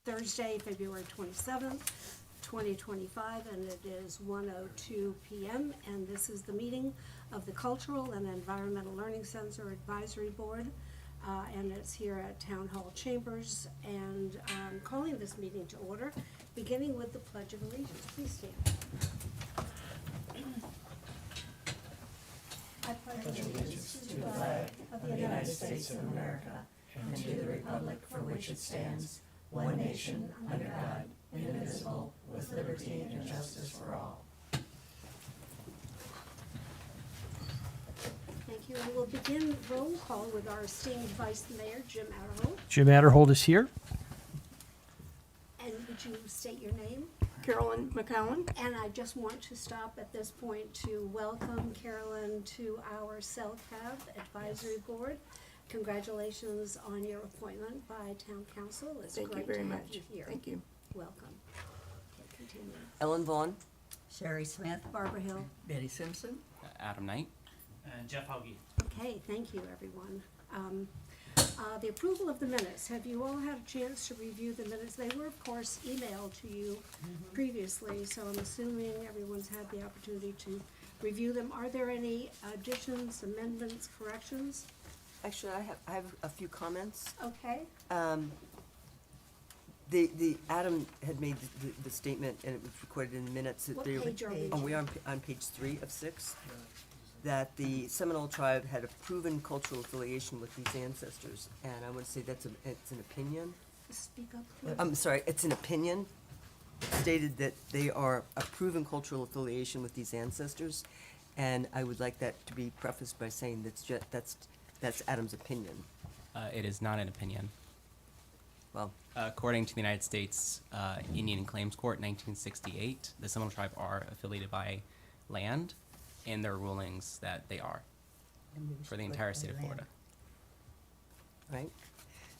Thursday, February 27th, 2025, and it is 1:02 p.m. And this is the meeting of the Cultural and Environmental Learning Center Advisory Board, and it's here at Town Hall Chambers. And I'm calling this meeting to order, beginning with the Pledge of Allegiance. Please stand. I pledge allegiance to the flag of the United States of America and to the republic for which it stands, one nation, under God, indivisible, with liberty and justice for all. Thank you. And we'll begin roll call with our esteemed Vice Mayor, Jim Adderhold. Jim Adderhold is here. And would you state your name? Carolyn McCowan. And I just want to stop at this point to welcome Carolyn to our CELCAB Advisory Board. Congratulations on your appointment by Town Council. It's Thank you great very to have much. you here. Thank you. Welcome. Okay, continue. Ellen Vaughn. Sherry Smith. Barbara Hill. Betty Simpson. Adam Knight. And Jeff Hoagie. Okay, thank you, everyone. The approval of the minutes. Have you all had a chance to review the minutes? They were, of course, emailed to you previously, so I'm assuming everyone's had the opportunity to review them. Are there any additions, amendments, corrections? Actually, I have a few comments. Okay. The Adam had made the statement, and it was recorded in the minutes that What they. page are we Oh, we are on page 3 of 6. That the Seminole tribe had a proven cultural affiliation with these ancestors, and I want to say it's an opinion. Speak up, please. I'm sorry, it's an opinion. It stated that they are a proven cultural affiliation with these ancestors, and I would like that to be prefaced by saying that's Adam's opinion. It is not an opinion. Well, According to the United States Indian Claims Court, 1968, the Seminole Tribe are affiliated by land in their rulings that they are for the entire state of Florida. right.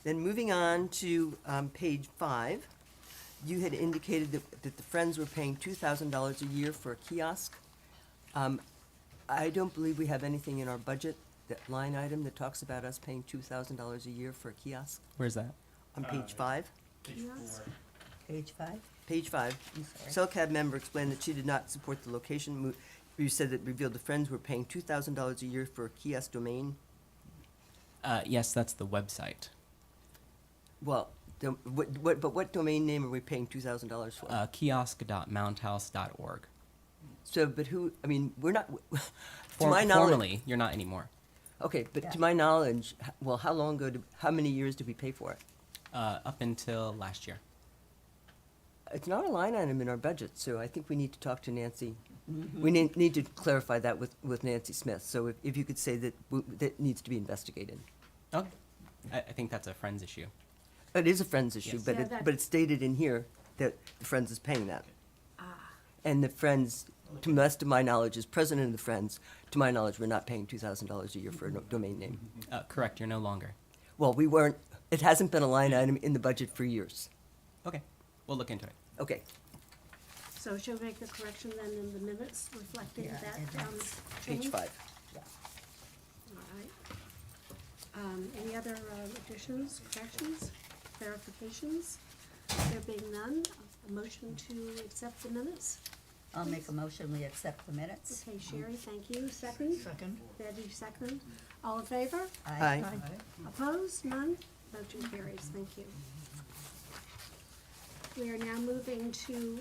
Then moving on to page 5, you had indicated that the Friends were paying $2,000 a year for a kiosk. I don't believe we have anything in our budget, that line item that talks about us paying $2,000 a year for a kiosk. Where's that? On page 5? Yes. Page 5. Page 5. I'm sorry. CELCAB member explained that she did not support the location. You said that revealed the Friends were paying $2,000 a year for a kiosk domain. Yes, that's the website. Well, what domain name are we paying $2,000 for? Kiosk.mounthouse.org. So, but who? I mean, we're not. To my knowledge, Formally, you're not anymore. okay, but Yeah. to my knowledge, well, how long ago? How many years did we pay for it? Up until last year. It's not a line item in our budget, so I think we need to talk to Nancy. We need to clarify that with Nancy Smith. So if you could say that that needs to be investigated. Okay. I think that's a Friends issue. It is a Friends issue, Yes. but Yeah, but it's stated in here that the Friends is paying that. Ah, And the Friends, to best of my knowledge, as president of the Friends, to my knowledge, we're not paying $2,000 a year for a domain name. Correct, you're no longer. Well, we weren't, it hasn't been a line item in the budget for years. Okay, we'll look into it. Okay, so she'll make the correction then in the minutes reflecting Yeah, that and that's page change? 5. Yeah. All right. Any other additions, corrections, clarifications? There being none, a motion to accept the minutes? I'll make a motion, we accept the minutes. Okay, Sherry, thank you. Second? Second. Betty, second. All in favor? Aye. Opposed? None? Motion carries. Thank you. We are now moving to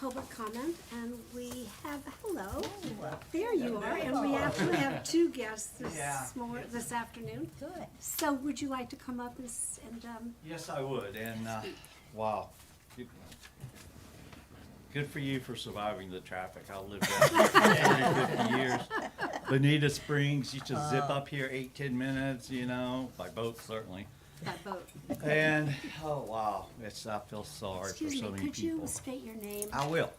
public comment, and we have, hello. There you are, and we actually have 2 guests this afternoon. Good. So would you like to come up and Yes, I would, and, wow. Good for you for surviving the traffic. I lived there for 40, 50 years. Bonita Springs, you just zip up here 8-10 minutes, by boat certainly. by boat? And, oh, wow, I feel sorry for Excuse so me, many could you people. state your name? I will.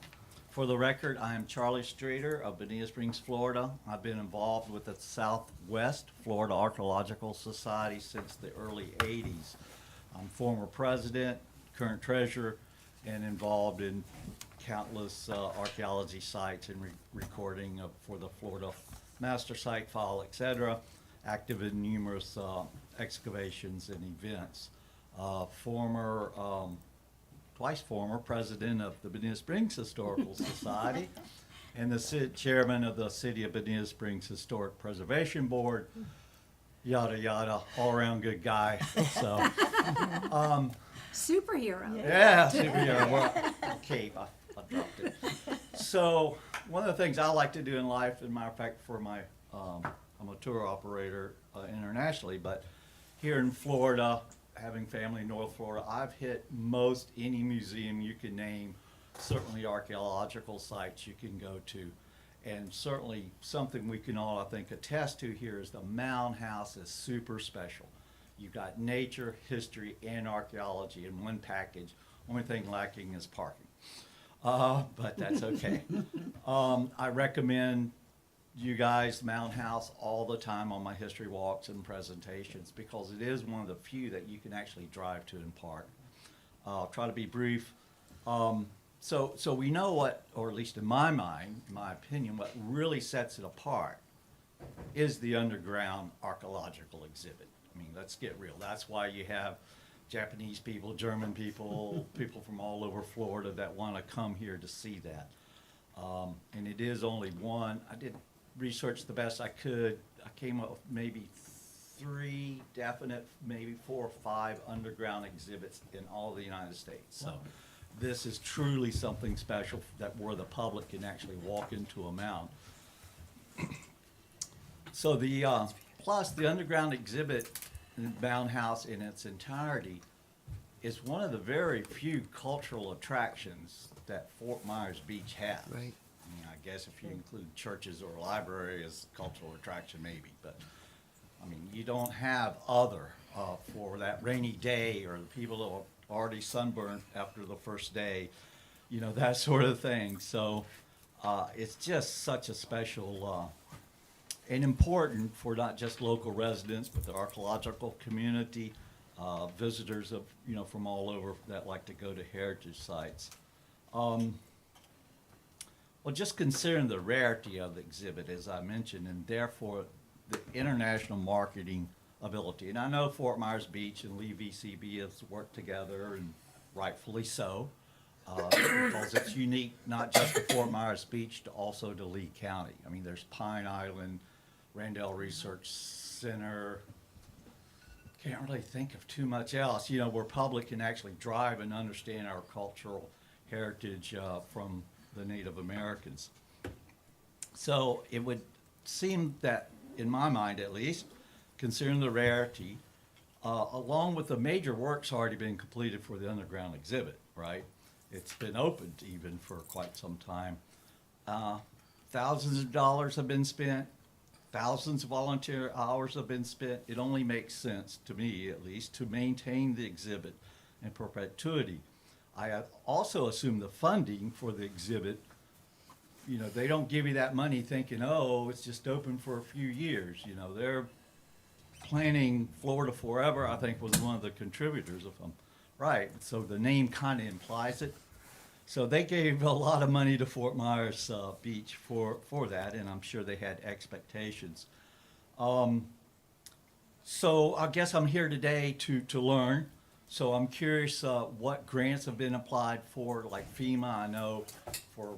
For the record, I am Charlie Streeter of Bonita Springs, Florida. I've been involved with the Southwest Florida Archaeological Society since the early 80s. I'm former president, current treasurer, and involved in countless archaeology sites and recording for the Florida Master Site File, etc. Active in numerous excavations and events. former, twice former president of the Bonita Springs Historical Society, and the chairman of the City of Bonita Springs Historic Preservation Board, yada, yada, all-around good guy, so. Superhero. Yeah, superhero. Well, cape. I dropped it. So one of the things I like to do in life, as a matter of fact, for my, I'm a tour operator internationally, but here in Florida, having family in North Florida, I've hit most any museum you can name, certainly archaeological sites you can go to. And certainly something we can all, I think, attest to here is the Mound House is super special. You've got nature, history, and archaeology in one package. Only thing lacking is parking. But that's okay. I recommend you guys Mound House all the time on my history walks and presentations because it is one of the few that you can actually drive to and park. I'll try to be brief. So we know what, or at least in my mind, in my opinion, what really sets it apart is the underground archaeological exhibit. I mean, let's get real. That's why you have Japanese people, German people, people from all over Florida that want to come here to see that. And it is only one. I did research the best I could. I came up with maybe 3 definite, maybe 4 or 5 underground exhibits in all the United States. So this is truly something special that where the public can actually walk into a mound. So the plus the underground exhibit in Mound House in its entirety is one of the very few cultural attractions that Fort Myers Beach has. Right. I mean, I guess if you include churches or library as cultural attraction, maybe, but I mean, you don't have other for that rainy day or the people that are already sunburned after the first day, you know, that sort of thing. So it's just such a special and important for not just local residents, but the archaeological community, visitors of, you know, from all over that like to go to heritage sites. Well, just considering the rarity of the exhibit, as I mentioned, and therefore the international marketing ability. And I know Fort Myers Beach and Lee VCB has worked together, and rightfully so, because it's unique not just to Fort Myers Beach, but also to Lee County. I mean, there's Pine Island, Randall Research Center. Can't really think of too much else, you know, where public can actually drive and understand our cultural heritage from the Native Americans. So it would seem that, in my mind at least, considering the rarity, along with the major works already been completed for the underground exhibit, right? It's been opened even for quite some time. Thousands of dollars have been spent. Thousands of volunteer hours have been spent. It only makes sense, to me at least, to maintain the exhibit in perpetuity. I also assume the funding for the exhibit, you know, they don't give you that money thinking, oh, it's just open for a few years. You know, they're planning Florida Forever, I think, was one of the contributors, if I'm right. So the name kind of implies it. So they gave a lot of money to Fort Myers Beach for that, and I'm sure they had expectations. So I guess I'm here today to learn. So I'm curious what grants have been applied for, like FEMA, I know, for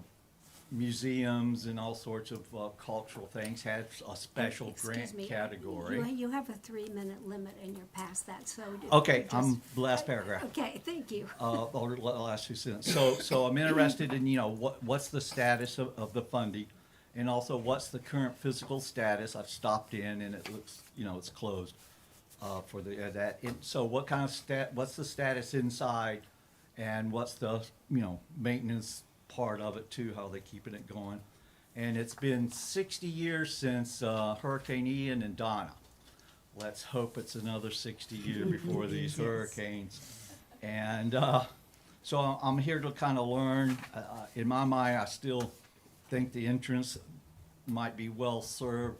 museums and all sorts of cultural things, had a special Excuse grant me, category. You have a 3-minute limit and you're past that, so. Okay, just- I'm the last paragraph. Okay, thank you. Or the last 2 sentences. So I'm interested in, you know, what's the status of the funding, and also what's the current physical status. I've stopped in and it looks, you know, it's closed for that. So what kind of what's the status inside, and what's the, you know, maintenance part of it too, how they keeping it going. And it's been 60 years since Hurricane Ian and Donna. Let's hope it's another 60 years before these hurricanes. And so I'm here to kind of learn. In my mind, I still think the entrance might be well served,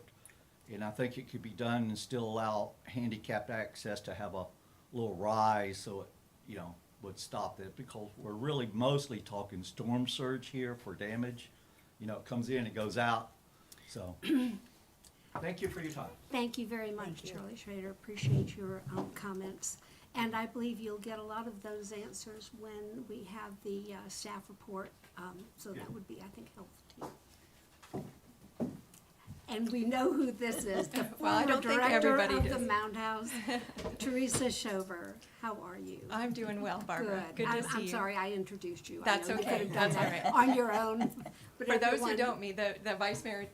and I think it could be done and still allow handicapped access to have a little rise, so it, you know, would stop that, because we're really mostly talking storm surge here for damage. You know, it comes in, it goes out. So thank you for your time. Thank you very much, Charlie Schrader. Appreciate your comments. And I believe you'll get a lot of those answers when we have the staff report, so that would be, I think, helpful to you. And we know who this is, the Well, I former don't think director everybody of the does. Mound House, Teresa Shover. How are you? I'm doing well, Barbara. Good to see I'm you. sorry I introduced you. I That's know you okay. could have done That's that all on your own. But For those who everyone- don't me, the vice mayor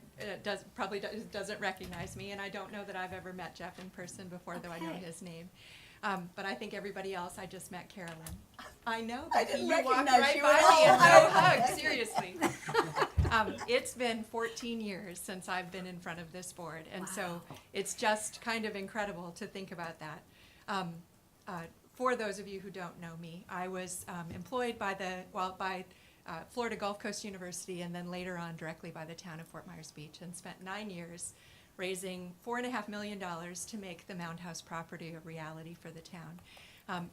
doesn't recognize me, and I don't know that I've ever met Jeff in person before, though I know Okay. his name. But I think everybody else, I just met Carolyn. I know. I Becky, didn't you walked recognize right you by at me and all. no hug, seriously. It's been 14 years since I've been in front of this board, and so it's just kind of incredible to think about that. For those of you who don't know me, I was employed by Florida Gulf Coast University, and then later on directly by the town of Fort Myers Beach, and spent 9 years raising $4.5 million to make the Mound House property a reality for the town,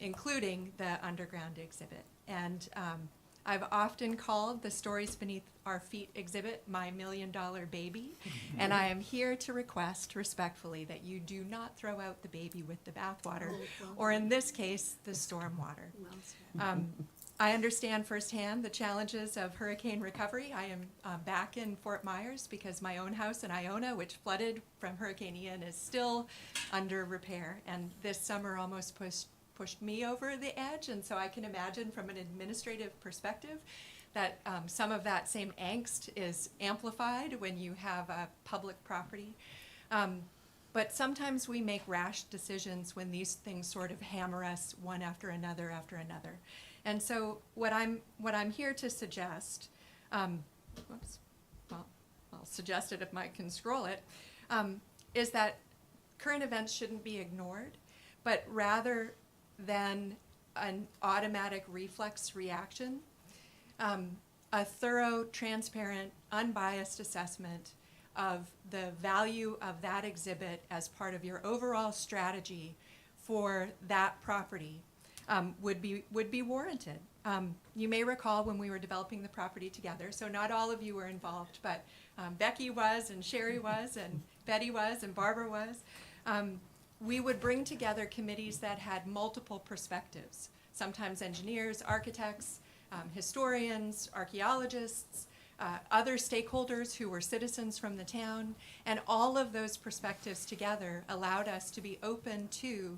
including the underground exhibit. And I've often called the Stories Beneath Our Feet exhibit my $1 million baby, and I am here to request respectfully that you do not throw out the baby with the bathwater, or in this case, the storm water. Well said. I understand firsthand the challenges of hurricane recovery. I am back in Fort Myers because my own house in Iona, which flooded from Hurricane Ian, is still under repair, and this summer almost pushed me over the edge, and so I can imagine from an administrative perspective that some of that same angst is amplified when you have a public property. But sometimes we make rash decisions when these things sort of hammer us one after another after another. And so what I'm here to suggest, I'll suggest it if Mike can scroll it, is that current events shouldn't be ignored, but rather than an automatic reflex reaction, a thorough, transparent, unbiased assessment of the value of that exhibit as part of your overall strategy for that property would be warranted. You may recall when we were developing the property together, so not all of you were involved, but Becky was, and Sherry was, and Betty was, and Barbara was. We would bring together committees that had multiple perspectives, sometimes engineers, architects, historians, archaeologists, other stakeholders who were citizens from the town, and all of those perspectives together allowed us to be open to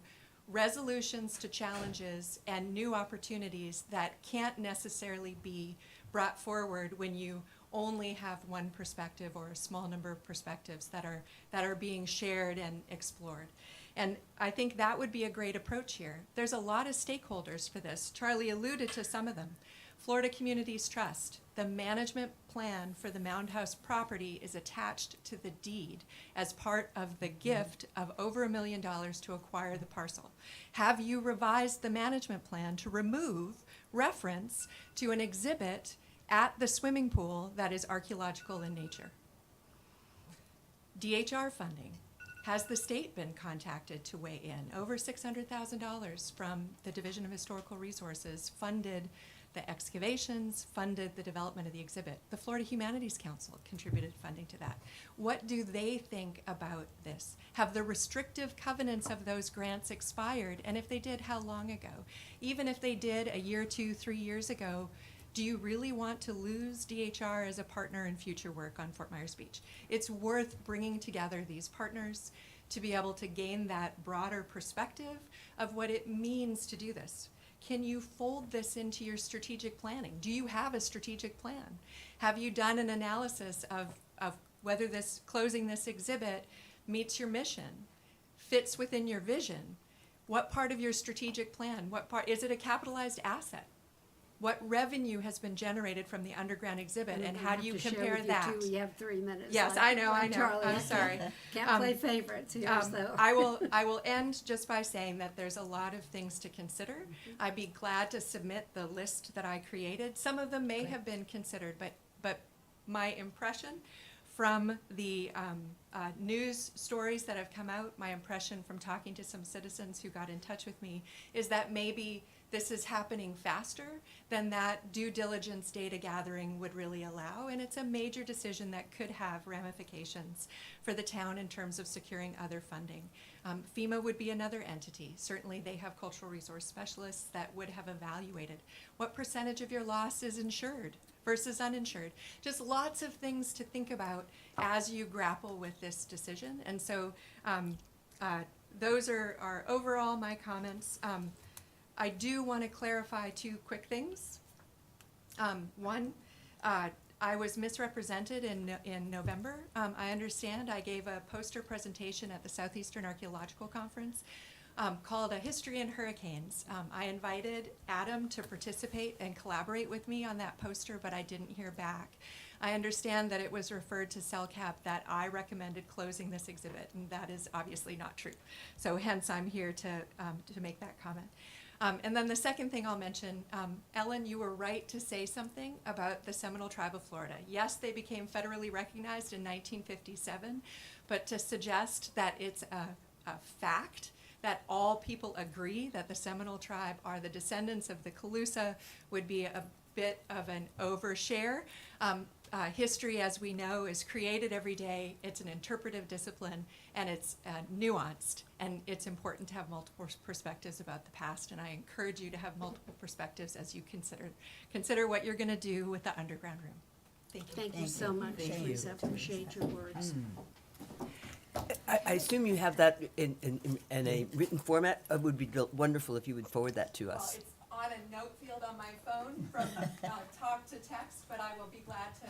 resolutions to challenges and new opportunities that can't necessarily be brought forward when you only have one perspective or a small number of perspectives that are being shared and explored. And I think that would be a great approach here. There's a lot of stakeholders for this. Charlie alluded to some of them. Florida Communities Trust, the management plan for the Mound House property is attached to the deed as part of the gift of over $1 million to acquire the parcel. Have you revised the management plan to remove reference to an exhibit at the swimming pool that is archaeological in nature? DHR funding. Has the state been contacted to weigh in? Over $600,000 from the Division of Historical Resources funded the excavations, funded the development of the exhibit. The Florida Humanities Council contributed funding to that. What do they think about this? Have the restrictive covenants of those grants expired? And if they did, how long ago? Even if they did a year, 2, 3 years ago, do you really want to lose DHR as a partner in future work on Fort Myers Beach? It's worth bringing together these partners to be able to gain that broader perspective of what it means to do this. Can you fold this into your strategic planning? Do you have a strategic plan? Have you done an analysis of whether closing this exhibit meets your mission, fits within your vision? What part of your strategic plan? Is it a capitalized asset? What revenue has been generated from the underground exhibit, and how do you compare that? We have 3 minutes. Yes, like- I know. like Charlie. I'm sorry. Can't play favorites here, so. I will end just by saying that there's a lot of things to consider. I'd be glad to submit the list that I created. Some of them may have been considered, but my impression from the news stories that have come out, my impression from talking to some citizens who got in touch with me, is that maybe this is happening faster than that due diligence data gathering would really allow, and it's a major decision that could have ramifications for the town in terms of securing other funding. FEMA would be another entity. Certainly, they have cultural resource specialists that would have evaluated what percentage of your loss is insured versus uninsured. Just lots of things to think about as you grapple with this decision. And so those are overall my comments. I do want to clarify two quick things. One, I was misrepresented in November. I understand I gave a poster presentation at the Southeastern Archaeological Conference called A History in Hurricanes. I invited Adam to participate and collaborate with me on that poster, but I didn't hear back. I understand that it was referred to CELCAB that I recommended closing this exhibit, and that is obviously not true. So hence I'm here to make that comment. And then the second thing I'll mention, Ellen, you were right to say something about the Seminole Tribe of Florida. Yes, they became federally recognized in 1957, but to suggest that it's a fact that all people agree that the Seminole Tribe are the descendants of the Calusa would be a bit of an overshare. History, as we know, is created every day. It's an interpretive discipline, and it's nuanced, and it's important to have multiple perspectives about the past, and I encourage you to have multiple perspectives as you consider what you're going to do with the underground room. Thank you. Thank you Thank so you. much, Thank you. Teresa. Appreciate your words. I assume you have that in a written format. It would be wonderful if you would forward that to Well, us. it's on a note field on my phone from talk to text, but I will be glad to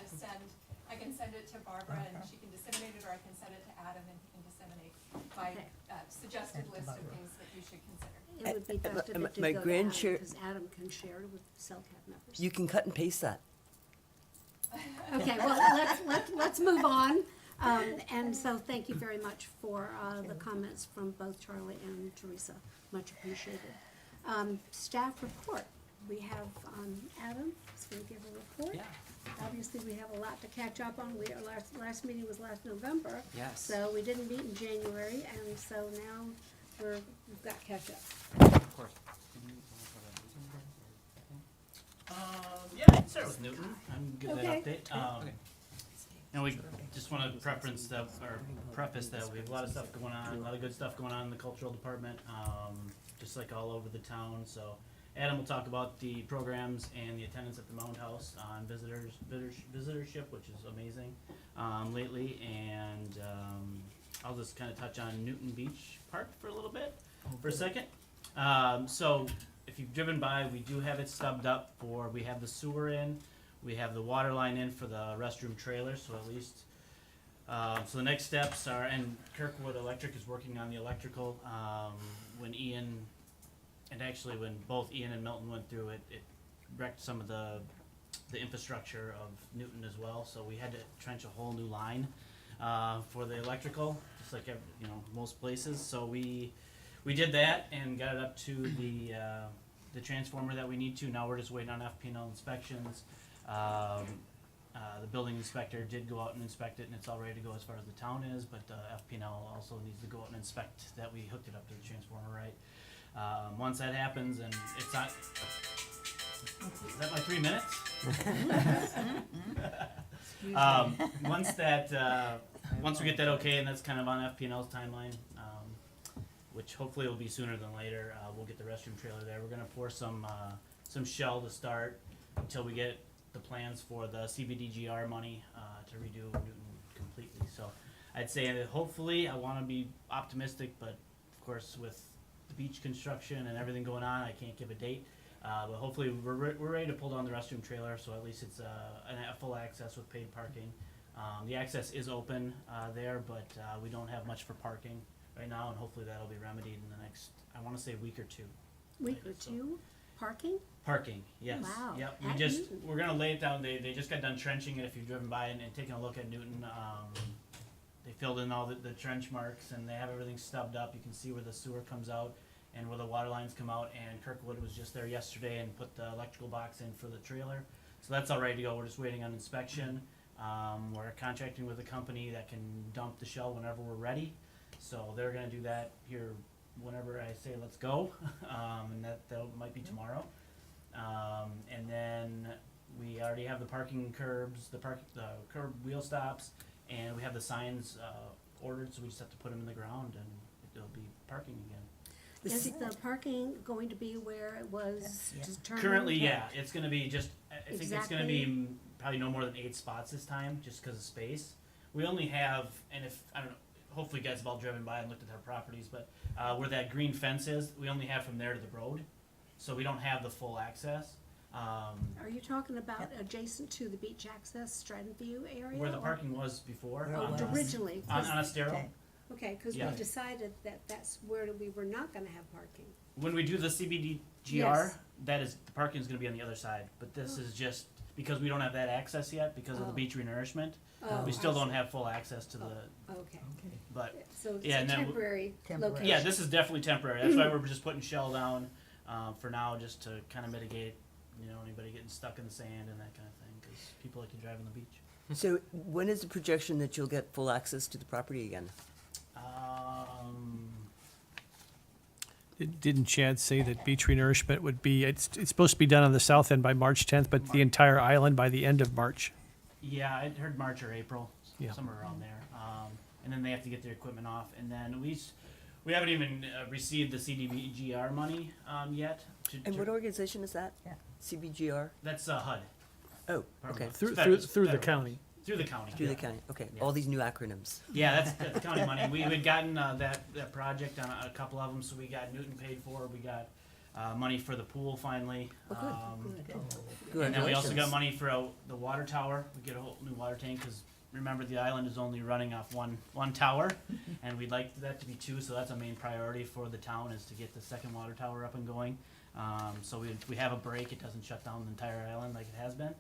I can send it to Barbara and she can disseminate it, or I can send it to Adam and he can disseminate my suggested list of things that you should consider. It would be best if it did my go to grand Adam, share- because Adam can share it with CELCAB members. You can cut and paste that. Okay, well, let's move on. And so thank you very much for the comments from both Charlie and Teresa. Much appreciated. Staff report. We have Adam, who's going to give a report. Yeah. Obviously, we have a lot to catch up on. Our last meeting was last November. Yes. So we didn't meet in January, and so now we've got catch up. Of course. Yeah, I can start with Newton. I'm good with Okay. that update. Okay. And we just want to preface that we have a lot of stuff going on, a lot of good stuff going on in the cultural department, just like all over the town. So Adam will talk about the programs and the attendance at the Mound House on visitorship, which is amazing lately. And I'll just kind of touch on Newton Beach Park for a little bit, for a second. So if you've driven by, we do have it stubbed up we have the sewer in. We have the water line in for the restroom trailer, so at least, so the next steps are, and Kirkwood Electric is working on the electrical. When both Ian and Milton went through it, it wrecked some of the infrastructure of Newton as well, so we had to trench a whole new line, for the electrical, just like most places. So we did that and got it up to the transformer that we need to. Now we're just waiting on FP&L inspections. The building inspector did go out and inspect it, and it's all ready to go as far as the town is, but FP&L also needs to go out and inspect that we hooked it up to the transformer right. Once that happens, and it's not, is that my 3 minutes? Once we get that okay, and that's kind of on FP&L's timeline, which hopefully will be sooner than later, we'll get the restroom trailer there. We're gonna pour some shell to start until we get the plans for the CBDGR money to redo Newton completely. So I'd say that hopefully, I want to be optimistic, but of course with the beach construction and everything going on, I can't give a date. But hopefully we're ready to pull down the restroom trailer, so at least it's a full access with paid parking. The access is open there, but we don't have much for parking right now, and hopefully that'll be remedied in the next, I want to say, week or two. Week or two, parking? Parking, yes. Wow. Yep. At Newton. We're gonna lay it down. They just got done trenching it. If you've driven by and taken a look at Newton, they filled in all the trench marks, and they have everything stubbed up. You can see where the sewer comes out and where the water lines come out. And Kirkwood was just there yesterday and put the electrical box in for the trailer. So that's all ready to go. We're just waiting on inspection. We're contracting with a company that can dump the shell whenever we're ready. So they're gonna do that here whenever I say let's go, and that might be tomorrow. And then we already have the parking curbs, the curb wheel stops, and we have the signs ordered, so we just have to put them in the ground, and it'll be parking again. The Is C- the parking going to be where it was Yeah. determined? Currently, yeah, it's gonna be just, I think it's gonna be Exactly. probably no more than 8 spots this time, just because of space. We only have, and if, I don't know, hopefully you guys have all driven by and looked at our properties, but, where that green fence is, we only have from there to the road. So we don't have the full access. Are you talking about adjacent to the beach access Stratton View area? Where the or- parking was before. Where it on was. the- Originally, On Estero. Okay. okay, because we Yeah. decided that that's where we were not gonna have parking. When we do the CBDGR, Yes. that is, the parking is gonna be on the other side, but this is just, because we don't have that access yet, because of the Oh. beach renourishment, Oh, we still I don't see. have full access to the, Okay, Okay. but, so it's Yeah, a and then temporary Temporary. location. yeah, this is definitely temporary, that's why we're just putting shell down, for now, just to kinda mitigate, anybody getting stuck in the sand and that kinda thing, cause people like to drive on the beach. So when is the projection that you'll get full access to the property again? Didn't Chad say that beach renourishment would be, it's supposed to be done on the south end by March 10th, but the entire island by the end of March? Yeah, I heard March or April, Yeah. somewhere around there. And then they have to get their equipment off, and then we haven't even received the CDBGR money yet. And what organization is that? Yeah. CBGR? That's HUD. Oh, Pardon okay, me. Through Federal- the federal. county. Through the county. through the yeah. county, okay, Yeah. all these new acronyms. Yeah, that's county money. We had gotten that project on a couple of them, so we got Newton paid for. We got money for the pool finally. Oh, good. Good. And then we also got Congratulations. money for the water tower. We get a whole new water tank because remember the island is only running off one tower, and we'd like that to be 2. So that's a main priority for the town is to get the second water tower up and going. So we have a break. It doesn't shut down the entire island like it has been.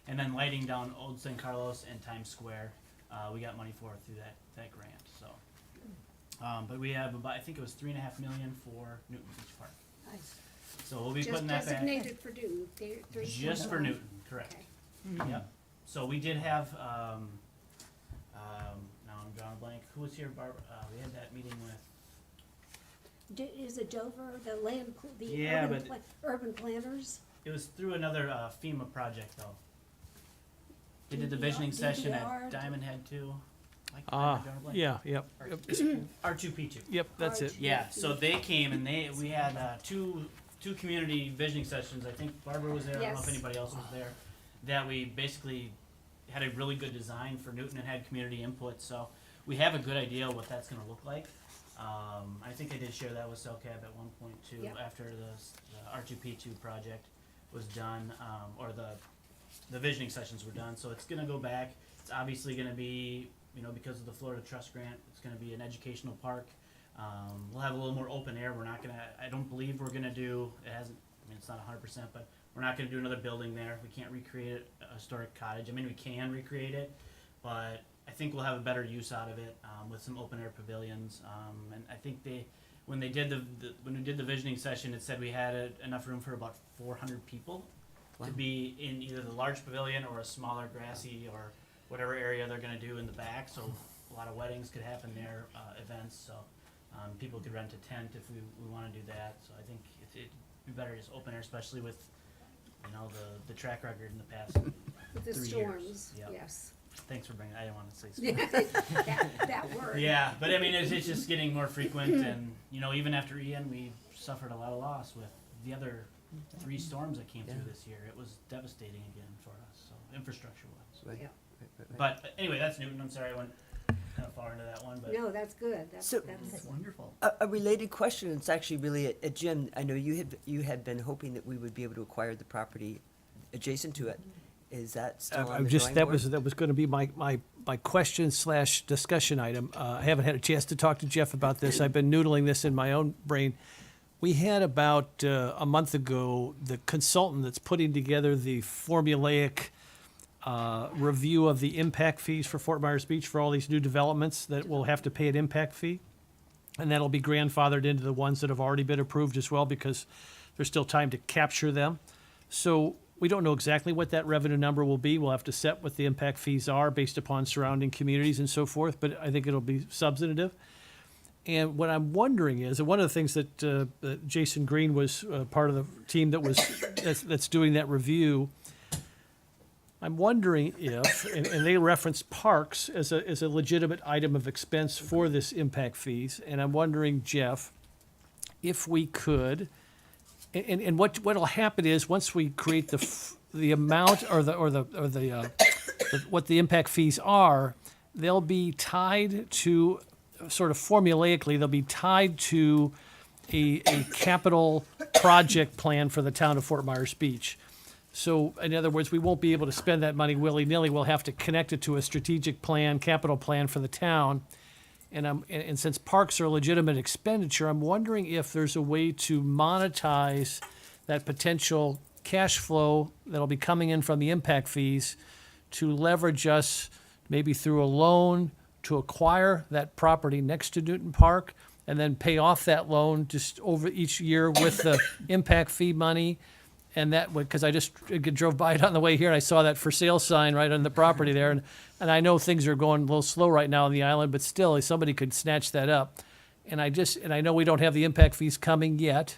And then lighting down Old San Carlos and Times Square, we got money for through that grant. So, but we have about, I think it was $3.5 million for Newton Beach Park. Nice. So we'll be Just putting that back. designated for Newton, three. Just for Newton, correct. Okay. Yep. So we did have, now I'm drawing a blank. Who was here, Barb? We had that meeting with. Is it Dover, the the Yeah, urban, but- urban planners? It was through another FEMA project though. They did the visioning session DDR? at Diamond Head too. Like, Yeah, yep, R2P2. yep, that's it. Yeah, so they came and we had two community visioning sessions. I think Barbara was there. I don't know if Yes. anybody else was there. That we basically had a really good design for Newton and had community input. So we have a good idea of what that's going to look like. I think I did share that with CELCAB at one point too. Yep. After the R2P2 project was done, or the visioning sessions were done. So it's going to go back. It's obviously going to be, because of the Florida Trust Grant, it's going to be an educational park. We'll have a little more open air. We're not gonna. I don't believe we're gonna do. It hasn't. I mean, it's not 100%, but we're not gonna do another building there. We can't recreate a historic cottage. I mean, we can recreate it, but I think we'll have a better use out of it with some open air pavilions. And I think when we did the visioning session, it said we had enough room for about 400 people Wow. to be in either the large pavilion or a smaller grassy or whatever area they're gonna do in the back. So a lot of weddings could happen there, events. So. People could rent a tent if we want to do that. So I think it'd be better just open air, especially with, the track record in the past. With the 3 storms, years. Yep. yes. Thanks for bringing. I didn't want to say storm. That word. Yeah, but I mean, it's just getting more frequent, and even after Ian, we suffered a lot of loss with the other 3 storms that came through Yeah. this year. It was devastating again for us. So infrastructure-wise. Right, Yeah. right. But anyway, that's Newton. I'm sorry I went kind of far into that one, but No, that's good. That's, So- that's, Wonderful. A related question, it's actually really at Jim, I know you had been hoping that we would be able to acquire the property adjacent to it. Is that still on I'm the just, drawing that board? was gonna be my question / discussion item. I haven't had a chance to talk to Jeff about this. I've been noodling this in my own brain. We had about a month ago, the consultant that's putting together the formulaic review of the impact fees for Fort Myers Beach for all these new developments that will have to pay an impact fee. And that'll be grandfathered into the ones that have already been approved as well, because there's still time to capture them. So we don't know exactly what that revenue number will be. We'll have to set what the impact fees are based upon surrounding communities and so forth, but I think it'll be substantive. And what I'm wondering is, and one of the things that Jason Green was part of the team that was that's doing that review. I'm wondering if, and they reference parks as a legitimate item of expense for this impact fees, and I'm wondering, Jeff, if we could, and what'll happen is, once we create the amount or what the impact fees are, they'll be tied to, sort of formulaically, they'll be tied to a capital project plan for the town of Fort Myers Beach. So, in other words, we won't be able to spend that money willy-nilly. We'll have to connect it to a strategic plan, capital plan for the town. And since parks are a legitimate expenditure, I'm wondering if there's a way to monetize that potential cash flow that'll be coming in from the impact fees to leverage us maybe through a loan to acquire that property next to Newton Park and then pay off that loan just over each year with the impact fee money. And that would, because I just drove by it on the way here, and I saw that for sale sign right on the property there. And I know things are going a little slow right now on the island, but still, somebody could snatch that up. And I know we don't have the impact fees coming yet,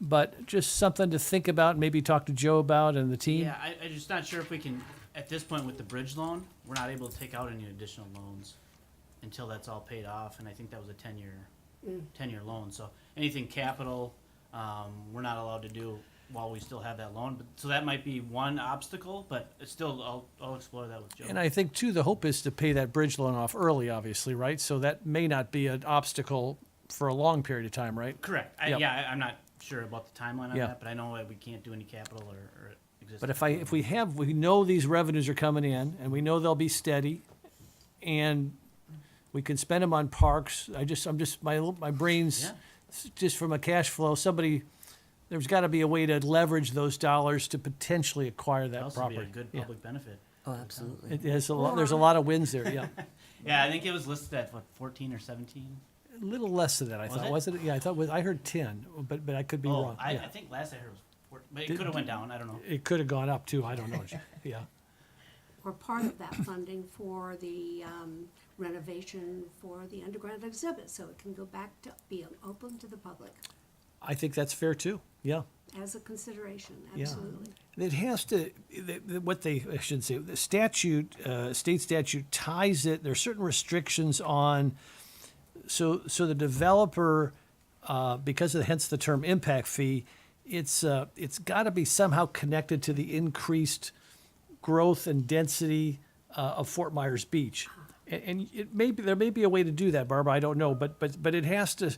but just something to think about, and maybe talk to Joe about and the team. Yeah, I'm just not sure if we can, at this point with the bridge loan, we're not able to take out any additional loans until that's all paid off, and I think that was a 10-year loan. So anything capital, we're not allowed to do while we still have that loan. But, so that might be one obstacle, but it's still, I'll explore that with Joe. And I think, too, the hope is to pay that bridge loan off early, obviously, right? So that may not be an obstacle for a long period of time, right? Correct. Yep. I'm not sure about the timeline on Yeah. that, but I know that we can't do any capital or existing. But we know these revenues are coming in, and we know they'll be steady, and we can spend them on parks. My brain's Yeah. just from a cash flow. There's got to be a way to leverage those dollars to potentially acquire that also property. be a good Yeah. public benefit. Oh, absolutely. It has there's a lot of wins there, yeah. Yeah, I think it was listed at, 14 or 17? A little less than that, I Was thought, it? wasn't it? Yeah, I heard 10, but I could be wrong. I Yeah. think last I heard was 14, but it Did- could have went down, I don't know. It could have gone up too, I don't know. Yeah. Or part of that funding for the renovation for the underground exhibit, so it can go back to being open to the public I think that's fair too, yeah. as a consideration, Yeah. absolutely. It has to, I shouldn't say, the statute, state statute ties it, there are certain restrictions on, so the developer, because of, hence the term impact fee, it's got to be somehow connected to the increased growth and density of Fort Myers Beach. And there may be a way to do that, Barbara, I don't know, but it has to,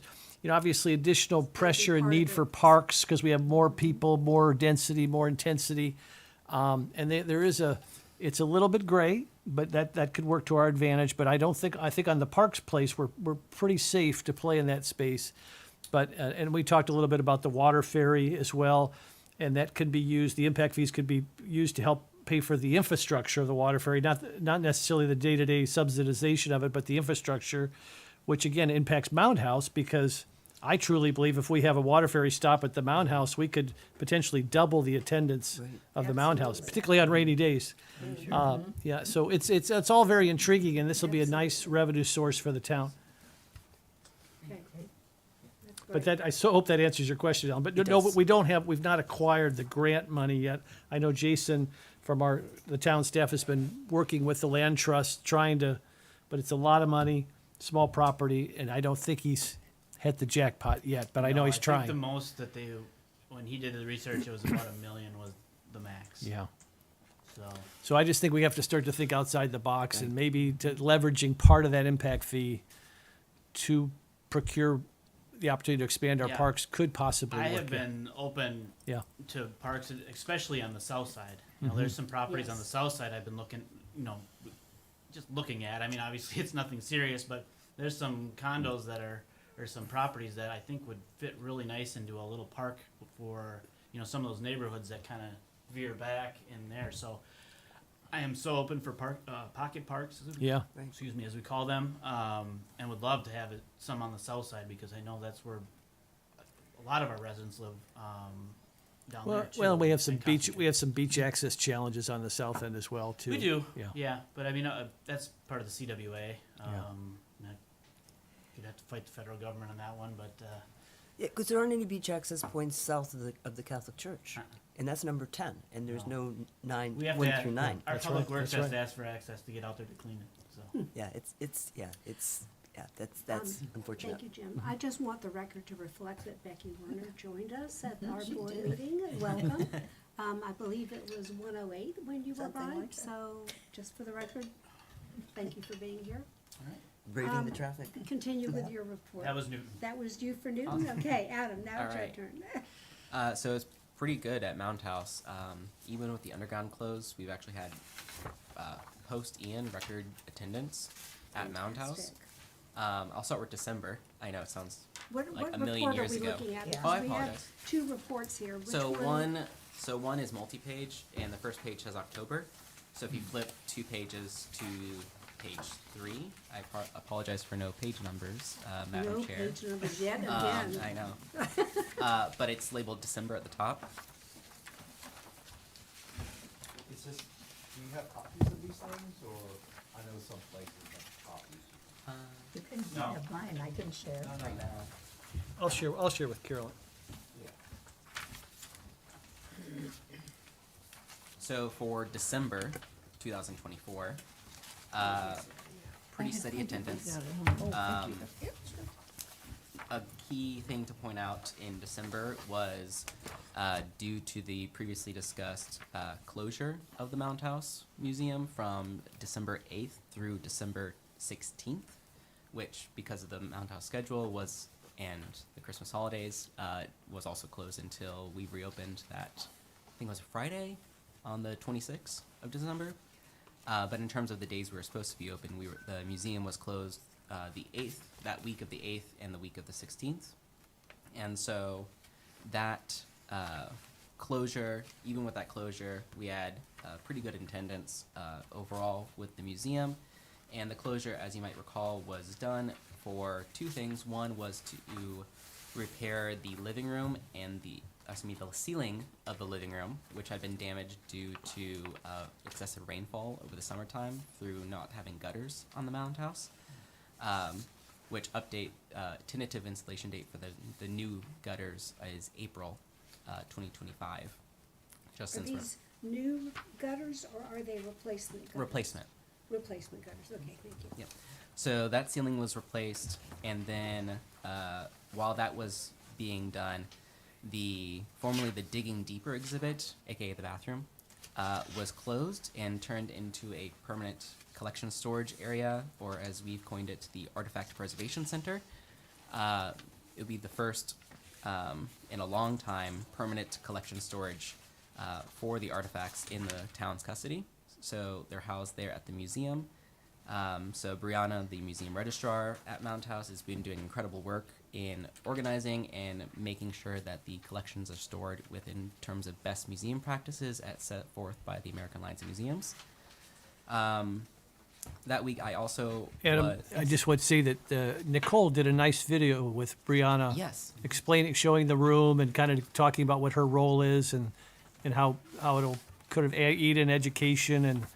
obviously additional pressure and part need of for it. parks because we have more people, more density, more intensity. And it's a little bit gray, but that could work to our advantage. But I think on the parks place, we're pretty safe to play in that space. But, and we talked a little bit about the water ferry as well, and that could be used, the impact fees could be used to help pay for the infrastructure of the water ferry, not necessarily the day-to-day subsidization of it, but the infrastructure, which again impacts Mound House, because I truly believe if we have a water ferry stop at the Mound House, we could potentially double the attendance Right. of the Mound House, particularly on rainy days. Yeah, so it's all very intriguing, and this will be a nice revenue source for the town. Okay. That's But great. I so hope that answers your question, Alan. But It no, does. but we've not acquired the grant money yet. I know Jason from the town staff has been working with the land trust, but it's a lot of money, small property, and I don't think he's hit the jackpot yet, but I know he's I think trying. the most that when he did the research, it was about $1 million was the max. Yeah. So, So I just think we have to start to think outside the box and maybe to leveraging part of that impact fee to procure the opportunity to expand our Yeah. parks could possibly I work. have been open Yeah. to parks, especially on the south side. There's some properties on the Yes. south side I've been looking, just looking at. I mean, obviously it's nothing serious, but there's some condos or some properties that I think would fit really nice into a little park for, some of those neighborhoods that kind of veer back in there. So I am so open for pocket parks. Yeah. Excuse me, as we call them, and would love to have some on the south side because I know that's where a lot of our residents live down there too. Well, we have some and beach. concentrate. We have some beach access challenges on the south end as well, too. We do, Yeah. yeah. But I mean, that's part of the CWA. And you'd have to fight the federal government on that one, but Yeah, because there aren't any beach access points south of the Catholic Church, and that's number 10, and there's no nine, We have 1 to, through 9. our That's public right, works that's has to right. ask for access to get out there to clean it, so. Yeah, that's unfortunate. Thank you, Jim. I just want the record to reflect that Becky Werner joined us at our She board did. meeting. Welcome. I believe it was 1:08 when you were Something by, like that. so just for the record, thank you for being here. Braving the traffic. Continue with your report. That was Newton. That was you for Newton? Okay, Adam, now it's your Alright. turn. So it's pretty good at Mound House. Even with the underground closed, we've actually had host Ian record attendance at Mound House. Fantastic. I'll start with December. I know it sounds What like a million report are years we ago. looking at? Yeah. Oh, I Because we have apologize. two reports here. Which So one is multi-page, and the first page says October. So if you flip 2 pages to page 3, I apologize for no page numbers, Madam No Chair. page numbers yet again. I know. But it's labeled December at the top. It's just, do you have copies of these things, or I know some places have copies? You can No. have mine, I can share. Right now. I'll share with Carolyn. Yeah. So for December 2024, pretty steady attendance. Um, a key thing to point out in December was due to the previously discussed closure of the Mound House Museum from December 8th through December 16th, which because of the Mound House schedule was and the Christmas holidays was also closed until we reopened that, I think it was a Friday on the 26th of December. But in terms of the days we were supposed to be open, the museum was closed the 8th, that week of the 8th and the week of the 16th. And so that closure, even with that closure, we had pretty good attendance overall with the museum. And the closure, as you might recall, was done for 2 things. One was to repair the living room and the ceiling of the living room, which had been damaged due to excessive rainfall over the summertime through not having gutters on the Mound House, which tentative installation date for the new gutters is April 2025. Just Are since we're these new gutters or are they replacement gutters? replacement. Replacement gutters, okay, thank you. Yep. So that ceiling was replaced, and then while that was being done, formerly the Digging Deeper exhibit, aka the bathroom, was closed and turned into a permanent collection storage area, or as we've coined it, the Artifact Preservation Center. It would be the first in a long time permanent collection storage for the artifacts in the town's custody. So they're housed there at the museum. So Brianna, the museum registrar at Mound House, has been doing incredible work in organizing and making sure that the collections are stored within terms of best museum practices as set forth by the American Alliance of Museums. That week I also Adam, I just want to say that Nicole did a nice video with Brianna. Yes. Showing the room and kind of talking about what her role is and how it'll could have aid in education and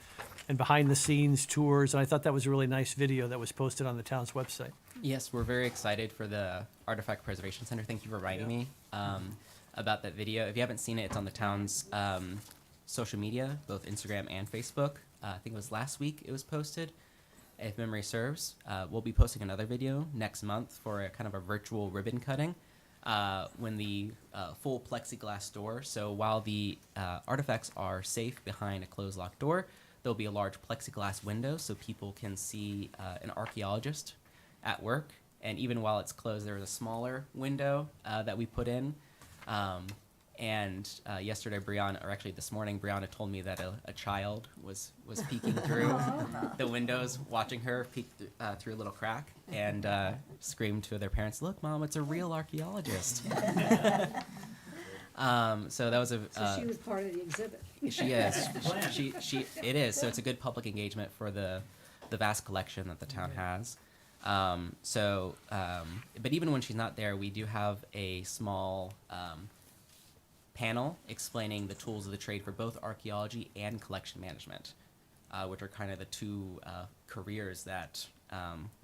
behind the scenes tours. And I thought that was a really nice video that was posted on the town's website. Yes, we're very excited for the Artifact Preservation Center. Thank you for writing me about that video. If you haven't seen it, it's on the town's social media, both Instagram and Facebook. I think it was last week it was posted, if memory serves. We'll be posting another video next month for a kind of a virtual ribbon cutting when the full plexiglass door. So while the artifacts are safe behind a closed locked door, there'll be a large plexiglass window so people can see an archaeologist at work. And even while it's closed, there is a smaller window that we put in. Yesterday, this morning, Brianna told me that a child was peeking through the windows, watching her peek through a little crack, and screamed to their parents, "Look, Mom, it's a real archaeologist." So that was So she was part of the exhibit. She is. It is. So it's a good public engagement for the vast collection that the town has. But even when she's not there, we do have a small panel explaining the tools of the trade for both archaeology and collection management, which are kind of the two careers that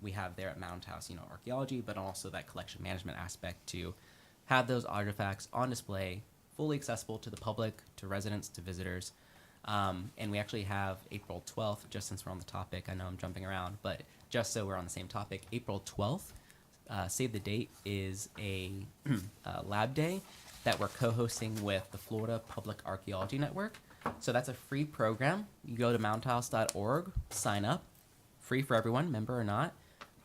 we have there at Mound House. Archaeology, but also that collection management aspect to have those artifacts on display, fully accessible to the public, to residents, to visitors. And we actually have April 12th, just since we're on the topic. I know I'm jumping around, but just so we're on the same topic, April 12th, save the date, is a lab day that we're co-hosting with the Florida Public Archaeology Network. So that's a free program. You go to moundhouse.org, sign up, free for everyone, member or not,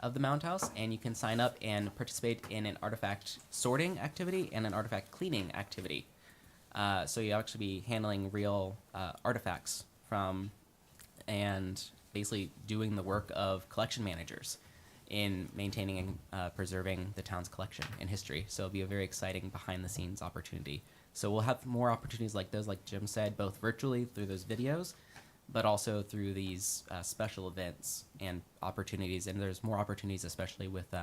of the Mound House, and you can sign up and participate in an artifact sorting activity and an artifact cleaning activity. So you'll actually be handling real artifacts from, and basically doing the work of collection managers in maintaining and preserving the town's collection and history. So it'll be a very exciting behind-the-scenes opportunity. So we'll have more opportunities like those, like Jim said, both virtually through those videos, but also through these special events and opportunities. And there's more opportunities, especially with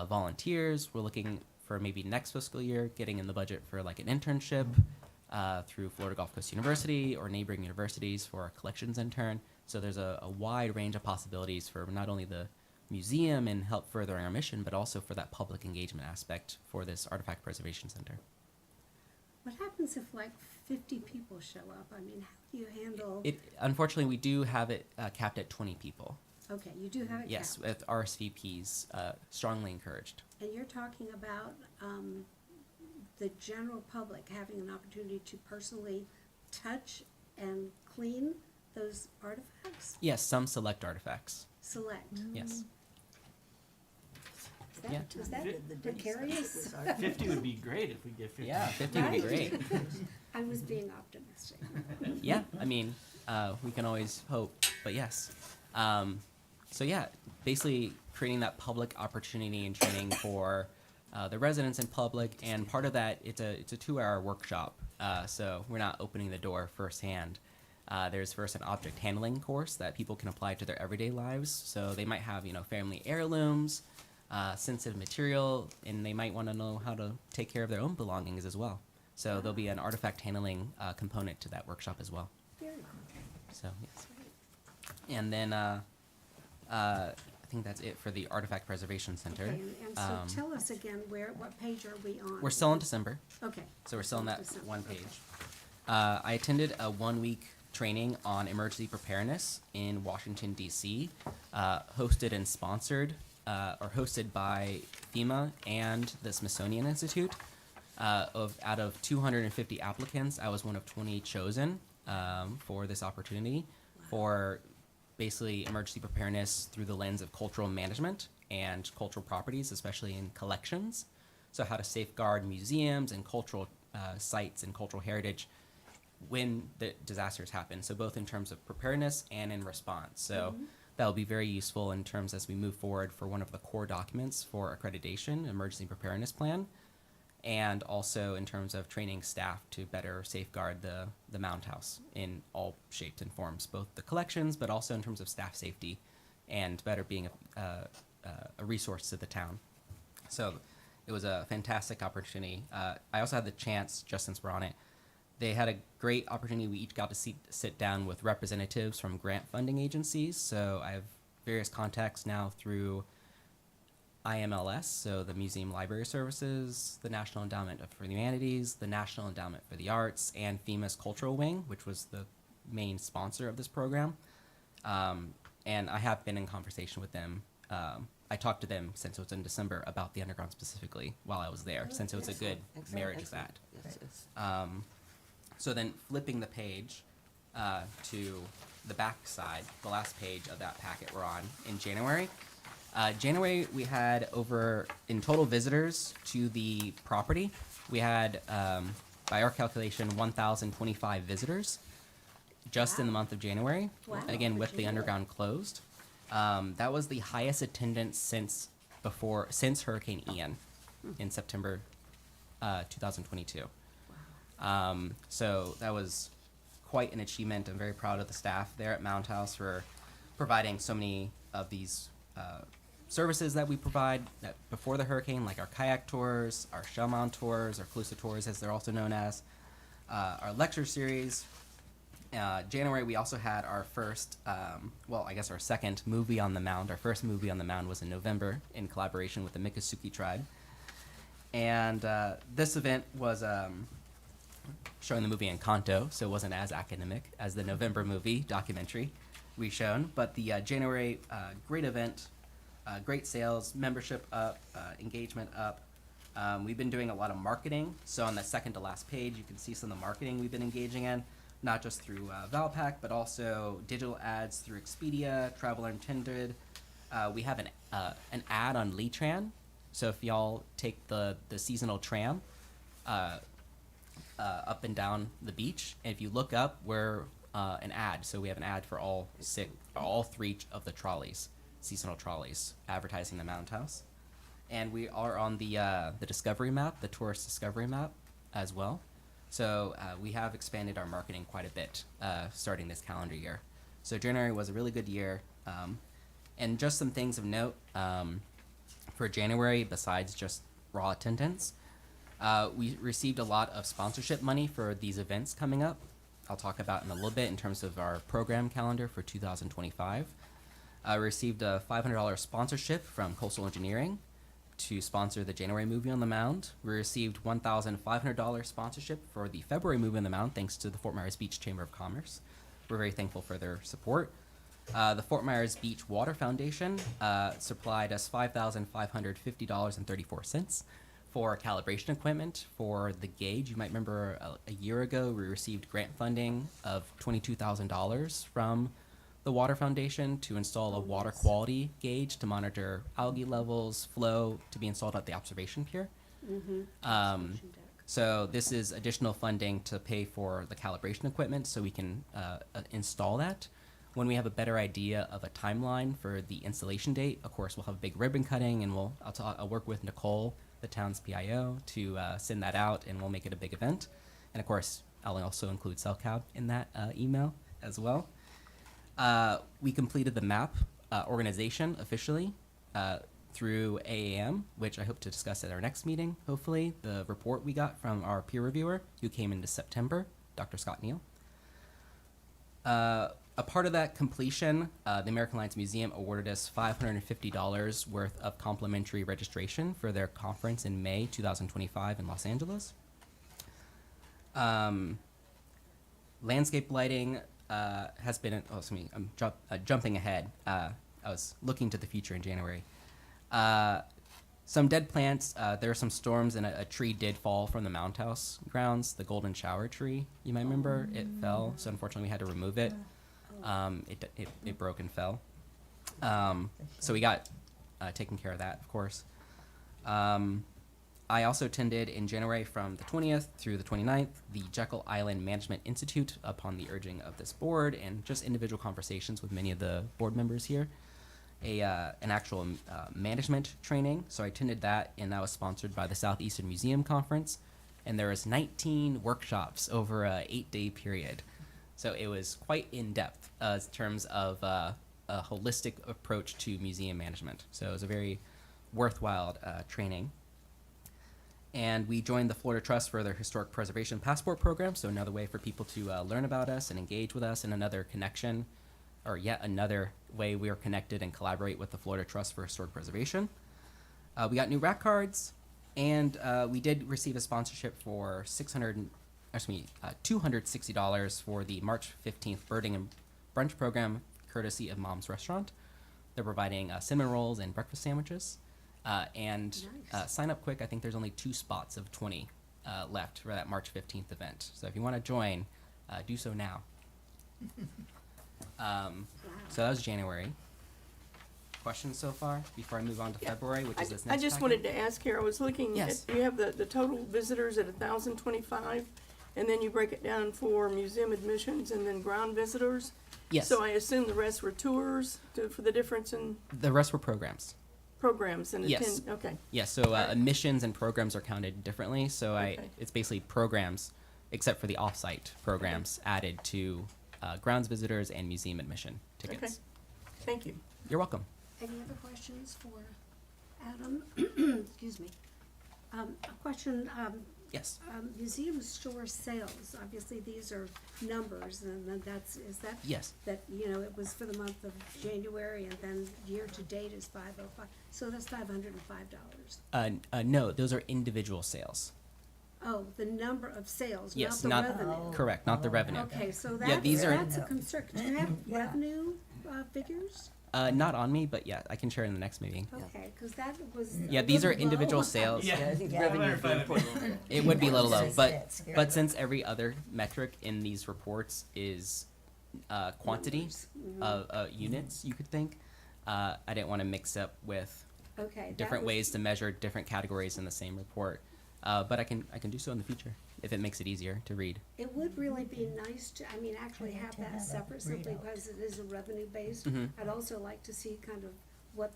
volunteers. We're looking for maybe next fiscal year, getting in the budget for like an internship through Florida Gulf Coast University or neighboring universities for a collections intern. So there's a wide range of possibilities for not only the museum and help furthering our mission, but also for that public engagement aspect for this Artifact Preservation Center. What happens if like 50 people show up? I mean, how do you handle? Unfortunately, we do have it capped at 20 people. Okay, you do have it Yes, capped. with RSVPs strongly encouraged. And you're talking about the general public having an opportunity to personally touch and clean those artifacts? Yes, some select artifacts. Select. Yes. Is that precarious? 50 would be great if we get 50. Yeah, 50 would be great. I was being optimistic. Yeah, I mean, we can always hope, but yes. So yeah, basically creating that public opportunity and training for the residents and public, and part of that, it's a 2-hour workshop. So we're not opening the door firsthand. There's first an object handling course that people can apply to their everyday lives. So they might have, family heirlooms, sensitive material, and they might want to know how to take care of their own belongings as well. So there'll be an artifact handling component to that workshop as well. Very good. So yes. And then I think that's it for the Artifact Preservation Center. Okay, and so tell us again, what page are we on? We're still in December, Okay. so we're still on that December, one okay. page. I attended a 1-week training on emergency preparedness in Washington, D.C., hosted and sponsored, or hosted by FEMA and the Smithsonian Institute. Out of 250 applicants, I was one of 20 chosen for this opportunity for basically emergency preparedness through the lens of cultural management and cultural properties, especially in collections. So how to safeguard museums and cultural sites and cultural heritage when the disasters happen. So both in terms of preparedness and in response. So that will be very useful in terms as we move forward for one of the core documents for accreditation, emergency preparedness plan, and also in terms of training staff to better safeguard the Mound House in all shapes and forms, both the collections, but also in terms of staff safety and better being a resource to the town. So it was a fantastic opportunity. I also had the chance, just since we're on it, they had a great opportunity. We each got to sit down with representatives from grant funding agencies. So I have various contacts now through IMLS, so the Museum Library Services, the National Endowment for the Humanities, the National Endowment for the Arts, and FEMA's Cultural Wing, which was the main sponsor of this program. And I have been in conversation with them. I talked to them since it was in December about the underground specifically while I was there, since it was a good marriage of that. Yes, yes. So then flipping the page to the back side, the last page of that packet we're on, in January. January, we had over, in total visitors to the property, we had, by our calculation, 1,025 visitors just in the month of January. Wow. Again, For with the January. underground closed. That was the highest attendance since Hurricane Ian in September 2022. So that was quite an achievement. I'm very proud of the staff there at Mound House for providing so many of these services that we provide that before the hurricane, like our kayak tours, our shell mound tours, our Calusa tours, as they're also known as, our lecture series. January, we also had our first, our second movie on the mound. Our first movie on the mound was in November in collaboration with the Miccosukee tribe. And this event was showing the movie Encanto, so it wasn't as academic as the November movie documentary we shown. But the January, great event, great sales, membership up, engagement up. We've been doing a lot of marketing. So on the second to last page, you can see some of the marketing we've been engaging in, not just through Valpak, but also digital ads through Expedia, Travel Unlimited. We have an ad on Leetran. So if y'all take the seasonal tram up and down the beach, and if you look up, we're an ad. So we have an ad for all three of the trolleys, seasonal trolleys, advertising the Mountain House. And we are on the discovery map, the tourist discovery map as well. So we have expanded our marketing quite a bit starting this calendar year. So January was a really good year. And just some things of note for January, besides just raw attendance, we received a lot of sponsorship money for these events coming up. I'll talk about in a little bit in terms of our program calendar for 2025. I received a $500 sponsorship from Coastal Engineering to sponsor the January movie on the Mound. We received $1,500 sponsorship for the February movie on the Mound, thanks to the Fort Myers Beach Chamber of Commerce. We're very thankful for their support. The Fort Myers Beach Water Foundation supplied us $5,550.34 for calibration equipment for the gauge. You might remember a year ago we received grant funding of $22,000 from the Water Foundation to install a water quality gauge to monitor algae levels, flow, to be installed at the observation pier. So this is additional funding to pay for the calibration equipment so we can install that. When we have a better idea of a timeline for the installation date, of course, we'll have a big ribbon cutting, and I'll work with Nicole, the town's PIO, to send that out, and we'll make it a big event. And of course, I'll also include CELCAB in that email as well. We completed the map organization officially through AAM, which I hope to discuss at our next meeting, hopefully. The report we got from our peer reviewer, who came into September, Dr. Scott Neal. A part of that completion, the American Alliance Museum awarded us $550 worth of complimentary registration for their conference in May 2025 in Los Angeles. Landscape lighting has been, I'm jumping ahead. I was looking to the future in January. Some dead plants, there were some storms and a tree did fall from the Mound House grounds, the golden shower tree, you might remember. It fell, so unfortunately we had to remove it. It broke and fell. So we got taken care of that, of course. I also attended in January from the 20th through the 29th the Jekyll Island Management Institute upon the urging of this board and just individual conversations with many of the board members here. An actual management training. So I attended that, and that was sponsored by the Southeastern Museum Conference. And there was 19 workshops over a 8-day period. So it was quite in-depth in terms of a holistic approach to museum management. So it was a very worthwhile training. And we joined the Florida Trust for their Historic Preservation Passport Program, so another way for people to learn about us and engage with us, and another connection, or yet another way we are connected and collaborate with the Florida Trust for Historic Preservation. We got new rack cards, and we did receive a sponsorship for $260 for the March 15th Birding and Brunch program, courtesy of Mom's Restaurant. They're providing cinnamon rolls and breakfast sandwiches. And Nice. sign up quick. I think there's only 2 spots of 20 left for that March 15th event. So if you want to join, do so now. So that was January. Questions so far before I move on to Yeah. February, which is this I next just packet? wanted to ask here, I was looking Yes. at, you have the total visitors at 1,025, and then you break it down for museum admissions and then ground visitors. Yes. So I assume the rest were tours for the difference in The rest were programs. programs and Yes. okay. Yes, so admissions and programs are counted differently. So Okay. it's basically programs, except for the off-site programs, added to grounds visitors and museum admission tickets. Okay. Thank you. You're welcome. Any other questions for Adam? Excuse me. A question, Yes. Museum store sales, obviously these are numbers, and then is that? Yes. That, it was for the month of January, and then year-to-date is 505, so that's $505. No, those are individual sales. Oh, the number of sales, not Yes, the not revenue. correct, not the revenue. Okay, so Yeah, these are- that's a concern. Do you have Yeah. revenue figures? Not on me, but yeah, I can share in the next meeting. Okay, because that was. Yeah, a these are little low. individual sales. Yeah, I think Yeah. revenue is very important. It would be a little low, That's but scary. since every other metric in these reports is quantity Numbers. of units, you could think, I didn't want to mix up with Okay. that different was- ways to measure different categories in the same report. But I can do so in the future if it makes it easier to read. It would really be nice to, actually have To that have a separate, simply readout. because it is a revenue-based. Mhm. I'd also like to see kind of what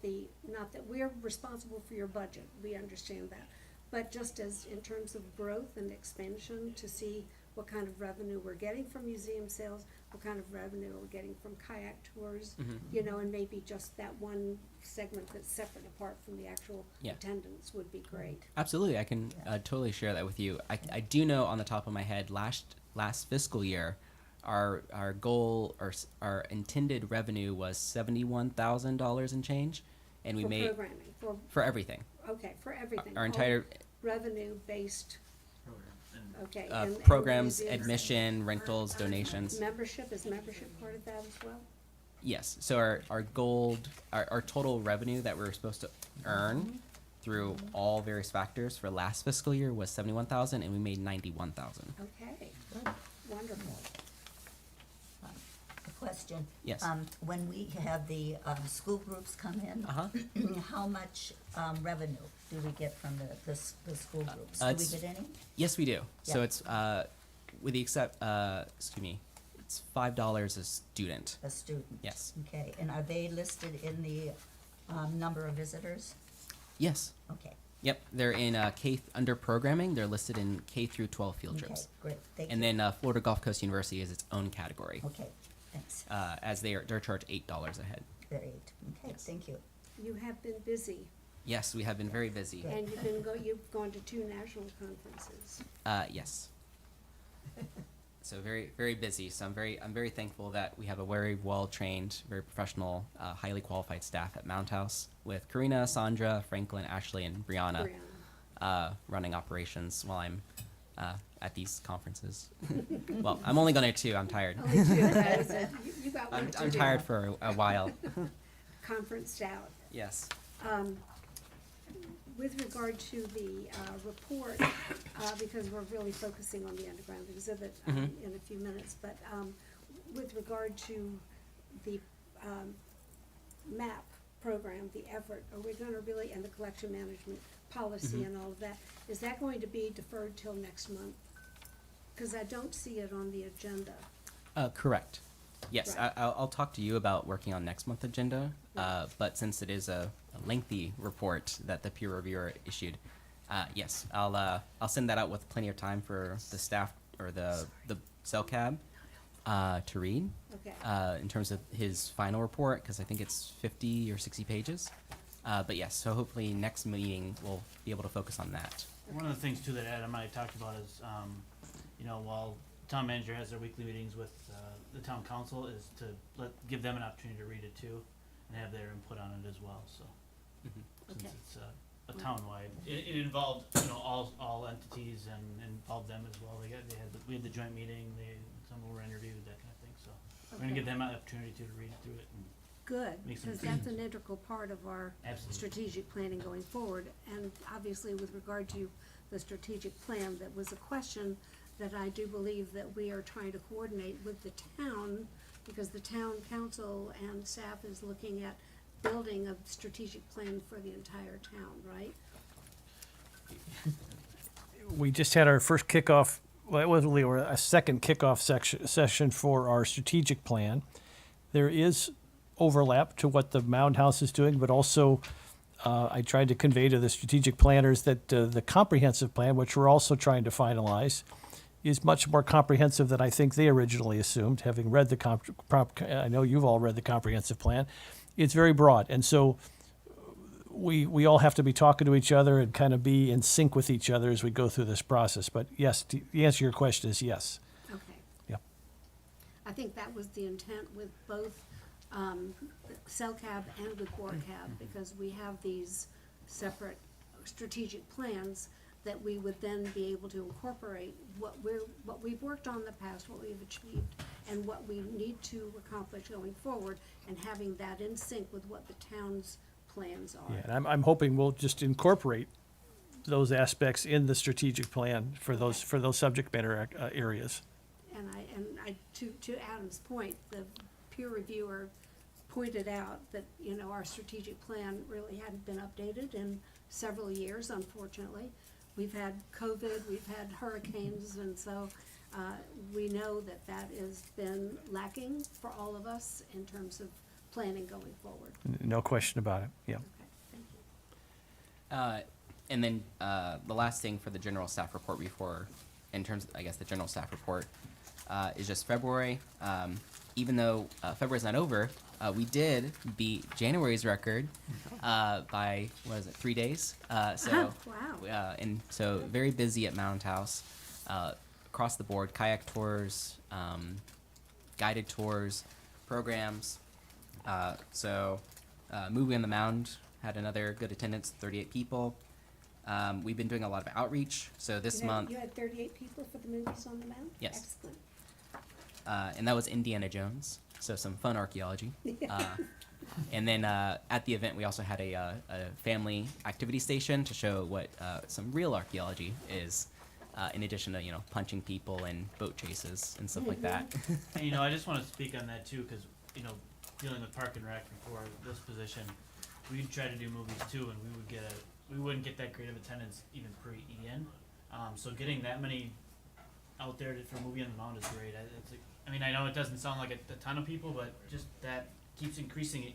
not that we're responsible for your budget, we understand that, but just as in terms of growth and expansion, to see what kind of revenue we're getting from museum sales, what kind of revenue we're getting from kayak tours, and maybe just that one segment that's separate apart from the actual Yeah. attendance would be great. Absolutely, I can totally share that with you. I do know on the top of my head, last fiscal year, our goal or our intended revenue was $71,000 and change, and we For made programming, for everything. okay, for everything. Our all entire revenue-based, okay. and programs, museums. admission, rentals, donations. Membership, is membership part of that as well? Yes. So our total revenue that we were supposed to earn through all various factors for last fiscal year was 71,000, and we made 91,000. Okay, wonderful. A question. Yes. When we have the, school groups come in, Uh-huh. how much, revenue do we get from the school groups? Do we it's- get any? Yes, we do. So Yeah. it's with the excuse me, it's $5 a student. A student? Yes. Okay, and are they listed in the, number of visitors? Yes. Okay, Yep. They're in under programming. They're listed in K through 12 field okay, trips. great, thank you. And then Florida Gulf Coast University is its own category, Okay, thanks. as they're charged $8 a head. Great, okay, Yes. thank you. You have been busy, Yes, we have been very busy. and you've gone to 2 national conferences. Yes. So very, very busy. So I'm very thankful that we have a very well-trained, very professional, highly qualified staff at Mount House with Karina, Sandra, Franklin, Ashley, and Brianna, running operations while I'm at these conferences. Well, I'm only going to 2. I'm tired. Only 2, that is it. You got I'm work to I'm do. tired for a while. Conferenced out. Yes. With regard to the report, because we're really focusing on the underground exhibit in a few minutes, but with regard to the MAP program, the effort, are we gonna really, and the collection management policy and all of that, is that going to be deferred till next month? Because I don't see it on the agenda. Correct. Yes, Right. I'll talk to you about working on next month's agenda, but since it is a lengthy report that the peer reviewer issued, yes, I'll send that out with plenty of time for the staff or the CELCAB to read Okay. in terms of his final report, because I think it's 50 or 60 pages. But yes, so hopefully next meeting we'll be able to focus on that. One of the things too that Adam and I talked about is, while the town manager has their weekly meetings with the town council, is to give them an opportunity to read it too, and have their input on it as well. So since Okay. it's a townwide, it involved all entities and involved them as well. We had the joint meeting. Some were interviewed, that kind of thing. So we're gonna Okay. give them an opportunity to read through it. And Good, Make some because that's an integral part of our Absolutely. strategic planning going forward. And obviously, with regard to the strategic plan, that was a question that I do believe that we are trying to coordinate with the town, because the town council and staff is looking at building a strategic plan for the entire town, right? We just had our first kickoff, well, it wasn't really, or a second kickoff session for our strategic plan. There is overlap to what the Mound House is doing, but also I tried to convey to the strategic planners that the comprehensive plan, which we're also trying to finalize, is much more comprehensive than I think they originally assumed, having read I know you've all read the comprehensive plan. It's very broad. And so we all have to be talking to each other and kind of be in sync with each other as we go through this process. But yes, the answer to your question is yes. Okay. Yep. I think that was the intent with both CELCAB and with BORCAB, because we have these separate strategic plans that we would then be able to incorporate what we've worked on in the past, what we've achieved, and what we need to accomplish going forward, and having that in sync with what the town's plans are. Yeah, and I'm hoping we'll just incorporate those aspects in the strategic plan for those subject matter areas. And I, to Adam's point, the peer reviewer pointed out that, you know, our strategic plan really hadn't been updated in several years, unfortunately. We've had COVID, we've had hurricanes, and so we know that that has been lacking for all of us in terms of planning going forward. No question about it, yeah. Okay, thank you. And then the last thing for the general staff report before, in terms of, I guess, the general staff report, is just February. Even though February's not over, we did beat January's record by, what is it, 3 days? So, Wow. and so very busy at Mound House, across the board, kayak tours, guided tours, programs. Movie on the Mound had another good attendance, 38 people. We've been doing a lot of outreach. So this month, You had 38 people for the movies on the Mound? Yes. Excellent. and that was Indiana Jones. So some fun archaeology. And then at the event, we also had a family activity station to show what some real archaeology is, in addition to, you know, punching people and boat chases and stuff like that. And, you know, I just want to speak on that too, because, you know, dealing with Park and Rec before this position, we'd try to do movies too, and we wouldn't get that great of attendance even pre-Ian. So getting that many out there for a movie on the Mound is great. I mean, I know it doesn't sound like a ton of people, but just that keeps increasing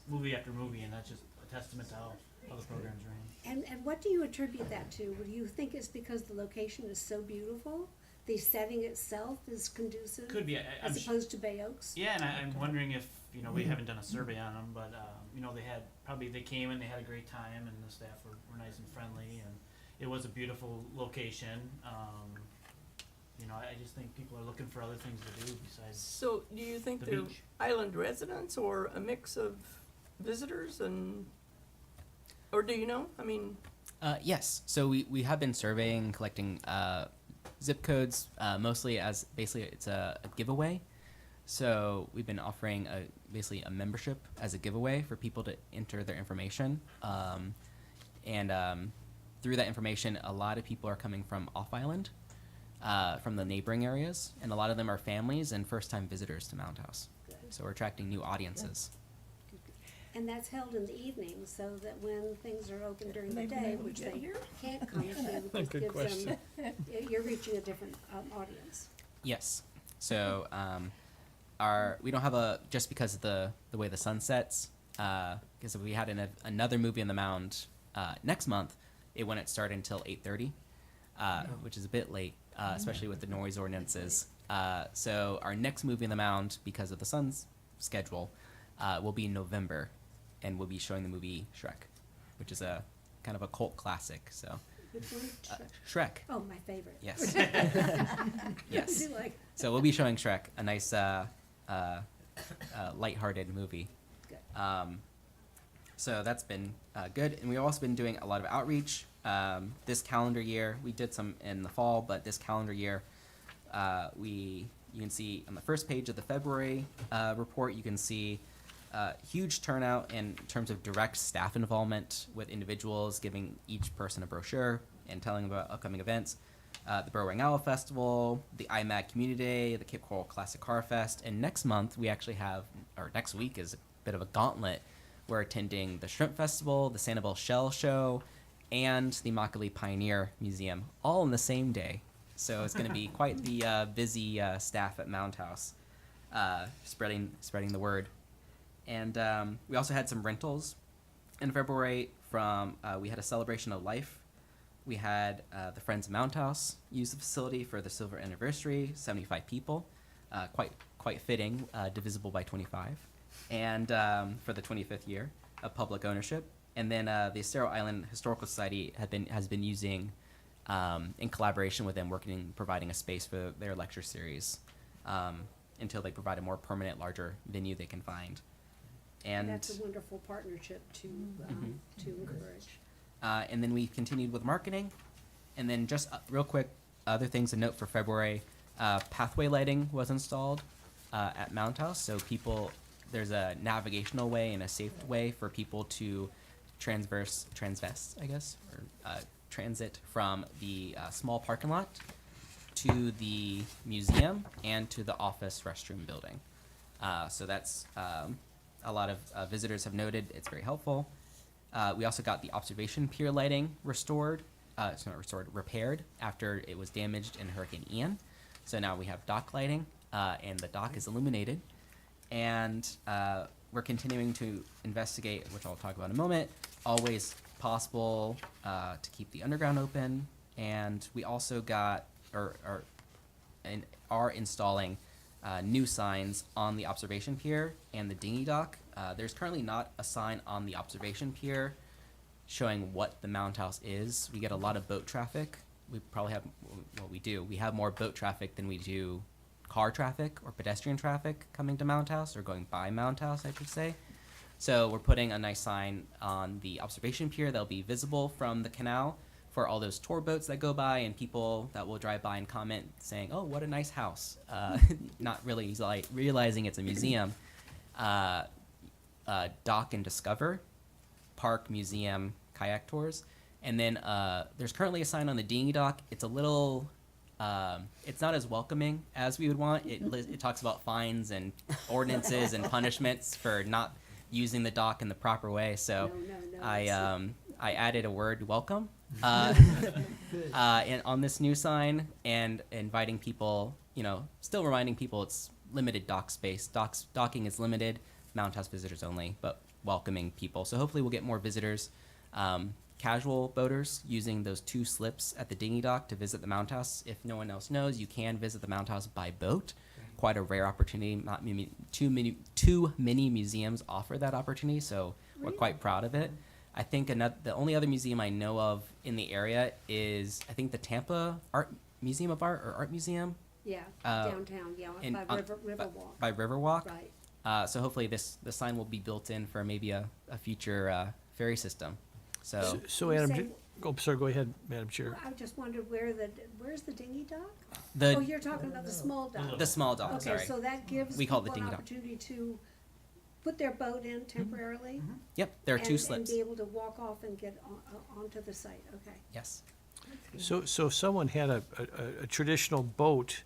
movie after movie, and that's just a testament to how the program's ran. And what do you attribute that to? Do you think it's because the location is so beautiful? The setting itself is conducive? Could be. I'm As opposed to Bay Oaks? Yeah, and I'm wondering if, you know, we haven't done a survey on them, but, you know, they came and they had a great time, and the staff were nice and friendly, and it was a beautiful location. You know, I just think people are looking for other things to do besides So do you think the they're beach. island residents or a mix of visitors or do you know? I mean, Yes. So we have been surveying, collecting zip codes, mostly as basically it's a giveaway. So we've been offering basically a membership as a giveaway for people to enter their information. And through that information, a lot of people are coming from off island, from the neighboring areas, and a lot of them are families and first-time visitors to Mound House. So we're attracting new audiences. And that's held in the evening, so that when things are open during the They've been day, able to which get they here? can't come to, it Good gives question. them, you're reaching a different audience. Yes. So we don't have just because of the way the sun sets, because if we had another movie on the Mound next month, it wouldn't start until 8:30, which is a bit late, especially with the noise ordinances. So our next movie on the Mound, because of the sun's schedule, will be in November, and we'll be showing the movie Shrek, which is a kind of a cult classic. So Which one? Shrek. Oh, my favorite. Yes. I Yes. do like, So we'll be showing Shrek, a nice, lighthearted movie. good. So that's been good, and we've also been doing a lot of outreach. This calendar year, we did some in the fall, but this calendar year, you can see on the first page of the February report, you can see huge turnout in terms of direct staff involvement with individuals, giving each person a brochure and telling them about upcoming events. The Burrowing Owl Festival, the IMAG Community Day, the Cape Coral Classic Car Fest, and next month we actually have, or next week is a bit of a gauntlet. We're attending the Shrimp Festival, the Sanibel Shell Show, and the Immokalee Pioneer Museum, all in the same day. So it's going to be quite the busy staff at Mound House, spreading the word. And we also had some rentals in February we had a celebration of life. We had the Friends of Mound House use the facility for the silver anniversary, 75 people, quite fitting, divisible by 25. And for the 25th year of public ownership. And then the Estero Island Historical Society has been using, in collaboration with them, providing a space for their lecture series until they provide a more permanent, larger venue they can find. And That's a wonderful partnership to encourage. and then we continued with marketing. And then just real quick, other things to note for February, pathway lighting was installed at Mound House. So there's a navigational way and a safe way for people to transvest, I guess, or transit from the small parking lot to the museum and to the office restroom building. So that's a lot of visitors have noted it's very helpful. We also got the observation pier lighting restored. It's not restored, repaired after it was damaged in Hurricane Ian. So now we have dock lighting, and the dock is illuminated. And we're continuing to investigate, which I'll talk about in a moment, always possible to keep the underground open. And we also got, are installing new signs on the observation pier and the dinghy dock. There's currently not a sign on the observation pier showing what the Mound House is. We get a lot of boat traffic. We probably have, well, we do. We have more boat traffic than we do car traffic or pedestrian traffic coming to Mound House, or going by Mound House, I should say. So we're putting a nice sign on the observation pier that'll be visible from the canal for all those tour boats that go by and people that will drive by and comment saying, "Oh, what a nice house," not really realizing it's a museum. Dock and Discover, park, museum, kayak tours. And then there's currently a sign on the dinghy dock. It's a little, it's not as welcoming as we would want. It talks about fines and ordinances and punishments for not using the dock in the proper way. So No, I added a word, welcome, and on this new sign, and inviting people, still reminding people it's limited dock space. Docking is limited, Mound House visitors only, but welcoming people. So hopefully we'll get more visitors. Casual boaters using those 2 slips at the dinghy dock to visit the Mound House. If no one else knows, you can visit the Mound House by boat. Quite a rare opportunity. Not too many museums offer that opportunity, so we're quite proud of it. I think the only other museum I know of in the area is, I think, the Tampa Museum of Art, or Art Museum. Yeah, downtown, by Riverwalk. By Riverwalk. Right. So hopefully the sign will be built in for maybe a future ferry system. So So You Adam, say- sorry, go ahead, Madam Chair. I just wondered where's the dinghy dock? the Oh, you're talking about the small dock. the small dock, Okay, sorry. so that gives We call it people the an dinghy dock. opportunity to put their boat in temporarily. Yep, there are 2 And slips. be able to walk off and get onto the site, okay. Yes. So if someone had a traditional boat,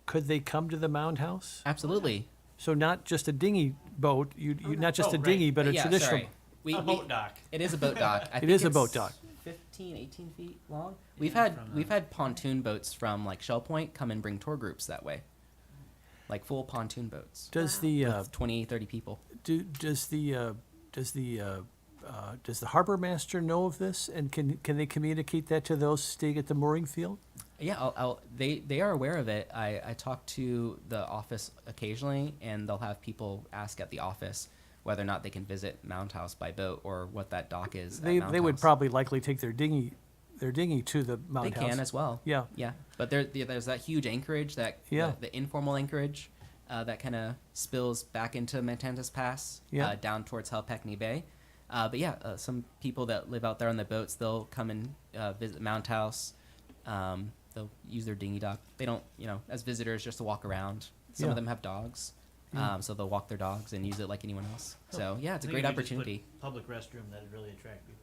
could they come to the Mound House? Absolutely. So not just a dinghy boat, not just Oh, a dinghy, but a Yeah, traditional. sorry. We, A we- boat dock. It is a boat dock. I It think is a it's boat dock. 15, 18 feet long. We've Yeah, had from we've had pontoon boats from like Shell Point come and bring tour groups that way. Like full pontoon boats. Does the With 20, 30 people. does the harbor master know of this, and can they communicate that to those staying at the mooring field? Yeah, they are aware of it. I talk to the office occasionally, and they'll have people ask at the office whether or not they can visit Mound House by boat, or what that dock is. They at Mound would House. probably likely take their dinghy to the They Mound House. can as well. Yeah. Yeah, but there's that huge anchorage, Yeah. the informal anchorage, that kind of spills back into Mantantas Pass, Yeah. down towards Halpecny Bay. But yeah, some people that live out there on the boats, they'll come and visit Mound House. They'll use their dinghy dock. They don't, as visitors, just to walk around. Some Yeah. of them have dogs, so they'll walk their dogs and use it like anyone else. So yeah, it's a I think great if you just put opportunity. Public restroom, that'd really attract people.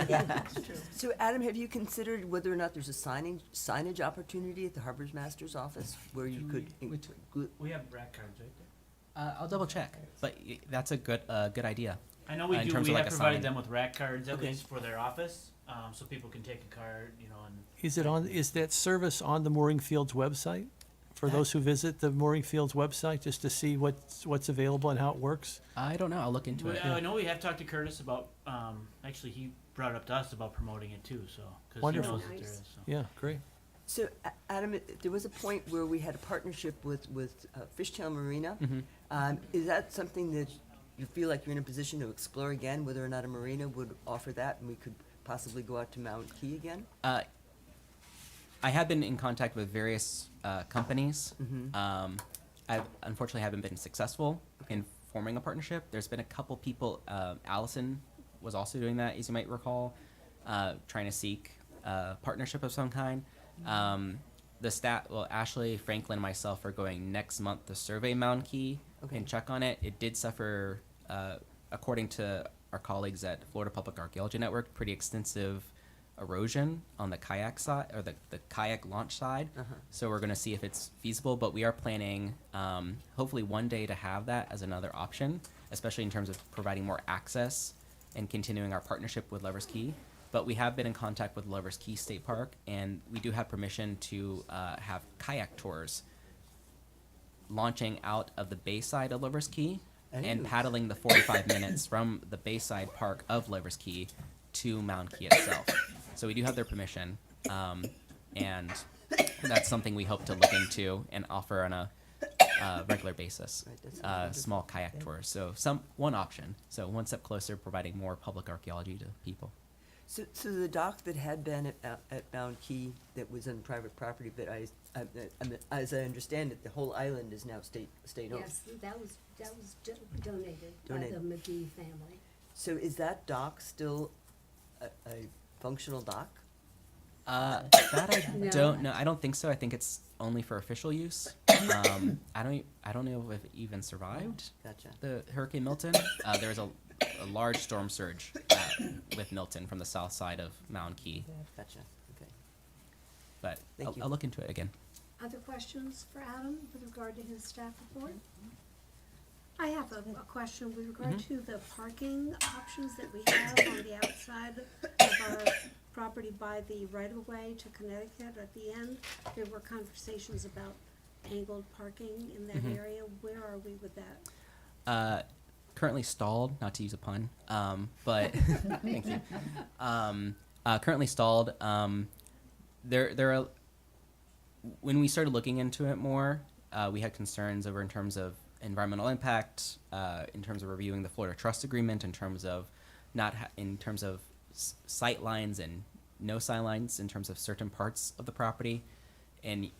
Yes. So Adam, have you considered whether or not there's a signage opportunity at the Harbor's Master's office where you could include? We have rack cards right there. I'll double check, but that's a good idea. I know we In do, terms we of like have a provided sign. them with rack cards at Okay. least for their office, so people can take a card, and. Is that service on the mooring field's website? For those who visit the mooring field's website, just to see what's available and how it works? I don't know. I'll look into it. I know we have talked to Curtis about, actually, he brought it up to us about promoting it too, so, because he Wonderful. knows that there Nice. is, so. Yeah, great. So Adam, there was a point where we had a partnership with Fishtail Marina. Mhm. Is that something that you feel like you're in a position to explore again whether or not a marina would offer that, and we could possibly go out to Mount Key again? I have been in contact with various companies. Mhm. I unfortunately haven't been successful in forming a partnership. There's been a couple people. Allison was also doing that, as you might recall, trying to seek a partnership of some kind. Ashley, Franklin, and myself are going next month to survey Mound Key Okay. and check on it. It did suffer, according to our colleagues at Florida Public Archaeology Network, pretty extensive erosion on the kayak side, or the kayak launch side. Uh-huh. So we're going to see if it's feasible, but we are planning hopefully one day to have that as another option, especially in terms of providing more access and continuing our partnership with Lovers Key. But we have been in contact with Lovers Key State Park, and we do have permission to have kayak tours launching out of the bayside of Lovers Key and Ooh. paddling the 45 minutes from the bayside park of Lovers Key to Mound Key itself. So we do have their permission, and that's something we hope to look into and offer on a regular basis. Right, that sounds wonderful. Small kayak tours. So one option. So one step closer, providing more public archaeology to people. So the dock that had been at Mount Key that was on private property, but as I understand it, the whole island is now state owned. Yes, that was donated by Donated. the McGee family. So is that dock still a functional dock? That I No. don't know. I don't think so. I think it's only for official use. I don't know if it even survived Gotcha. the Hurricane Milton. There was a large storm surge with Milton from the south side of Mound Key, Gotcha. Okay. but Thank you. I'll look into it again. Other questions for Adam with regard to his staff report? I have a question with regard to the parking options that we have on the outside of our property by the right-of-way to Connecticut. At the end, there were conversations about angled parking in that Mhm. area. Where are we with that? Currently stalled, not to use a pun, but thank you. Currently stalled. There are. When we started looking into it more, we had concerns over in terms of environmental impact, in terms of reviewing the Florida Trust Agreement, in terms of in terms of sight lines and no sight lines in terms of certain parts of the property, and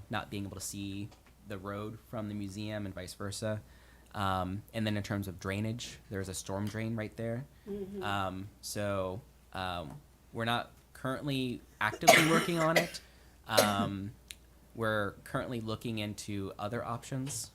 not being able to see the road from the museum and vice versa. And then in terms of drainage, there's a storm drain right there. So we're not currently actively working on it. We're currently looking into other options.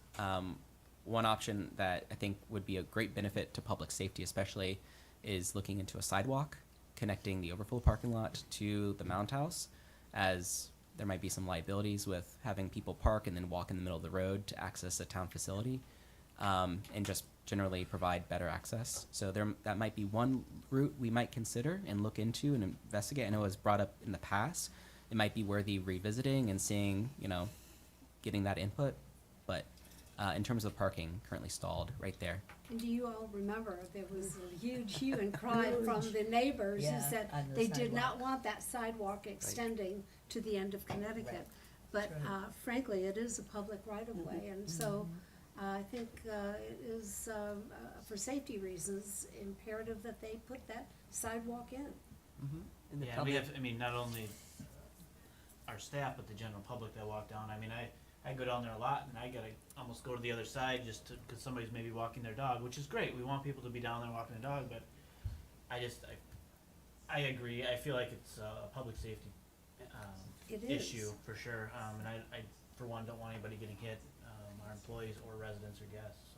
One option that I think would be a great benefit to public safety especially is looking into a sidewalk connecting the overflow parking lot to the Mound House, as there might be some liabilities with having people park and then walk in the middle of the road to access a town facility, and just generally provide better access. So that might be one route we might consider and look into and investigate. I know it was brought up in the past. It might be worthy revisiting and seeing, getting that input. But in terms of parking, currently stalled right there. And do you all remember, there was a huge hue and cry from the neighbors who Yeah, said on the they did not sidewalk. want that sidewalk extending to the end of Connecticut. Right. But That's right. frankly, it is a public right-of-way, and so I think it is, for safety reasons, imperative that they put that sidewalk in. And the Yeah, we public- have, not only our staff, but the general public that walk down. I go down there a lot, and I gotta almost go to the other side just because somebody's maybe walking their dog, which is great. We want people to be down there walking their dog, but I agree. I feel like it's a public safety It is. issue for sure. And I, for one, don't want anybody getting hit, our employees or residents or guests.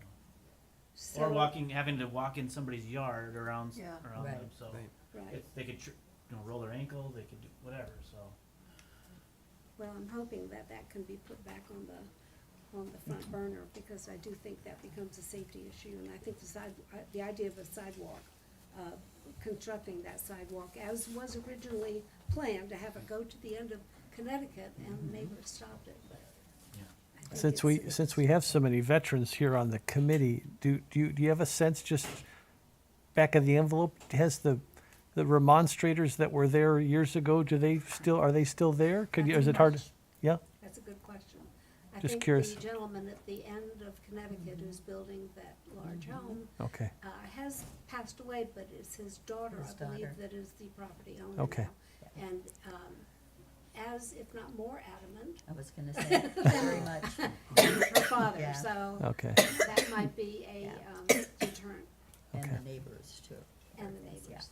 So. Or So- having to walk in somebody's yard around Yeah. around Right. them. So Right. Right. they could roll their ankle. They could do whatever. So. Well, I'm hoping that can be put back on the front burner, because I do think that becomes a safety issue, and I think the idea of a sidewalk, constructing that sidewalk as was originally planned, to have it go to the end of Connecticut, and the neighbors stopped it, but I think Since we have so many veterans here on the committee, do you have a sense, just back of the envelope, has the remonstrators that were there years ago, are they still there? Is it hard to, yeah? That's a good question. I Just think curious. the gentleman at the end of Connecticut who's building that large home. Okay, Has passed away, but it's his daughter, His I believe, daughter. that is the property owner Okay. now. And, as, if not more adamant, I was gonna say, very much. her father, Yeah. so okay, that might be a, Yeah. deterrent, And Okay. the neighbors too. and the neighbors.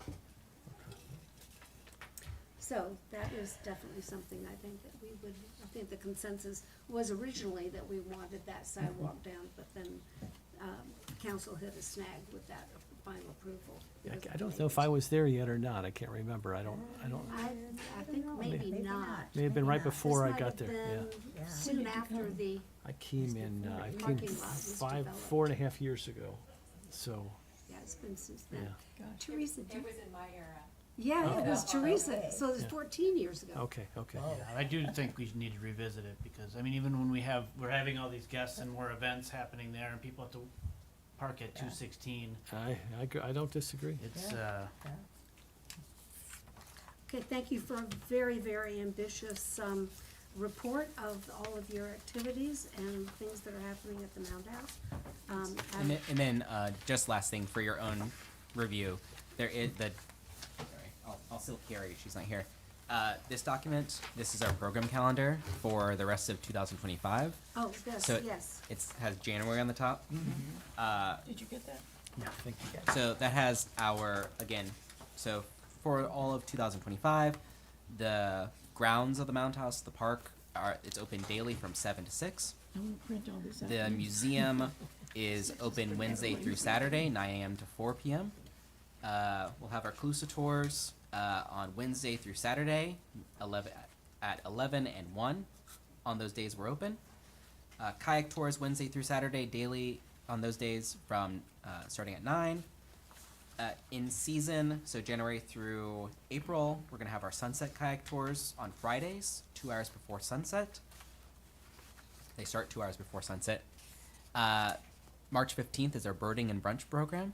So that is definitely something I think that we would, I think the consensus was originally that we wanted that sidewalk down, but then, council hit a snag with that final approval. because of I the don't know if neighbors. I was there yet or not, I can't remember, I don't, I think maybe Maybe not. not. may have been Maybe right not. before I This might got have there, yeah. been Yeah. soon after the, I came in, I came Parking lot was 4.5 years ago, so, yeah, it's been since yeah, then. Teresa, It was in my era. yeah, it was Teresa, Okay. so it's Yeah. 14 years ago. okay, okay. Whoa. Yeah, I do think we need to revisit it because, I mean, even when we're having all these guests and more events happening there and people have to park at Yeah. 216, I don't disagree. it's, Yeah. Okay, thank you for a very, very ambitious, report of all of your activities and things that are happening at the Mound House. And then just last thing for your own review, there is the. Sorry, I'll still carry. She's not here. This document. This is our program calendar for the rest of 2025. Oh, this, So yes. it has January on the top. Did you get that? Yeah, thank you. So that has our, again, so for all of 2025, the grounds of the Mound House, the park, it's open daily from 7 to 6. I will print all this out. The museum is open Wednesday through Saturday, 9 a.m. to 4 p.m. We'll have our Calusa tours on Wednesday through Saturday, 11 and 1. On those days we're open. Kayak tours Wednesday through Saturday, daily on those days from starting at 9. In season, so January through April, we're gonna have our sunset kayak tours on Fridays, 2 hours before sunset. They start 2 hours before sunset. March 15th is our birding and brunch program.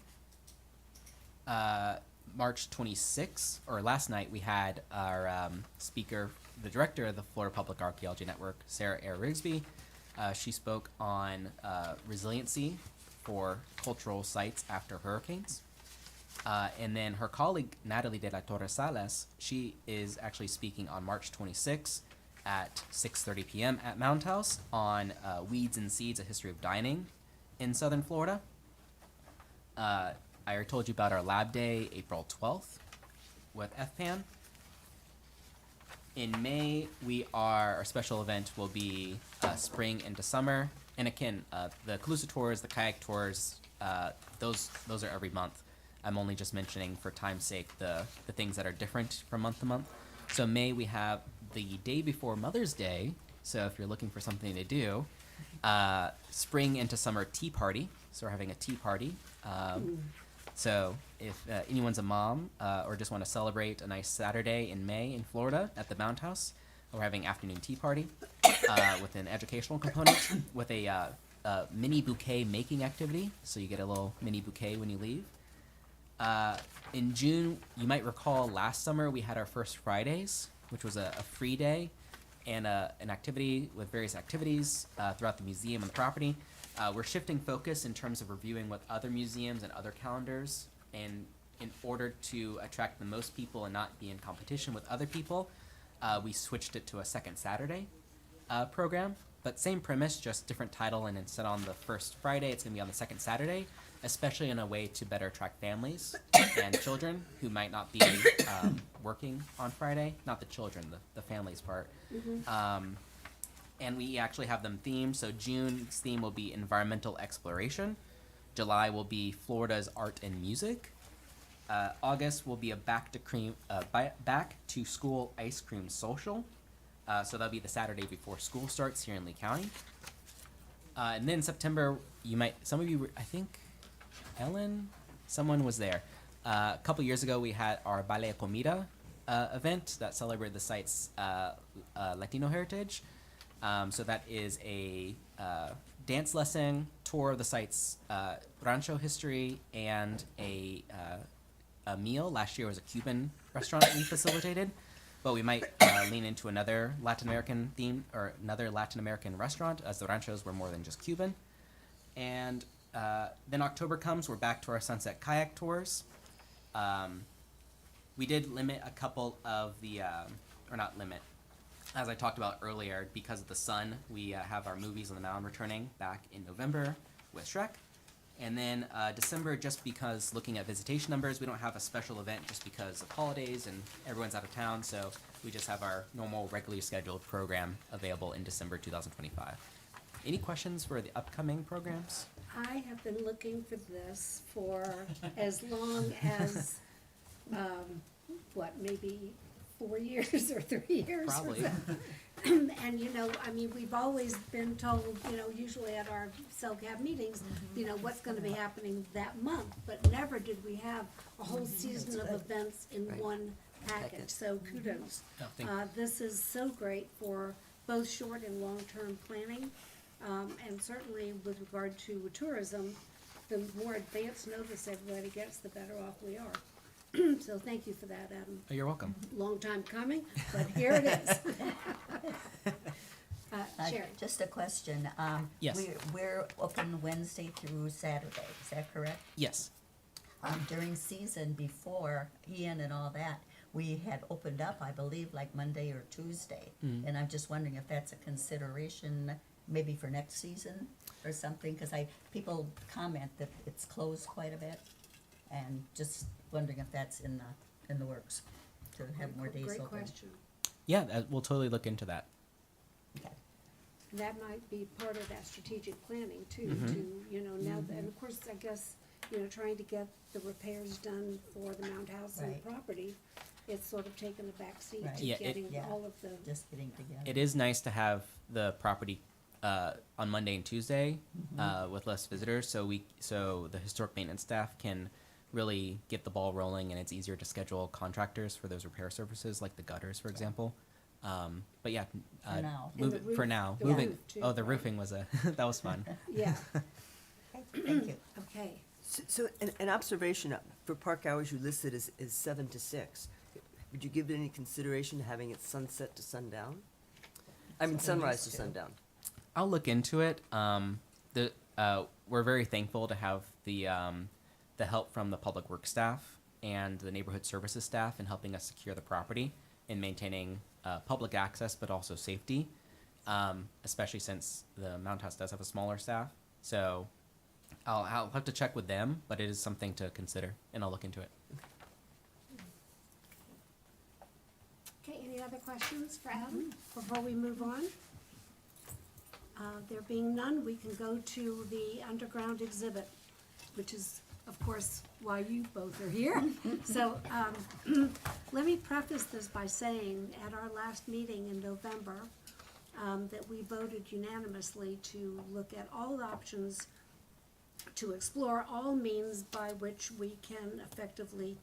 March 26th, or last night, we had our speaker, the director of the Florida Public Archaeology Network, Sarah Ayer Rigsby. She spoke on resiliency for cultural sites after hurricanes. And then her colleague, Natalie de la Torre Salas, she is actually speaking on March 26th at 6:30 p.m. at Mound House on Weeds and Seeds, A History of Dining in Southern Florida. I already told you about our lab day, April 12th with FPAN. In May, our special event will be spring into summer. And again, the Calusa tours, the kayak tours, those are every month. I'm only just mentioning for time's sake the things that are different from month to month. So May, we have the day before Mother's Day. So if you're looking for something to do, spring into summer tea party. So we're having a tea party. So if anyone's a mom or just want to celebrate a nice Saturday in May in Florida at the Mound House, we're having afternoon tea party with an educational component with a mini bouquet making activity. So you get a little mini bouquet when you leave. In June, you might recall last summer we had our first Fridays, which was a free day and an activity with various activities throughout the museum and the property. We're shifting focus in terms of reviewing what other museums and other calendars, and in order to attract the most people and not be in competition with other people, we switched it to a second Saturday program. But same premise, just different title, and instead on the first Friday, it's going to be on the second Saturday, especially in a way to better attract families and children who might not be working on Friday. Not the children, the families part. And we actually have them themed. So June's theme will be environmental exploration. July will be Florida's art and music. August will be a back to school ice cream social. So that'll be the Saturday before school starts here in Lee County. And then September, some of you, I think, Ellen, someone was there. A couple years ago, we had our Ballet Comida event that celebrated the site's Latino heritage. So that is a dance lesson, tour of the site's rancho history, and a meal. Last year was a Cuban restaurant we facilitated, but we might lean into another Latin American theme or another Latin American restaurant, as the ranchos were more than just Cuban. And then October comes, we're back to our sunset kayak tours. We did limit a couple of the, or not limit, as I talked about earlier, because of the sun, we have our Movies on the Mound returning back in November with Shrek. And then December, just because looking at visitation numbers, we don't have a special event just because of holidays and everyone's out of town, so we just have our normal, regularly scheduled program available in December 2025. Any questions for the upcoming programs? I have been looking for this for as long as, maybe 4 years or 3 years? or Probably. so. And, I mean, we've always been told, usually at our CELCAB meetings, what's gonna be happening that month, but never did we have a whole season of events in Right. one package, Packet. so kudos. Oh, thank This is so great for both short and long-term planning, and certainly with regard to tourism, the more advance notice everybody gets, the better off we are. So thank you for that, Adam. Oh, you're welcome. Long time coming, but here it is. Sherry? Just a question. Yes. We're open Wednesday through Saturday, is that correct? Yes. During season before Ian and all that, we had opened up, I believe, like Monday or Tuesday. And I'm just wondering if that's a consideration maybe for next season or something, because people comment that it's closed quite a bit. And just wondering if that's in the works, to have more days open. Great question. Yeah, we'll totally look into that. Okay. That might be part of that strategic planning too, now, and of course, I guess, trying to get the repairs done for the Mound House and the Right. property, it's sort of taken a backseat Right. to Yeah, getting Yeah. all of the, Just getting together. It is nice to have the property on Monday and Tuesday with less visitors, so the historic maintenance staff can really get the ball rolling, and it's easier to schedule contractors for those repair services, like the gutters, for example. But yeah, For now. And the for roof- now, the moving. roof too, Oh, the right? roofing was that was fun. yeah, Okay, thank you. okay. So an observation, for park hours you listed is 7 to 6. Would you give it any consideration to having it sunset to sundown? I mean, sunrise to sundown. I'll look into it. We're very thankful to have the help from the public works staff and the neighborhood services staff in helping us secure the property and maintaining public access, but also safety, especially since the Mound House does have a smaller staff. So I'll have to check with them, but it is something to consider, and I'll look into it. Okay, any other questions for Adam before we move on? There being none, we can go to the underground exhibit, which is, of course, why you both are here. So, let me preface this by saying, at our last meeting in November, that we voted unanimously to look at all options to explore all means by which we can effectively,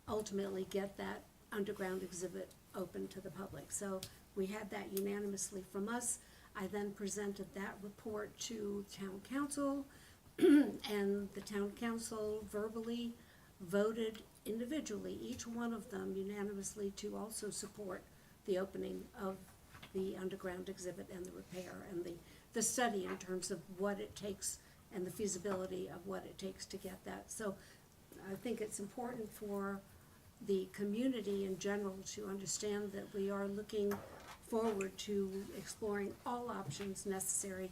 ultimately get that underground exhibit open to the public. So we had that unanimously from us. I then presented that report to town council, and the town council verbally voted individually, each one of them unanimously, to also support the opening of the underground exhibit and the repair and the study in terms of what it takes and the feasibility of what it takes to get that. So I think it's important for the community in general to understand that we are looking forward to exploring all options necessary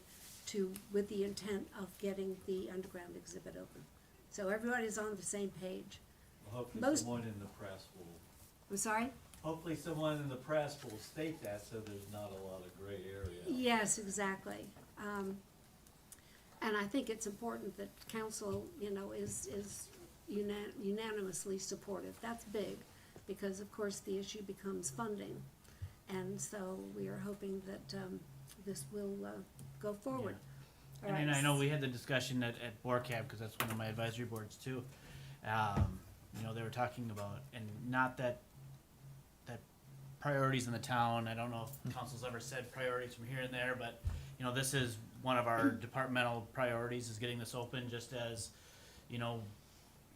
with the intent of getting the underground exhibit open. So everybody's on the same page. Well, hopefully Most- someone in the press will, I'm sorry? hopefully someone in the press will state that, so there's not a lot of gray area. Yes, exactly. And I think it's important that council, is unanimously supportive. That's big, because of course the issue becomes funding. And so we are hoping that, this will, go forward. All And right. I know we had the discussion at CELCAB, because that's one of my advisory boards too. They were talking about, and not that priorities in the town, I don't know if council's ever said priorities from here and there, but, this is one of our departmental priorities, is getting this open, just as,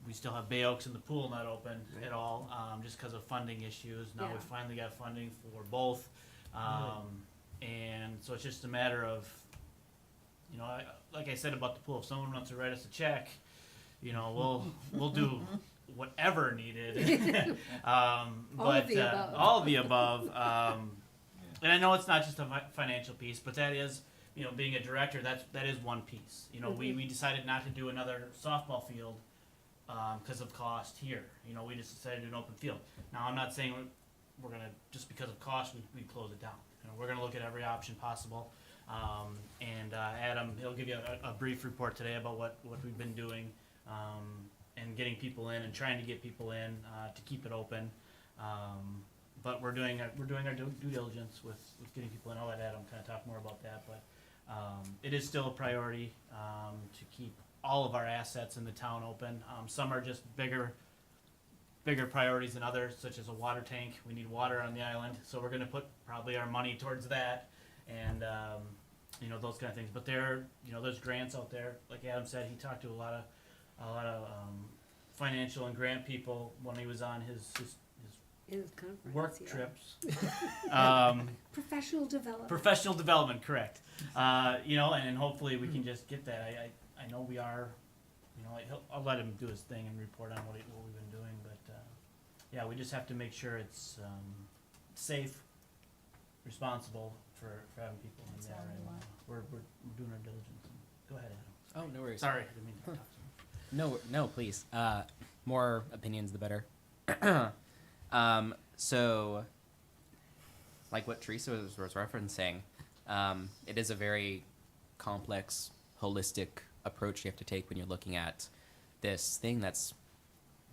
we still have Bay Oaks and the pool not open at all, just because of funding issues. Now we Yeah. finally got funding for both. And so it's just a matter of you know, like I said about the pool, if someone wants to write us a check, you know, we'll do whatever needed. But of the above. all of the above. And I know it's not just a financial piece, but that is, you know, being a director, that is one piece. You know, we decided not to do another softball field because of cost here. You know, we just decided to do an open field. Now, I'm not saying we're gonna, just because of cost, we close it down. You know, we're gonna look at every option possible. And Adam, he'll give you a brief report today about what we've been doing and getting people in and trying to get people in to keep it open. But we're doing our due diligence with getting people in. I'll let Adam kind of talk more about that, but it is still a priority to keep all of our assets in the town open. Some are just bigger priorities than others, such as a water tank. We need water on the island, so we're going to put probably our money towards that, and you know, those kind of things. But there's grants out there. Like Adam said, he talked to a lot of financial and grant people when he was on his conference, work yeah. trips. Professional development, correct. You know, and hopefully we can just get that. I know we are, you know, I'll let him do his thing and report on what we've been doing, but yeah, we just have to make sure it's safe, responsible for having people in there, and we're doing our diligence. Go ahead, Adam. Oh, no worries. Sorry, I didn't mean to talk so much. No, please. More opinions, the better. So, like what Teresa was referencing, it is a very complex, holistic approach you have to take when you're looking at this thing that's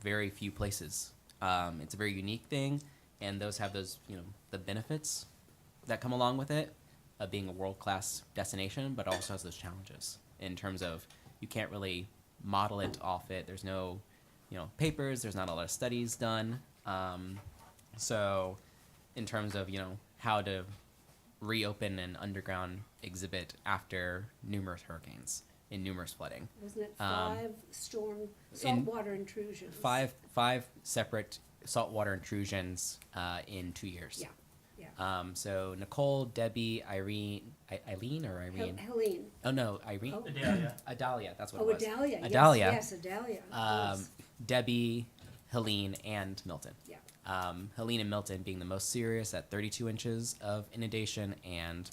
very few places. It's a very unique thing, and those have those, you know, the benefits that come along with it of being a world-class destination, but also has those challenges in terms of you can't really model it off it. There's no, you know, papers. There's not a lot of studies done. So in terms of, you know, how to reopen an underground exhibit after numerous hurricanes and numerous flooding. Wasn't it 5 saltwater intrusions? Five separate saltwater intrusions in 2 years. Yeah. So Nicole, Debbie, Eileen or Irene? Helene. Oh no, Irene. Oh. Adalia. That's what Oh, it was. Adalia. Adalia. Yes, Adalia. Yes. Debbie, Helene, and Milton. Yeah. Helene and Milton being the most serious at 32 inches of inundation, and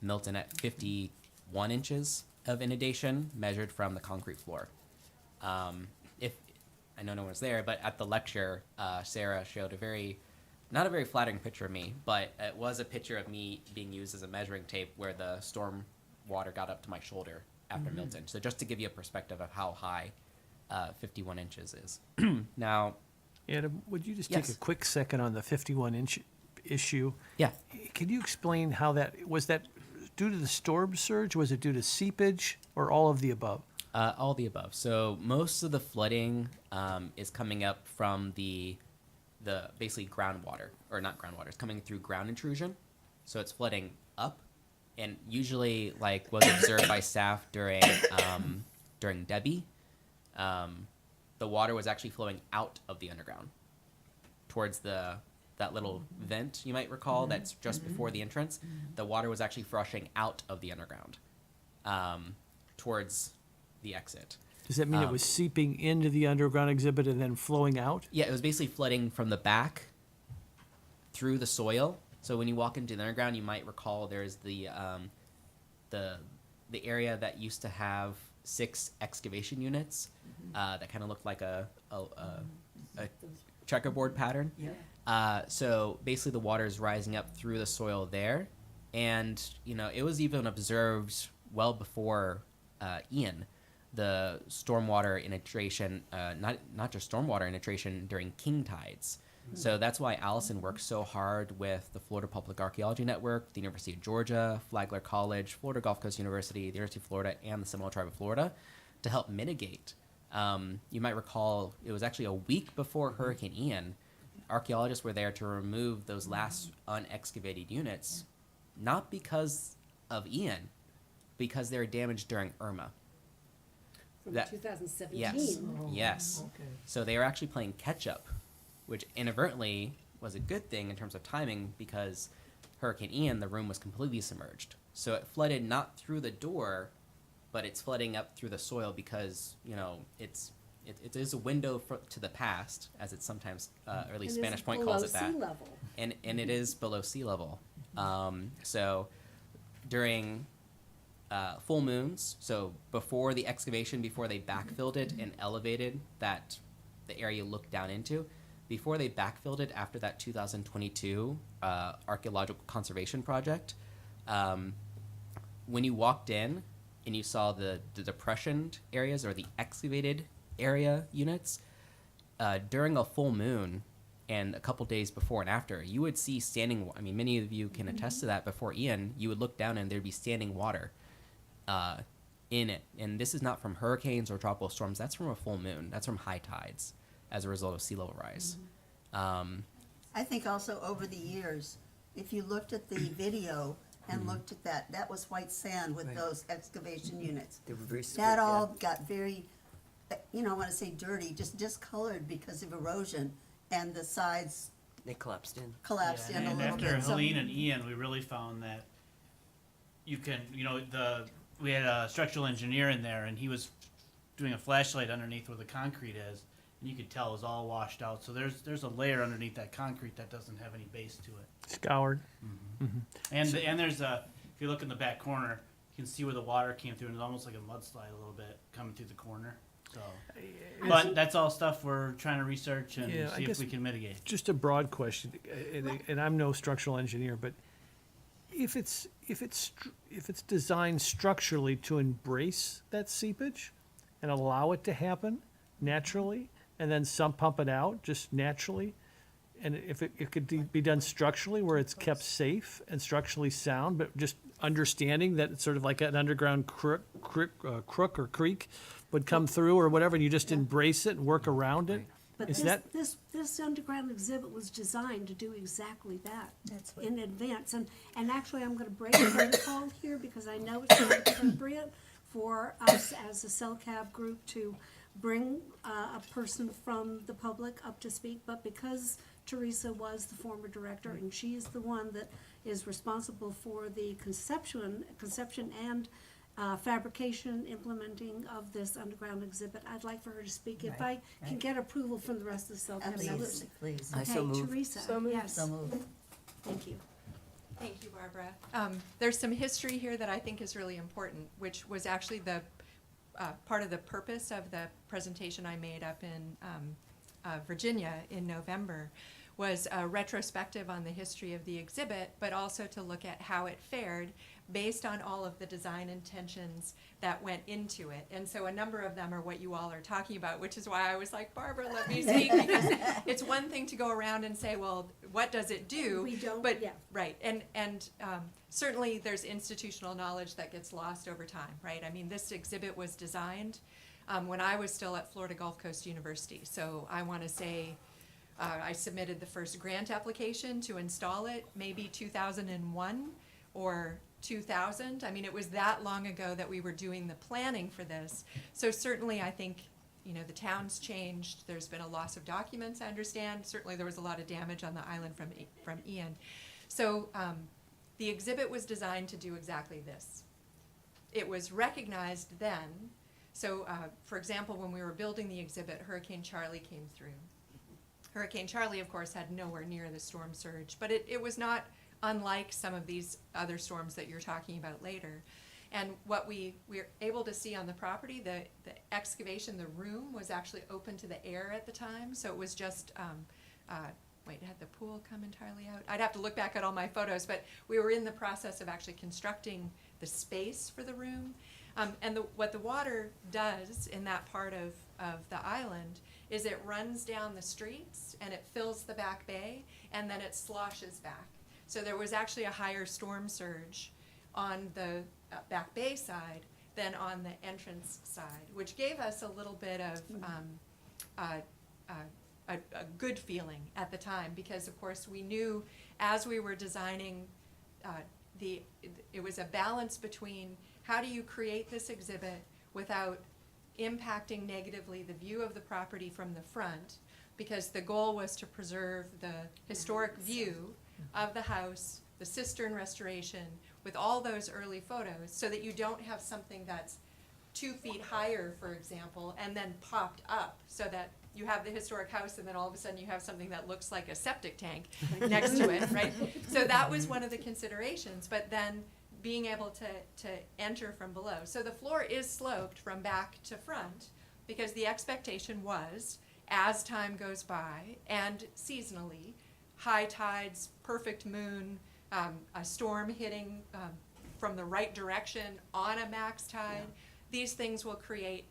Milton at 51 inches of inundation measured from the concrete floor. If I know no one's there, but at the lecture, Sarah showed not a very flattering picture of me, but it was a picture of me being used as a measuring tape where the storm water got up to my shoulder after Milton. So just to give you a perspective of how high 51 inches is. Now, Adam, would you just Yes. take a quick second on the 51-inch issue? yeah, Can you explain how was that due to the storm surge? Was it due to seepage or all of the above? all the above. So most of the flooding is coming up from the basically groundwater, or not groundwater. It's coming through ground intrusion, so it's flooding up, and usually like was observed by staff during Debbie. The water was actually flowing out of the underground towards that little vent you might recall that's just before the entrance. The water was actually flushing out of the underground towards the exit. Does that mean it was seeping into the underground exhibit and then flowing out? Yeah, it was basically flooding from the back through the soil. So when you walk into the underground, you might recall there's the area that used to have 6 excavation units that kind of looked like a checkerboard pattern. Yeah. So basically the water is rising up through the soil there. And, you know, it was even observed well before Ian, the stormwater inundation, not just stormwater inundation during king tides. So that's why Allison works so hard with the Florida Public Archaeology Network, the University of Georgia, Flagler College, Florida Gulf Coast University, the University of Florida, and the Seminole Tribe of Florida to help mitigate. You might recall it was actually a week before Hurricane Ian. Archaeologists were there to remove those last unexcavated units, not because of Ian, because they were damaged during Irma. From That- 2017. Yes. So they were actually playing catch up, which inadvertently was a good thing in terms of timing because Hurricane Ian, the room was completely submerged. So it flooded not through the door, but it's flooding up through the soil because, you know, it is a window to the past, as it's sometimes, or at least And Spanish it's Point calls it below that. sea level. And it is below sea level. So during full moons, so before the excavation, before they backfilled it and elevated the area you look down into, before they backfilled it after that 2022 archaeological conservation project, when you walked in and you saw the depression areas or the excavated area units, during a full moon and a couple days before and after, you would see standing, I mean, many of you can attest to that. Before Ian, you would look down and there'd be standing water in it. And this is not from hurricanes or tropical storms. That's from a full moon. That's from high tides as a result of sea level rise. I think also over the years, if you looked at the video and looked at that was white sand with Right. those excavation units. They were very That yeah. all got very, you know, I want to say dirty, just discolored because of erosion, and the sides They collapsed in. collapsed Yeah, in a and little after bit. So- Helene and Ian, we really found that you can, you know, we had a structural engineer in there, and he was doing a flashlight underneath where the concrete is, and you could tell it was all washed out. So there's a layer underneath that concrete that doesn't have any base to it. Scoured. And there's if you look in the back corner, you can see where the water came through, and it's almost like a mudslide a little bit coming through the corner. So, but that's all stuff we're trying to research and Yeah, I see if guess- we can mitigate. Just a broad question, and I'm no structural engineer, but if it's designed structurally to embrace that seepage and allow it to happen naturally, and then pump it out just naturally, and if it could be done structurally where it's kept safe and structurally sound, but just understanding that it's sort of like an underground crook or creek would come through or whatever, and you just embrace it and work around it. But Is this that- underground exhibit was designed to do exactly that That's what- in advance. And actually, I'm gonna break protocol here because I know it's not appropriate for us as a CELCAB group to bring a person from the public up to speak. But because Teresa was the former director and she's the one that is responsible for the conception and fabrication, implementing of this underground exhibit, I'd like for her to speak. If I can get approval from the rest of the CELCAB members. Absolutely, please. I so Okay, move. Teresa, So moved. yes, So moved. thank you. Thank you, Barbara. There's some history here that I think is really important, which was actually the part of the purpose of the presentation I made up in Virginia in November, was a retrospective on the history of the exhibit, but also to look at how it fared based on all of the design intentions that went into it. And so a number of them are what you all are talking about, which is why I was like, Barbara, let me speak, because it's one thing to go around and say, well, what does it do? We don't, But, yeah. right, and certainly there's institutional knowledge that gets lost over time, right? I mean, this exhibit was designed when I was still at Florida Gulf Coast University. So I want to say I submitted the first grant application to install it, maybe 2001 or 2000. I mean, it was that long ago that we were doing the planning for this. So certainly I think, you know, the town's changed. There's been a loss of documents, I understand. Certainly there was a lot of damage on the island from Ian. So the exhibit was designed to do exactly this. It was recognized then. So for example, when we were building the exhibit, Hurricane Charlie came through. Hurricane Charlie, of course, had nowhere near the storm surge, but it was not unlike some of these other storms that you're talking about later. And what we were able to see on the property, the excavation, the room was actually open to the air at the time, so it was just, wait, had the pool come entirely out? I'd have to look back at all my photos, but we were in the process of actually constructing the space for the room. And what the water does in that part of the island is it runs down the streets and it fills the back bay and then it sloshes back. So there was actually a higher storm surge on the back bay side than on the entrance side, which gave us a little bit of a good feeling at the time, because of course we knew as we were designing it was a balance between how do you create this exhibit without impacting negatively the view of the property from the front, because the goal was to preserve the historic view of the house, the cistern restoration, with all those early photos, so that you don't have something that's 2 feet higher, for example, and then popped up so that you have the historic house and then all of a sudden you have something that looks like a septic tank next to it, right? So that was one of the considerations, but then being able to enter from below. So the floor is sloped from back to front because the expectation was, as time goes by and seasonally, high tides, perfect moon, a storm hitting from the right direction on a max tide, these things will create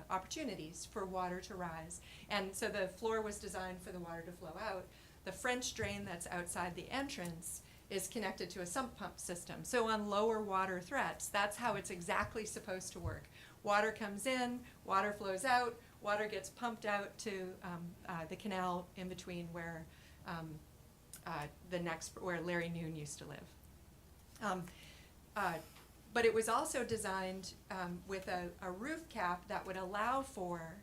opportunities for water to rise. And so the floor was designed for the water to flow out. The French drain that's outside the entrance is connected to a sump pump system. So on lower water threats, that's how it's exactly supposed to work. Water comes in, water flows out, water gets pumped out to the canal in between where where Larry Noon used to live. But it was also designed with a roof cap that would allow for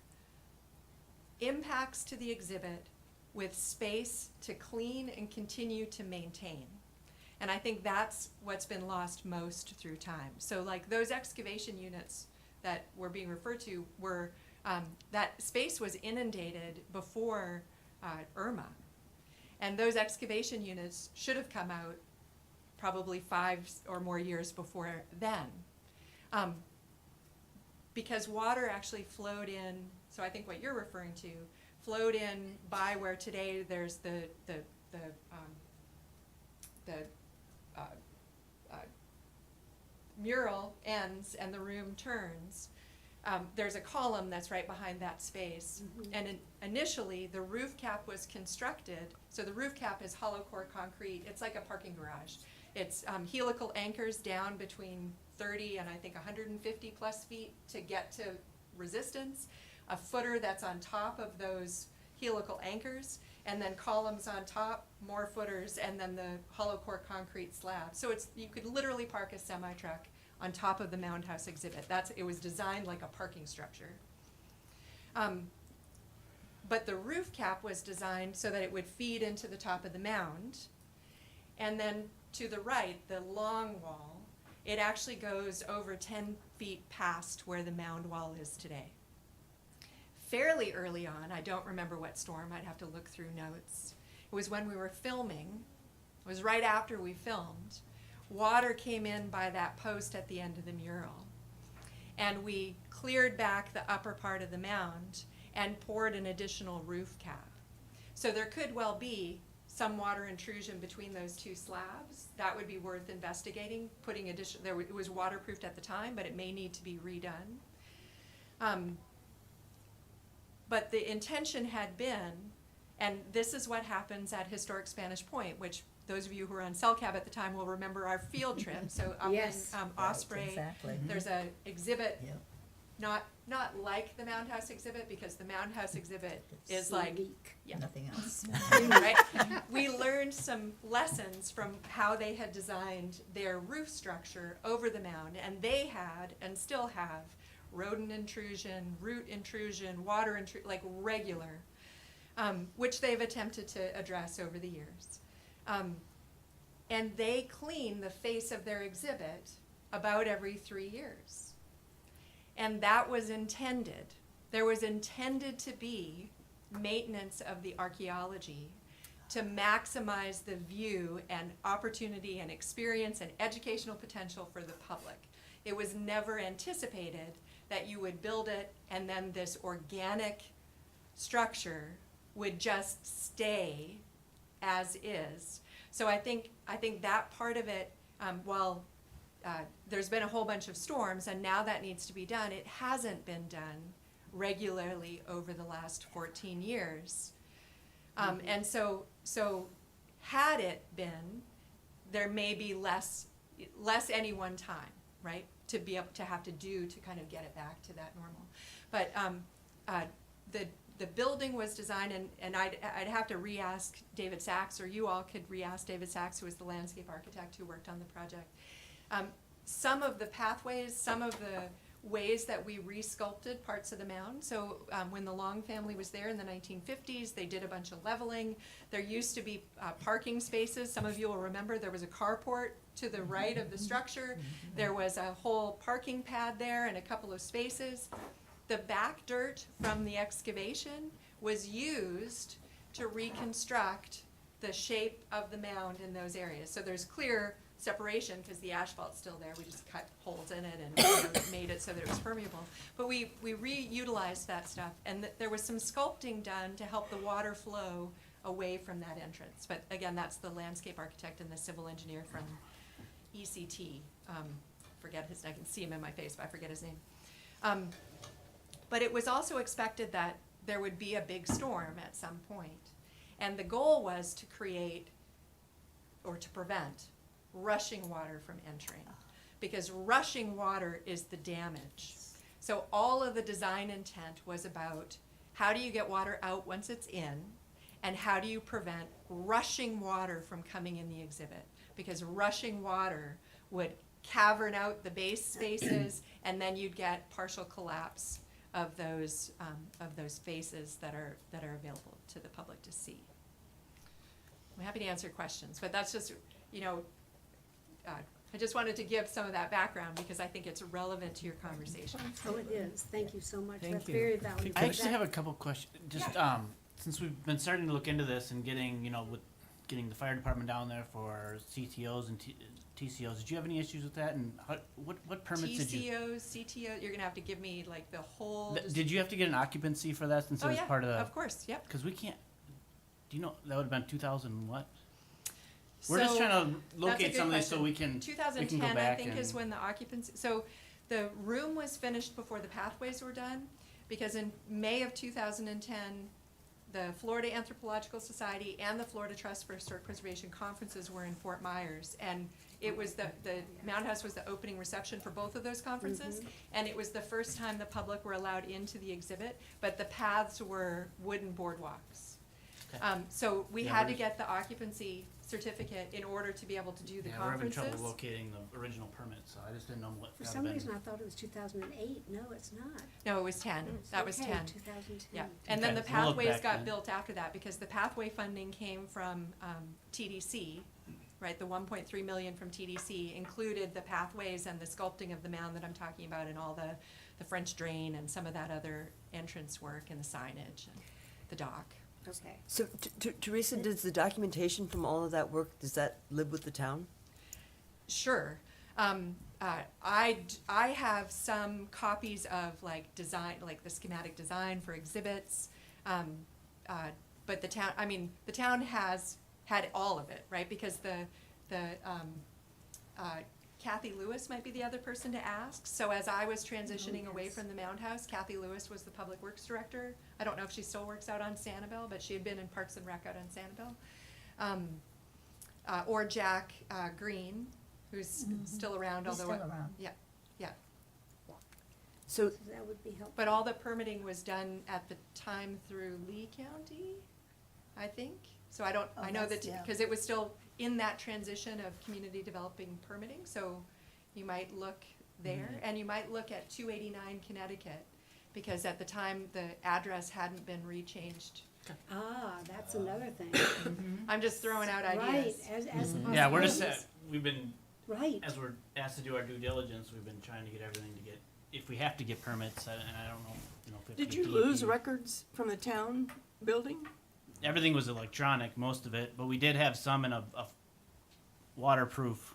impacts to the exhibit with space to clean and continue to maintain. And I think that's what's been lost most through time. So like those excavation units that were being referred to were, that space was inundated before Irma. And those excavation units should have come out probably 5 or more years before then. Because water actually flowed in, so I think what you're referring to, flowed in by where today there's the mural ends and the room turns. There's a column that's right behind that space. And initially, the roof cap was constructed, so the roof cap is hollow core concrete. It's like a parking garage. It's helical anchors down between 30 and I think 150 plus feet to get to resistance, a footer that's on top of those helical anchors, and then columns on top, more footers, and then the hollow core concrete slab. So you could literally park a semi-truck on top of the Mound House exhibit. It was designed like a parking structure. But the roof cap was designed so that it would feed into the top of the mound. And then to the right, the long wall, it actually goes over 10 feet past where the mound wall is today. Fairly early on, I don't remember what storm, I'd have to look through notes. It was when we were filming, it was right after we filmed. Water came in by that post at the end of the mural. And we cleared back the upper part of the mound and poured an additional roof cap. So there could well be some water intrusion between those two slabs. That would be worth investigating, putting additional, it was waterproofed at the time, but it may need to be redone. But the intention had been, and this is what happens at Historic Spanish Point, which those of you who were on CELCAB at the time will remember our field trip. So up Yes. in Osprey, Exactly. there's an exhibit, Yep. not like the Mound House exhibit, because the Mound House exhibit is like, Sleek. yeah. Nothing else. right? We learned some lessons from how they had designed their roof structure over the mound, and they had, and still have, rodent intrusion, root intrusion, water intrusion, like regular, which they've attempted to address over the years. And they clean the face of their exhibit about every 3 years. And that was intended. There was intended to be maintenance of the archaeology to maximize the view and opportunity and experience and educational potential for the public. It was never anticipated that you would build it and then this organic structure would just stay as is. So I think that part of it, while there's been a whole bunch of storms and now that needs to be done, it hasn't been done regularly over the last 14 years. And so had it been, there may be less any one time, right? To be able to have to do to kind of get it back to that normal. But the building was designed, and I'd have to re-ask David Sachs, or you all could re-ask David Sachs, who was the landscape architect who worked on the project. Some of the pathways, some of the ways that we resculpted parts of the mound. So when the Long family was there in the 1950s, they did a bunch of leveling. There used to be parking spaces. Some of you will remember there was a carport to the right of the structure. There was a whole parking pad there and a couple of spaces. The back dirt from the excavation was used to reconstruct the shape of the mound in those areas. So there's clear separation because the asphalt's still there. We just cut holes in it and made it so that it was permeable. But we reutilized that stuff, and there was some sculpting done to help the water flow away from that entrance. But again, that's the landscape architect and the civil engineer from ECT. Forget his, I can see him in my face, but I forget his name. But it was also expected that there would be a big storm at some point. And the goal was to create, or to prevent, rushing water from entering. Because rushing water is the damage. So all of the design intent was about how do you get water out once it's in, and how do you prevent rushing water from coming in the exhibit? Because rushing water would cavern out the base spaces, and then you'd get partial collapse of those spaces that are available to the public to see. I'm happy to answer questions, but that's just, you know, I just wanted to give some of that background because I think it's relevant to your conversation. Oh, it is. Thank you so much. Thank That's you. very valuable. I actually have a couple questions. Just since we've been starting to look into this and getting, you know, with getting the fire department down there for CTOs and TCOs, did you have any issues with that? And what permits did you? TCOs, CTO, you're gonna have to give me like the whole. Did you have to get an occupancy for that since it Oh, was yeah, part of the? of course, yep. Because we can't. Do you know that would have been 2000 what? We're just trying to locate some of these so we can. 2010, go I back think, is and- when the occupancy, so the room was finished before the pathways were done, because in May of 2010, the Florida Anthropological Society and the Florida Trust for Historic Preservation conferences were in Fort Myers, and it was the Mound House was the opening reception for both of those conferences, and it was the first time the public were allowed into the exhibit, but the paths were wooden boardwalks. Okay. So we Yeah, had to we're- get the occupancy certificate in order to be able to do the Yeah, we're having conferences. trouble locating the original permit, so I just didn't know what. For that some would've reason, been. I thought it was 2008. No, it's not. No, it was 10. That was Okay, 10. 2010. Yeah, and then Okay, the we'll look pathways back got then. built after that because the pathway funding came from TDC, right? The 1.3 million from TDC included the pathways and the sculpting of the mound that I'm talking about, and all the French drain and some of that other entrance work and the signage and the dock. Okay. So, Teresa, does the documentation from all of that work, does that live with the town? Sure. I have some copies of like design, like the schematic design for exhibits. But the town has had all of it, right? Because Kathy Lewis might be the other person to ask. So as I was transitioning away from the Mound House, Kathy Lewis was the Public Works Director. I don't know if she still works out on Sanibel, but she had been in Parks and Rec out on Sanibel. Or Jack Green, who's still around, He's although. still around. Yeah, yeah. So, So that would be helpful. But all the permitting was done at the time through Lee County, I think. So I don't, Oh, I know that, that's- yeah. because it was still in that transition of community developing permitting, so you might look there, and you might look at 289 Connecticut, because at the time, the address hadn't been rechanged. Ah, that's another thing. I'm just throwing out Right, ideas. as Yeah, we're just possibilities. we've been Right. as we're asked to do our due diligence, we've been trying to get everything to get if we have to get permits, and I don't know, you know, if we have to Did get you lose DEP. records from the town building? Everything was electronic, most of it, but we did have some in a waterproof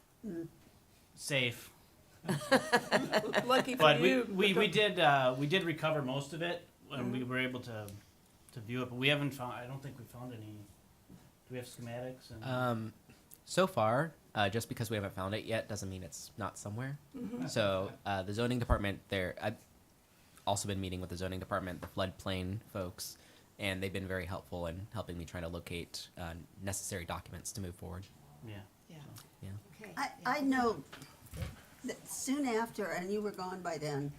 safe. Lucky for But you. we did recover most of it, and we were able to view it, but we haven't found. I don't think we found any. Do we have schematics? And So far, just because we haven't found it yet doesn't mean it's not somewhere. So the zoning department there, I've also been meeting with the zoning department, the floodplain folks, and they've been very helpful in helping me try to locate necessary documents to move forward. yeah. Yeah. Yeah. Okay. I know that soon after, and you were gone by then,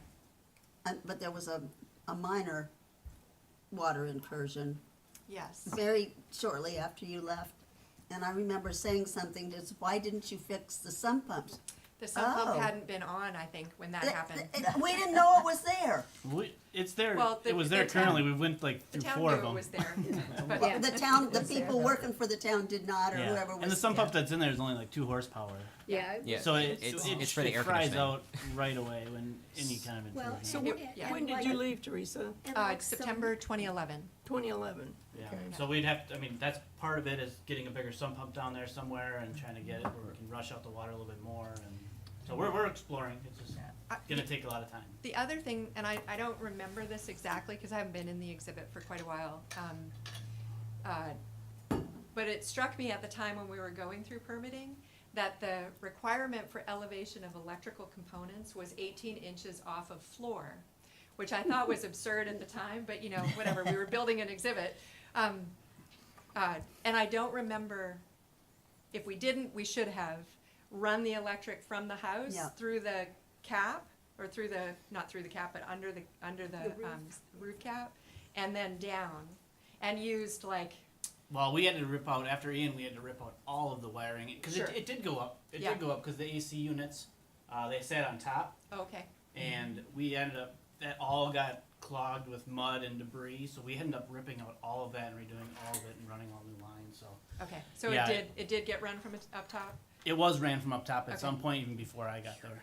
but there was a minor water incursion Yes. very shortly after you left. And I remember saying something, just, why didn't you fix the sump pumps? The sump pump Oh. hadn't been on, I think, when that happened. We didn't know it was there. It's there, Well, it was there the town- currently, we went like The through town 4 knew of it them. was there, but Well, the town, the people working for the town did not, or Yeah. whoever was. And the sump yeah. pump that's in there is only like 2 horsepower. Yeah. Yeah, So it's for the it air fries conditioning. out right away when any kind of Well, intrusion. So and- wh- yeah. when did you leave, Teresa? and like some- September 2011. 2011. Yeah, Okay. so we'd have to, I mean, that's part of it is getting a bigger sump pump down there somewhere and trying to get it where we can rush out the water a little bit more and, so we're exploring, it's just gonna take a lot of time. The other thing, and I don't remember this exactly because I haven't been in the exhibit for quite a while, but it struck me at the time when we were going through permitting that the requirement for elevation of electrical components was 18 inches off of floor, which I thought was absurd at the time, but you know, whatever, we were building an exhibit. And I don't remember, if we didn't, we should have run the electric from the house Yeah. through the cap, or through the, not through the cap, but under the roof cap, and then down, and used like, Well, we had to rip out, after Ian, we had to rip out all of the wiring, cause Sure. it did go up, Yeah. cause the AC units, they sat on top, okay, and we ended up, that all got clogged with mud and debris, so we ended up ripping out all of that and redoing all of it and running all new lines, so. okay, so Yeah. it did get run from up top? It was ran from up top at Okay. some point, even before I got there,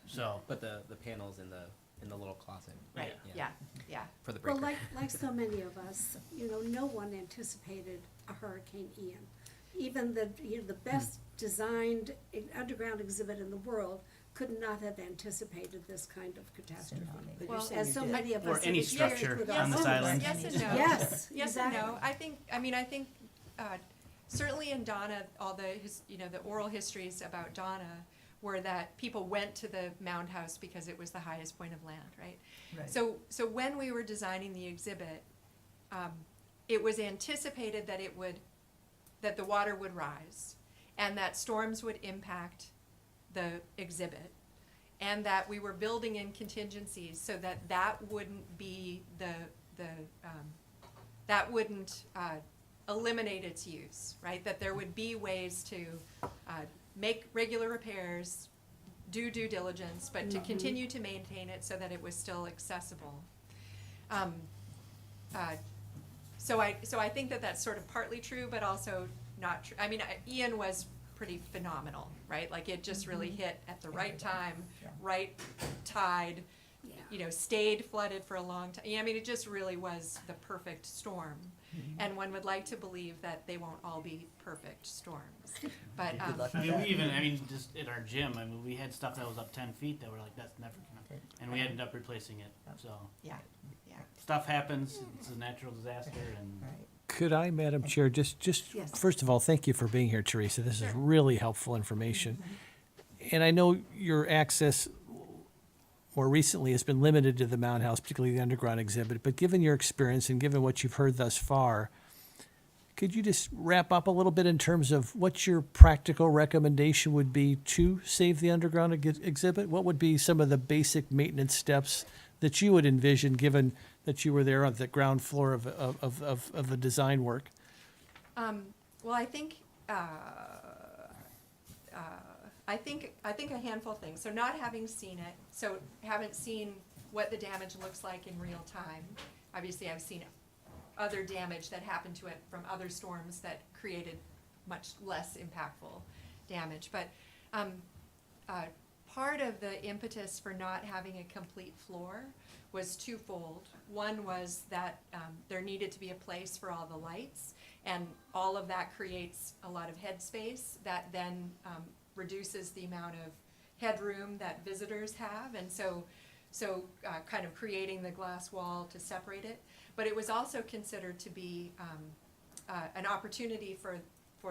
so. But the panels in the little closet. Right, yeah, yeah. For the Well, breaker. like so many of us, you know, no one anticipated a Hurricane Ian. Even the best designed underground exhibit in the world could not have anticipated this kind of catastrophe. But Well, you're saying As you so did. many of Or us have any experienced structure with on the our island. Yes and no. Yes, Yes and no. exactly. I think, certainly in Donna, all the oral histories about Donna were that people went to the mound house because it was the highest point of land, right? Right. So when we were designing the exhibit, it was anticipated that the water would rise and that storms would impact the exhibit, and that we were building in contingencies so that wouldn't be that wouldn't eliminate its use, right? That there would be ways to make regular repairs, do due diligence, but to continue to maintain it so that it was still accessible. So I think that that's sort of partly true, but also not true. I mean, Ian was pretty phenomenal, right? Like it just really hit at the right time, right tide, Yeah. stayed flooded for a long time. Yeah, I mean, it just really was the perfect storm. And one would like to believe that they won't all be perfect storms. But, Good luck I with mean, that. just at our gym, I mean, we had stuff that was up 10 feet that were like, that's never gonna, and we ended up replacing it, so. yeah. Stuff happens, it's a natural disaster, and Right. Could I, Madam Chair, just, Yes. first of all, thank you for being here, Teresa. This is Sure. really helpful information. And I know your access more recently has been limited to the Mound House, particularly the underground exhibit, but given your experience and given what you've heard thus far, could you just wrap up a little bit in terms of what your practical recommendation would be to save the underground exhibit? What would be some of the basic maintenance steps that you would envision, given that you were there on the ground floor of the design work? Well, I think a handful of things. So not having seen it, so haven't seen what the damage looks like in real time. Obviously, I've seen other damage that happened to it from other storms that created much less impactful damage. But part of the impetus for not having a complete floor was twofold. One was that there needed to be a place for all the lights, and all of that creates a lot of headspace that then reduces the amount of headroom that visitors have, and so kind of creating the glass wall to separate it. But it was also considered to be an opportunity for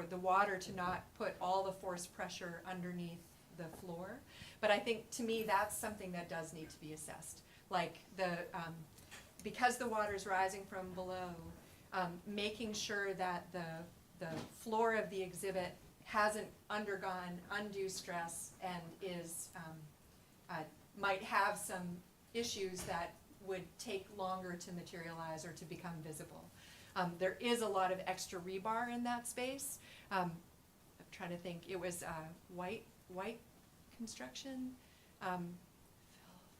the water to not put all the force pressure underneath the floor. But I think, to me, that's something that does need to be assessed. Like because the water's rising from below, making sure that the floor of the exhibit hasn't undergone undue stress and is might have some issues that would take longer to materialize or to become visible. There is a lot of extra rebar in that space. I'm trying to think. It was white Construction.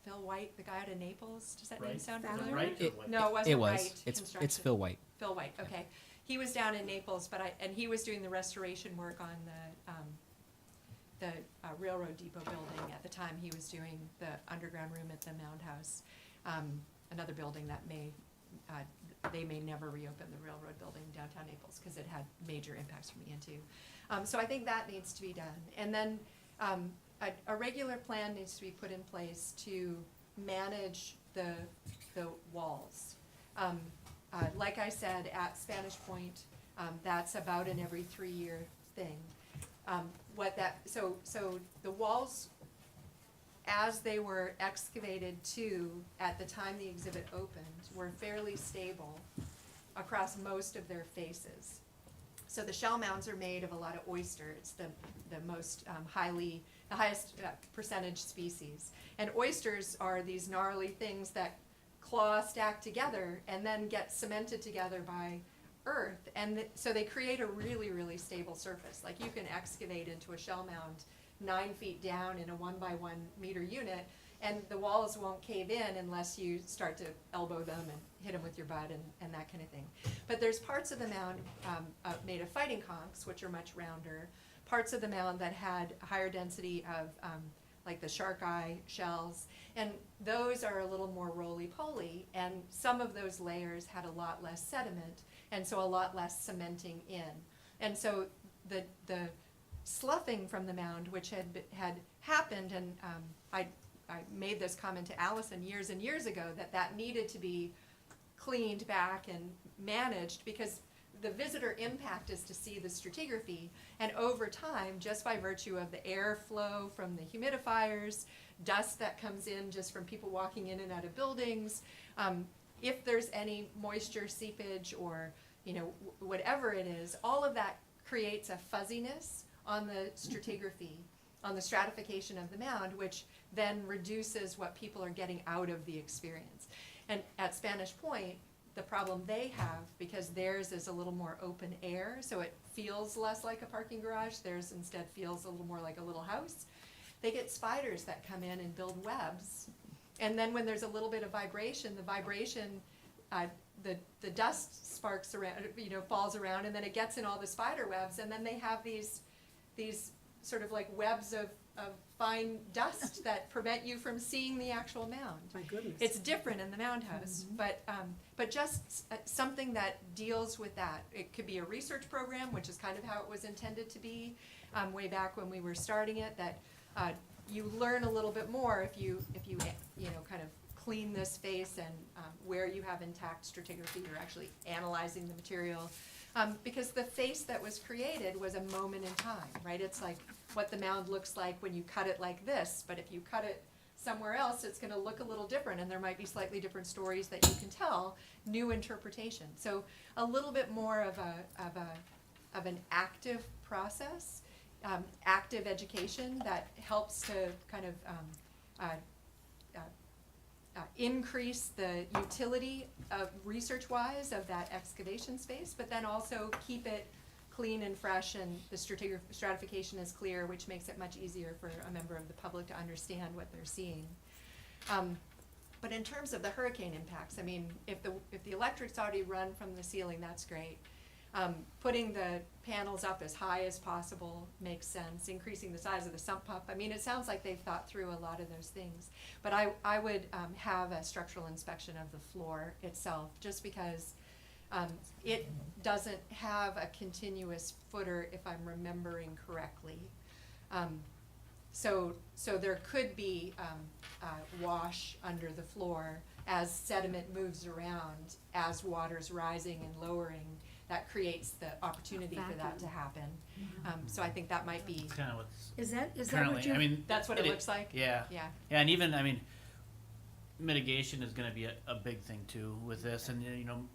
Phil White, the guy out of Naples, does that name Right. sound That familiar? Right? It- No, it wasn't It was. Wright It's Construction. Phil White. Phil White, okay. He was down in Naples, and he was doing the restoration work on the railroad depot building. At the time, he was doing the underground room at the Mound House. Another building that they may never reopen, the railroad building downtown Naples, because it had major impacts from Ian too. So I think that needs to be done. And then, a regular plan needs to be put in place to manage the walls. Like I said, at Spanish Point, that's about an every 3-year thing. So the walls, as they were excavated too, at the time the exhibit opened, were fairly stable across most of their faces. So the shell mounds are made of a lot of oyster. It's the most the highest percentage species. And oysters are these gnarly things that claw stack together and then get cemented together by earth. And so they create a really, really stable surface. Like you can excavate into a shell mound 9 feet down in a 1 by 1 meter unit, and the walls won't cave in unless you start to elbow them and hit them with your butt and that kind of thing. But there's parts of the mound made of fighting conchs, which are much rounder, parts of the mound that had a higher density of like the shark eye shells, and those are a little more roly-poly, and some of those layers had a lot less sediment, and so a lot less cementing in. And so the sloughing from the mound, which had happened, and I made this comment to Allison years and years ago, that needed to be cleaned back and managed, because the visitor impact is to see the stratigraphy, and over time, just by virtue of the airflow from the humidifiers, dust that comes in just from people walking in and out of buildings, if there's any moisture seepage or whatever it is, all of that creates a fuzziness on the stratigraphy, on the stratification of the mound, which then reduces what people are getting out of the experience. And at Spanish Point, the problem they have, because theirs is a little more open air, so it feels less like a parking garage, theirs instead feels a little more like a little house. They get spiders that come in and build webs. And then when there's a little bit of vibration, the dust sparks around, falls around, and then it gets in all the spider webs, and then they have these sort of like webs of fine dust that prevent you from seeing the actual mound. My goodness. It's different in the Mound House, but just something that deals with that. It could be a research program, which is kind of how it was intended to be way back when we were starting it, that you learn a little bit more if you kind of clean this face, and where you have intact stratigraphy, you're actually analyzing the material. Because the face that was created was a moment in time, right? It's like what the mound looks like when you cut it like this, but if you cut it somewhere else, it's gonna look a little different, and there might be slightly different stories that you can tell, new interpretation. So a little bit more of an active process, active education that helps to kind of increase the utility of research-wise of that excavation space, but then also keep it clean and fresh, and the stratification is clear, which makes it much easier for a member of the public to understand what they're seeing. But in terms of the hurricane impacts, I mean, if the electric's already run from the ceiling, that's great. Putting the panels up as high as possible makes sense. Increasing the size of the sump pump. I mean, it sounds like they've thought through a lot of those things. But I would have a structural inspection of the floor itself, just because it doesn't have a continuous footer, if I'm remembering correctly. So there could be wash under the floor as sediment moves around, as water's rising and lowering. That creates the opportunity for that to happen. So I think that might be, It's kind of what's Is that what currently, you're? I mean. that's what it looks like? Yeah. Yeah. Yeah, and even, I mean, mitigation is gonna be a big thing too with this, and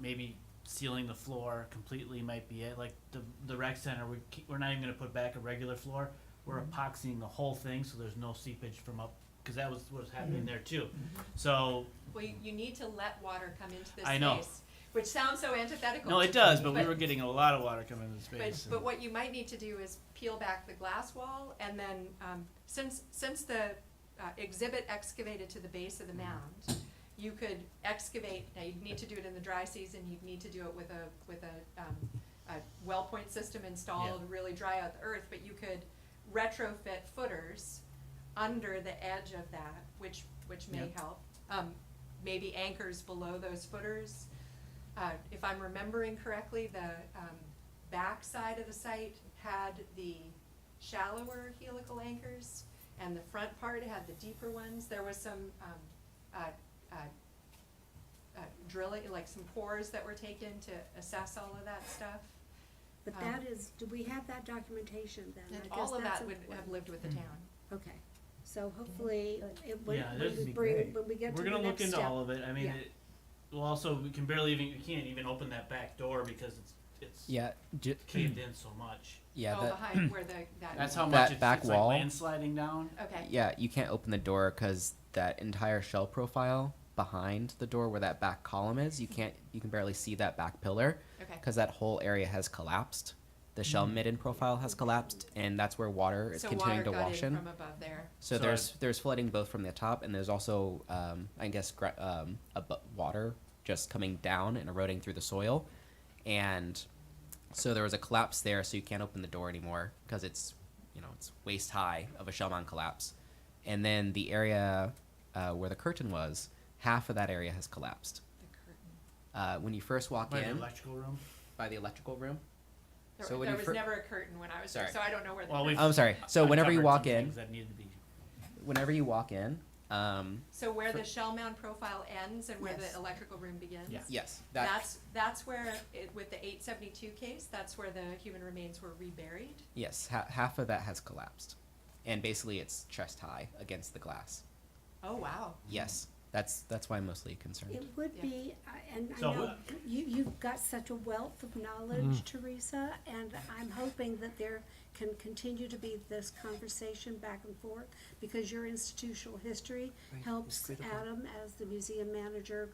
maybe sealing the floor completely might be it. Like the rec center, we're not even gonna put back a regular floor. We're epoxying the whole thing so there's no seepage from up, because that was what was happening there too. So Well, you need to let water come into this I know. space. which sounds so antithetical. No, it does, but we But- were getting a lot of water coming into But, space. but what you might need to do is peel back the glass wall, and then, since the exhibit excavated to the base of the mound, you could excavate, now you'd need to do it in the dry season, you'd need to do it with a well point system installed, really dry out the earth, but you could retrofit footers under the edge of that, which may Yep. help. Maybe anchors below those footers. If I'm remembering correctly, the back side of the site had the shallower helical anchors, and the front part had the deeper ones. There was some drilling, like some cores that were taken to assess all of that stuff. But that is, do we have that documentation then? I And guess all of that's that would important. have lived with the town. Okay, so hopefully, when Yeah, when that'd we be bring, when we get to We're the gonna look next into step. all of it. I mean, Yeah. well, also, we can't even open that back door because it's Yeah, caved in so much. yeah, Oh, that, behind where that. That's how That much it's, back it's wall? like landsliding down. Okay. yeah, you can't open the door because that entire shell profile behind the door where that back column is, you can barely see that back pillar Okay. because that whole area has collapsed. The shell midden profile has collapsed, and that's where water is So continuing water to got wash in in. from above there. So So there's flooding both from the top, and there's also I guess water just coming down and eroding through the soil, and so there was a collapse there. So you can't open the door anymore because it's it's waist high of a shell mound collapse, and then the area where the curtain was, half of that area has collapsed. The curtain. When you first walk By the in electrical room. by the electrical room. There, So when there you was never a curtain when I was there, Sorry. so I don't know where the Well, curtain. we've I'm sorry. So whenever you uncovered walk some in, things that needed to be. So where the shell mound profile ends and where Yes. the electrical room begins? Yeah. yes, That's where, with the 872 case, that's where the human remains were reburied? yes, half of that has collapsed, and basically it's chest high against the glass. Oh, wow. Yes, that's why I'm mostly concerned. It would Yeah. be, and I So, know you've got such a wealth of knowledge, Teresa, and I'm hoping that there can continue to be this conversation back and forth, because your institutional history Right, helps it's critical. Adam, as the museum manager,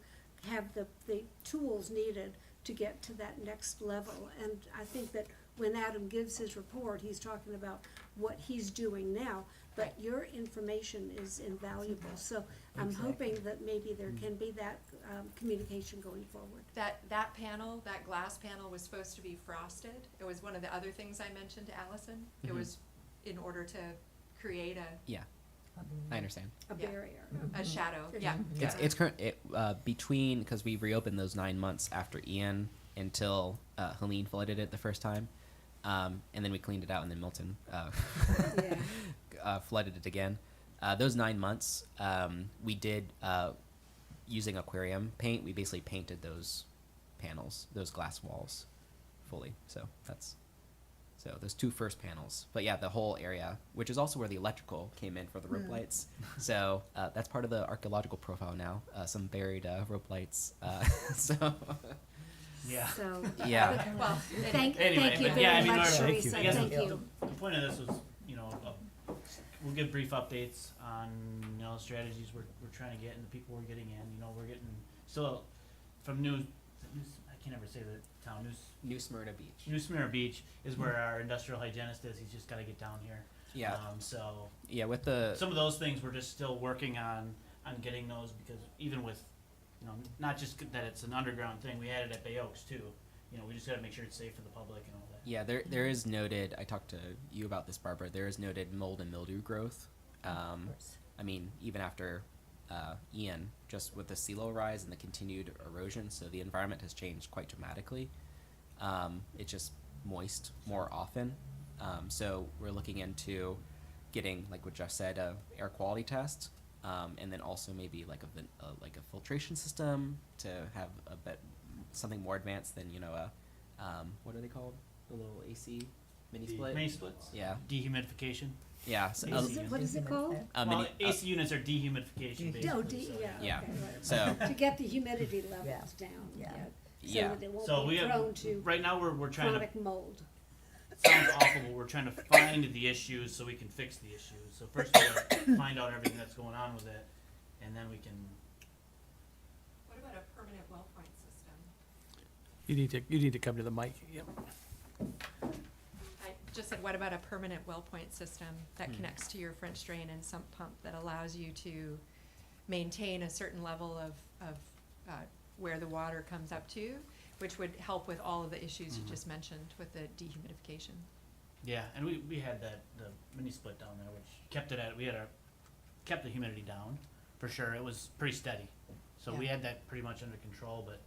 have the tools needed to get to that next level. And I think that when Adam gives his report, he's talking about what he's doing now, but your information is invaluable. So I'm hoping that maybe there can be that communication going forward. That panel, that glass panel was supposed to be frosted. It was one of the other things I mentioned to Allison. It Mhm. was in order to create Yeah, I understand. A Yeah. barrier. a shadow, yeah. It's current between because we reopened those 9 months after Ian until Helene flooded it the first time, and then we cleaned it out, and then Milton Yeah. flooded it again. Those 9 months, we did using aquarium paint. We basically painted those panels, those glass walls, fully. So those two first panels. But yeah, the whole area, which is also where the electrical came in for the rope lights. So that's part of the archaeological profile now. Some buried rope lights. So Yeah. So, yeah. Well, thank Anyway, you but yeah, I very mean, much, our- Teresa, I guess thank you. The point of this was, we'll give brief updates on, strategies we're trying to get and the people we're getting in. We're getting still from I can't ever say the town, New Smyrna Beach. New Smyrna Beach is where our industrial hygienist is. He's just gotta get down here. Yeah. So Yeah, with the some of those things we're just still working on getting those, because even with, not just that it's an underground thing, we had it at Bay Oaks too. We just gotta make sure it's safe for the public and all that. yeah, there is noted. I talked to you about this, Barbara. There is noted mold and mildew growth. I mean, even after Ian, just with the sea level rise and the continued erosion, so the environment has changed quite dramatically. It's just moist more often. So we're looking into getting, like what Jeff said, a air quality test, and then also maybe like a filtration system to have something more advanced than what are they called? The little AC mini split. Mini splits. Yeah, Dehumidification. yeah. So, What is it called? Well, AC units are dehumidification basically. Oh, so- Yeah. okay, right. So To get the humidity levels Yeah. down, Yeah. so yeah. that it won't So we be have, prone to right now we're trying to, chronic mold. it sounds awful, but we're trying to find the issues so we can fix the issues. So first we gotta find out everything that's going on with it, and then we can, What about a permanent well point system? You need to come to the mic, yep. I just said, what about a permanent well point system that connects to your French drain and sump pump that allows you to maintain a certain level of where the water comes up to, which would help with all of the issues you just mentioned with the dehumidification. Yeah, and we had the mini split down there, which kept the humidity down, for sure. It was pretty steady. So we Yeah. had that pretty much under control, but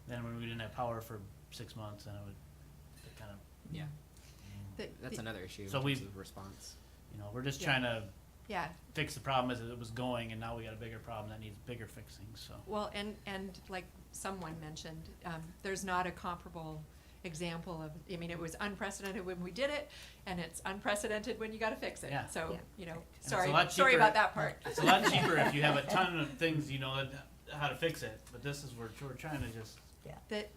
then when we didn't have power for 6 months, then it kind of, Yeah, that's The- another issue in So terms we- of response. we're just Yeah. trying to Yeah, fix the problem as it was going, and now we got a bigger problem that needs bigger fixing, so. well, and like someone mentioned, there's not a comparable example of, I mean, it was unprecedented when we did it, and it's unprecedented when you gotta fix it. Yeah. So, Yeah. it's a sorry lot sorry cheaper- about that part. It's a lot cheaper if you have a ton of things, how to fix it, but this is, we're trying to just,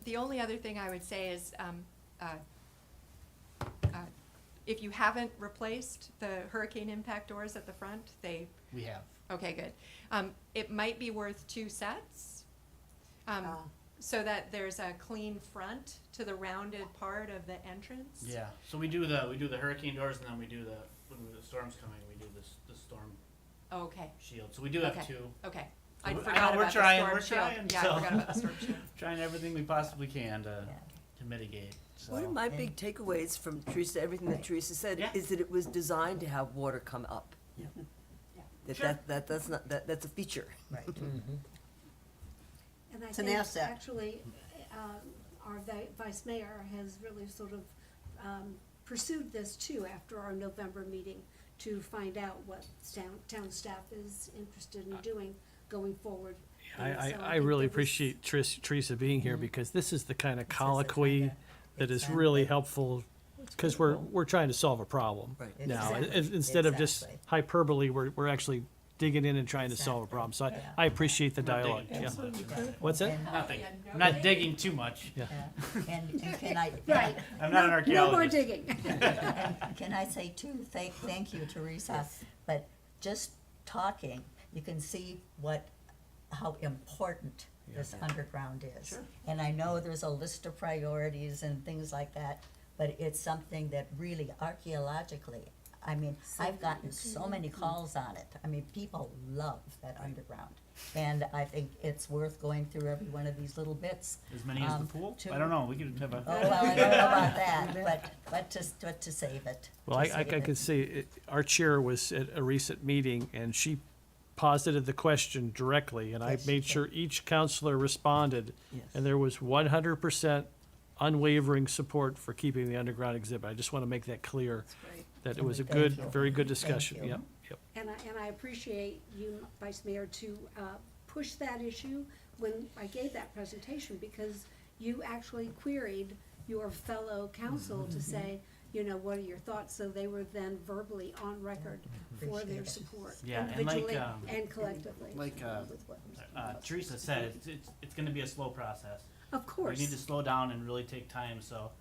The only other thing I would say is, if you haven't replaced the hurricane impact doors at the front, we have. okay, good. It might be worth 2 sets, Ah. so that there's a clean front to the rounded part of the entrance. Yeah, so we do the hurricane doors, and then we do when the storm's coming, we do the storm Okay, shield, so we do have Okay. 2. okay. So I we- I forgot know, about we're the trying, storm we're shield. trying, Yeah, so- I forgot about the storm shield. Trying everything we possibly can Yeah. to mitigate, so. One of my big takeaways from Teresa, everything that Teresa said, Yeah. is that it was designed to have water come up. Sure. That's a feature. Right. And I It's an think asset. actually, our vice mayor has really sort of pursued this too after our November meeting to find out what town staff is interested in doing going forward. And so I think really that was- appreciate Teresa being here, because this is the kind of This is the colloquy kinda- that is exactly. really helpful, because we're trying to solve a problem Right. now. Exactly. Instead of just Exactly. hyperbole, we're actually digging in and trying to solve a Exactly. problem. So Yeah. I appreciate the I'm not dialogue, digging yeah. too much. What's that? And- Nothing, Yeah, no I'm not digging. digging too much. Yeah. And can I? Right. I'm not an archaeologist. No more digging. And can I say too, thank you, Teresa, but just talking, you can see how important this underground is. Sure. And I know there's a list of priorities and things like that, but it's something that really archaeologically, I mean, I've gotten so many calls on it. I mean, people love that underground. And I think it's worth going through every one of these little bits. As many as the pool? to- I don't know, we could have Oh, a, well, I don't know about that, but to save it. Well, to I save it. could say, our chair was at a recent meeting, and she posited the question directly, and I Yes, she made did. sure each counselor responded, Yes. and there was 100% unwavering support for keeping the underground exhibit. I just want to make that clear, that it was a Thank good, you. very good Thank discussion, you. yep, yep. And I appreciate you, Vice Mayor, to push that issue when I gave that presentation, because you actually queried your fellow council to say, what are your thoughts? So they were then verbally on record for Appreciate their it. support, Yeah, and like, individually um, and collectively. like, Teresa said, it's gonna be a slow process. Of course. We need to slow down and really take time, so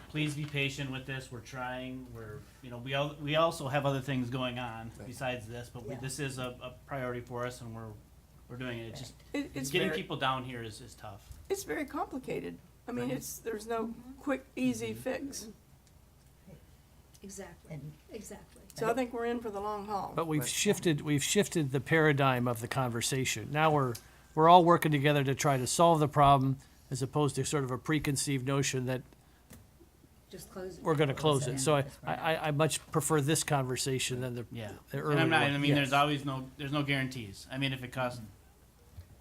please be patient with this. We're trying, we also have other things going on Right. besides this, but Yeah. this is a priority for us, and we're doing it. It's just, It's getting very, people down here is tough. it's very complicated. I mean, Right. there's no quick, easy fix. Exactly, And exactly. So I think we're in for the long haul. But we've shifted the paradigm of the conversation. Now we're all working together to try to solve the problem, as opposed to sort of a preconceived notion that Just close it. we're gonna close it. So That's right. I much prefer this conversation than the Yeah. the And earlier I'm not, one. I mean, Yes. there's always there's no guarantees. I mean, if it costs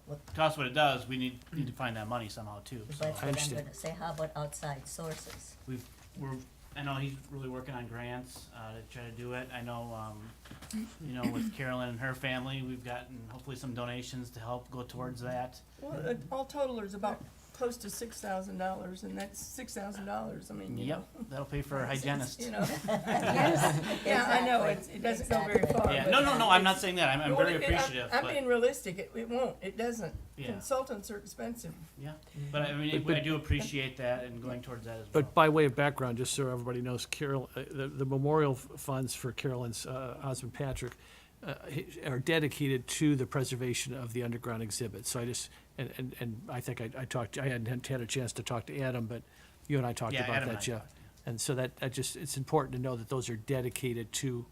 what it does, we need to find that money somehow too, that's so. what I'm understand. gonna say, how about outside sources? I know he's really working on grants, to try to do it. I know, with Carolyn and her family, we've gotten hopefully some donations to help go towards that. Well, all total is about close to $6,000, and that's $6,000, I mean, Yep, that'll pay for a hygienist. Yeah, I know, it doesn't go very Exactly. far. Yeah, but no, I'm not saying that. I'm Well, very appreciative, I'm but, being realistic, it won't, it doesn't. yeah, Consultants are expensive. yeah. But I mean, I do appreciate that and going towards that as well. But by way of background, just so everybody knows, the memorial funds for Carolyn's husband Patrick, are dedicated to the preservation of the underground exhibit. So I just, and I think I talked, I hadn't had a chance to talk to Adam, but you and I talked Yeah, about Adam and that, I Jeff. talked, And so that, it's important to know that those are dedicated to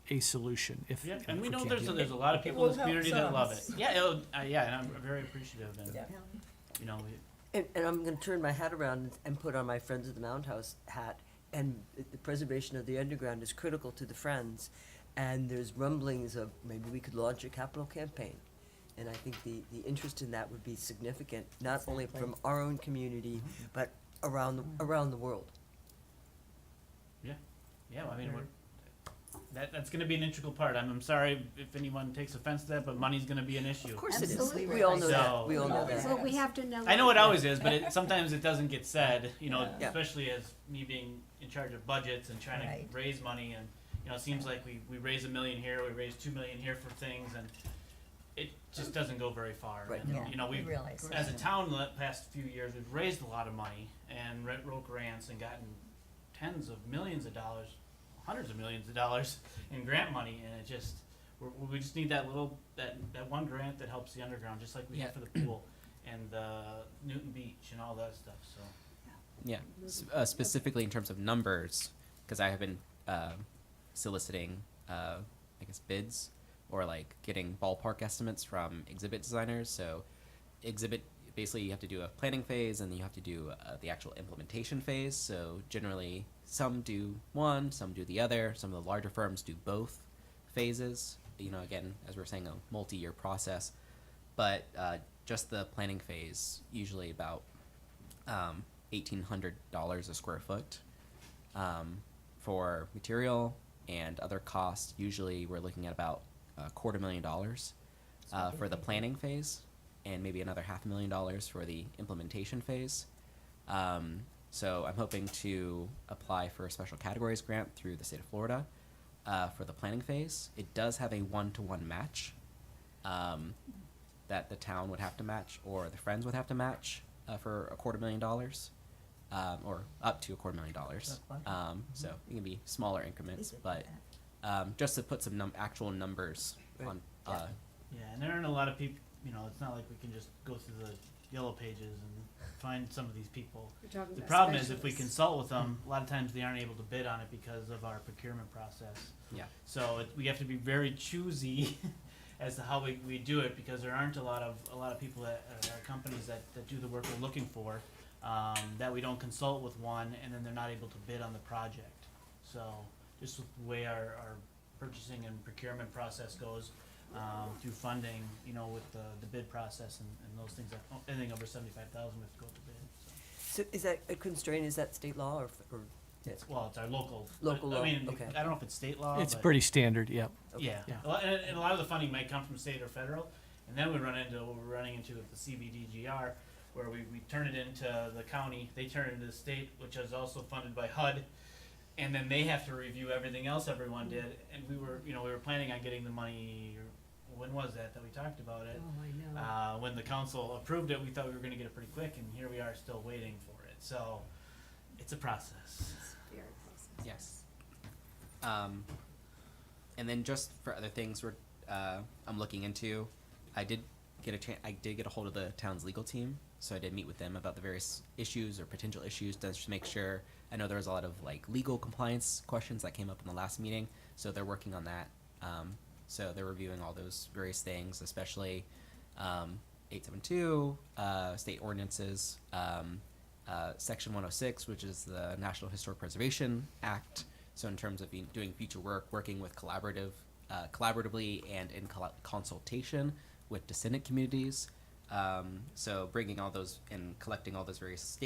a solution, if. Yeah, if and we know can't there's do a, it. there's a lot of people will in this help community that some. love it. Yeah, yeah, and I'm very appreciative, and, you know, And I'm gonna turn my hat around and put on my Friends of the Mound House hat. And the preservation of the underground is critical to the Friends. And there's rumblings of maybe we could launch a capital campaign. And I think the interest in that would be significant, not only from our own community, but around the world. yeah, well, I mean, that's gonna be an integral part. I'm sorry if anyone takes offense to that, but money's gonna be an issue. Of course it is. Absolutely. We all know that. So- We all know that. Well, we have to know. I know it always is, but sometimes it doesn't get said, you know, Yeah. especially as me being in charge of budgets and trying Right. to raise money, and, you know, it seems like we raise $1 million here, we raise $2 million here for things, and it just doesn't go very far. Right. And, Yeah, you know, we we've, realize as a that. town, the past few years, we've raised a lot of money and wrote grants and gotten tens of millions of dollars, hundreds of millions of dollars in grant money, and it just, we just need that little, that one grant that helps the underground, just like we have for the pool and Newton Beach and all that stuff, so. Yeah, specifically in terms of numbers, because I have been soliciting, I guess, bids or like getting ballpark estimates from exhibit designers. So, exhibit basically you have to do a planning phase and then you have to do the actual implementation phase. So generally, some do one, some do the other. Some of the larger firms do both phases. You know, again, as we were saying, a multi-year process. But just the planning phase, usually about $1,800 a square foot for material and other costs. Usually, we're looking at about $250,000 for the planning phase, and maybe another $500,000 for the implementation phase. So I'm hoping to apply for a special categories grant through the state of Florida for the planning phase. It does have a 1-to-1 match that the town would have to match, or the Friends would have to match for $250,000, or up to $250,000. So it can be smaller increments, but just to put some actual numbers Right. on. Yeah, and there aren't a lot of people, you know, it's not like we can just go through the yellow pages and find some of these people. We're talking The about problem is if we specialists. consult with them, a lot of times they aren't able to bid on it because of our procurement process. Yeah. So we have to be very choosy as to how we do it, because there aren't a lot of people that are companies that do the work we're looking for, that we don't consult with one and then they're not able to bid on the project. So just with the way our purchasing and procurement process goes, through funding, you know, with the bid process and those things, that anything over 75,000 we have to go to bid. So. So is that a constraint? Is that state law or Well, it's our local. Local I law, mean, okay. I don't know if it's state law. It's but pretty standard, yeah. Yeah, Yeah. and a lot of the funding might come from state or federal, and then we run into what we're running into with the CBDGR, where we turn it into the county, they turn it into the state, which is also funded by HUD, and then they have to review everything else everyone did, and we were planning on getting the money. When was that we talked about it? Oh, I know. When the council approved it, we thought we were gonna get it pretty quick, and here we are still waiting for it, so it's a process. Very process. Yes. And then just for other things I'm looking into, I did get a hold of the town's legal team, so I did meet with them about the various issues or potential issues to just make sure. I know there was a lot of like legal compliance questions that came up in the last meeting, so they're working on that. So they're reviewing all those various things, especially 872 state ordinances, Section 106, which is the National Historic Preservation Act. So in terms of doing future work, working with collaboratively and in consultation with descendant communities. So bringing all those and collecting all those various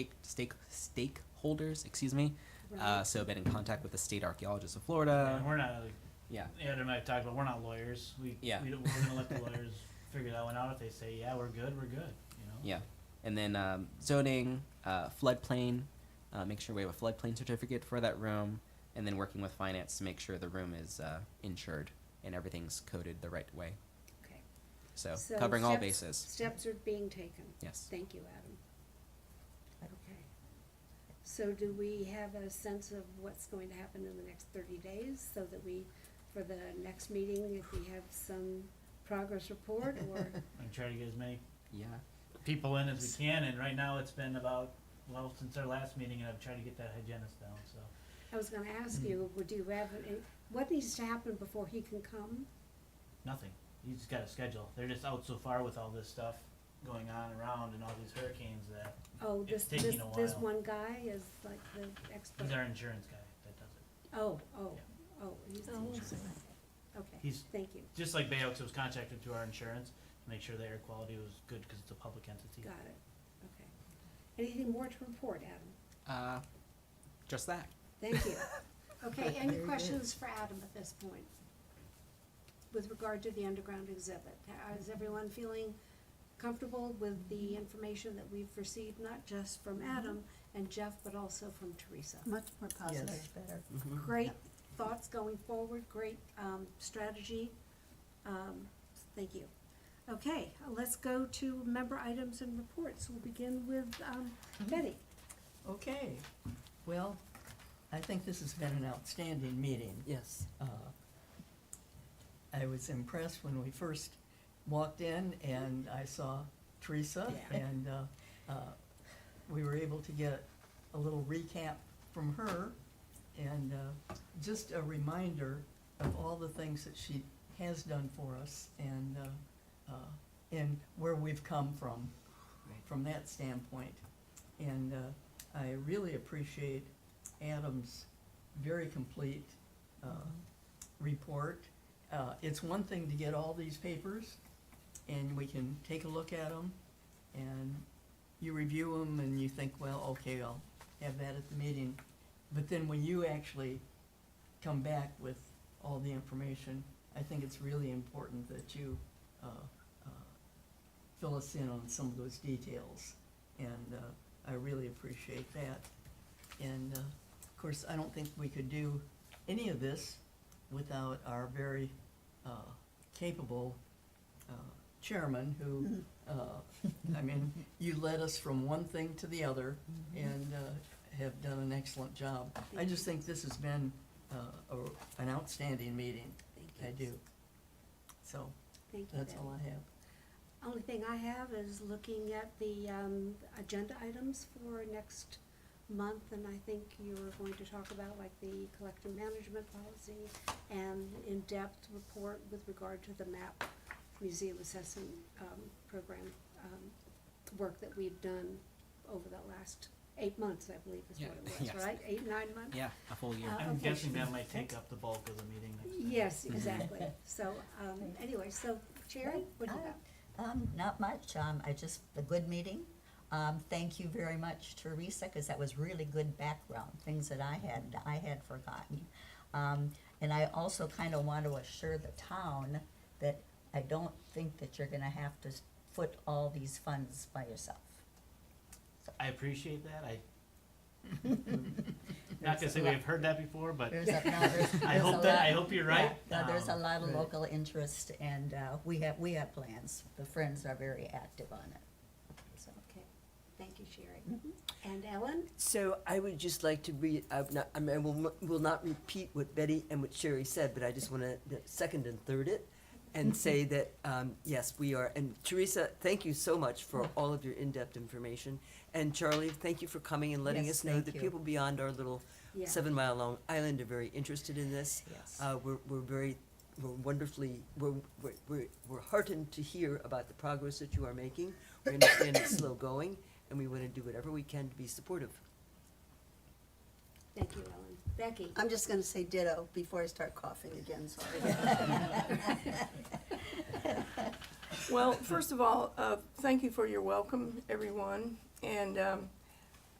stakeholders, excuse me. Right. So been in contact with the State Archaeologists of Florida. And we're not, like, Yeah. Adam and I talked about, we're not lawyers. We're gonna let the lawyers figure that one out. If they say, yeah, we're good, you know? Yeah. And then zoning, floodplain, make sure we have a floodplain certificate for that room, and then working with finance to make sure the room is insured and everything's coded the right way. Okay. So, So covering all steps- bases. Steps are being taken. Yes. Thank you, Adam. Okay. So do we have a sense of what's going to happen in the next 30 days so that we for the next meeting, if we have some progress report or, I'm trying to get as many Yeah. people in as we can, and right now it's been about, well, since our last meeting, and I've tried to get that hygienist down, so. I was gonna ask you, would you have, what needs to happen before he can come? Nothing. You just got a schedule. They're just out so far with all this stuff going on around and all these hurricanes that Oh, It's this taking a this while. one guy is like the expert? he's our insurance guy that does it. Oh, Yeah. he's the Oh, insurance guy. Okay, He's thank you, just like Bayeux was contracted through our insurance to make sure the air quality was good because it's a public entity. got it, okay. Anything more to report, Adam? Just that. Thank you. Okay, any Very good. questions for Adam at this point? With regard to the underground exhibit, is everyone feeling comfortable with the information that we've received, not just from Adam and Jeff, but also from Teresa? Much more positive. Much better. Great thoughts going forward, great strategy. Thank you. Okay, let's go to member items and reports. We'll begin with Betty. Okay, well, I think this has been an outstanding meeting. Yes. I was impressed when we first walked in and I saw Teresa, Yeah. and we were able to get a little recap from her, and just a reminder of all the things that she has done for us, and where we've come from that standpoint. And I really appreciate Adam's very complete report. It's one thing to get all these papers, and we can take a look at them, and you review them, and you think, well, okay, I'll have that at the meeting. But then when you actually come back with all the information, I think it's really important that you fill us in on some of those details, and I really appreciate that. And of course, I don't think we could do any of this without our very capable chairman, who, I mean, you led us from one thing to the other, and have done an excellent job. I just think this has been an outstanding meeting. Thank you. I do. So, Thank you, that's Betty. all I have. Only thing I have is looking at the agenda items for next month, and I think you were going to talk about like the collective management policy and in-depth report with regard to the MAP Museum Assessment Program work that we've done over the last 8 months, I believe is what it was, Yes. right? 8, 9 months? Yeah, a full year. I'm Okay. guessing that might take up the bulk of the meeting next time. Yes, exactly. So, anyway, so Sherry, what do you have? Not much, I just, a good meeting. Thank you very much, Teresa, because that was really good background, things that I had forgotten. And I also kind of want to assure the town that I don't think that you're gonna have to foot all these funds by yourself. I appreciate that. Not gonna say we've heard that before, but There's a, no, there's I there's a hope that, lot- I hope you're right. Yeah, no, there's a lot of Right. local interest, and we have plans. The Friends are very active on it. So, Okay, thank you, Sherry. And Ellen? So I would just like to I will not repeat what Betty and what Sherry said, but I just want to second and third it and say that, yes, we are. And Teresa, thank you so much for all of your in-depth information. And Charlie, thank you for coming and letting Yes, us know thank that you. people beyond our little Yeah. 7-mile-long island are very interested in this. yes. We're heartened to hear about the progress that you are making. We understand it's slow going, and we want to do whatever we can to be supportive. Thank you, Ellen. Becky? I'm just gonna say ditto before I start coughing again, sorry. Well, first of all, thank you for your welcome, everyone, and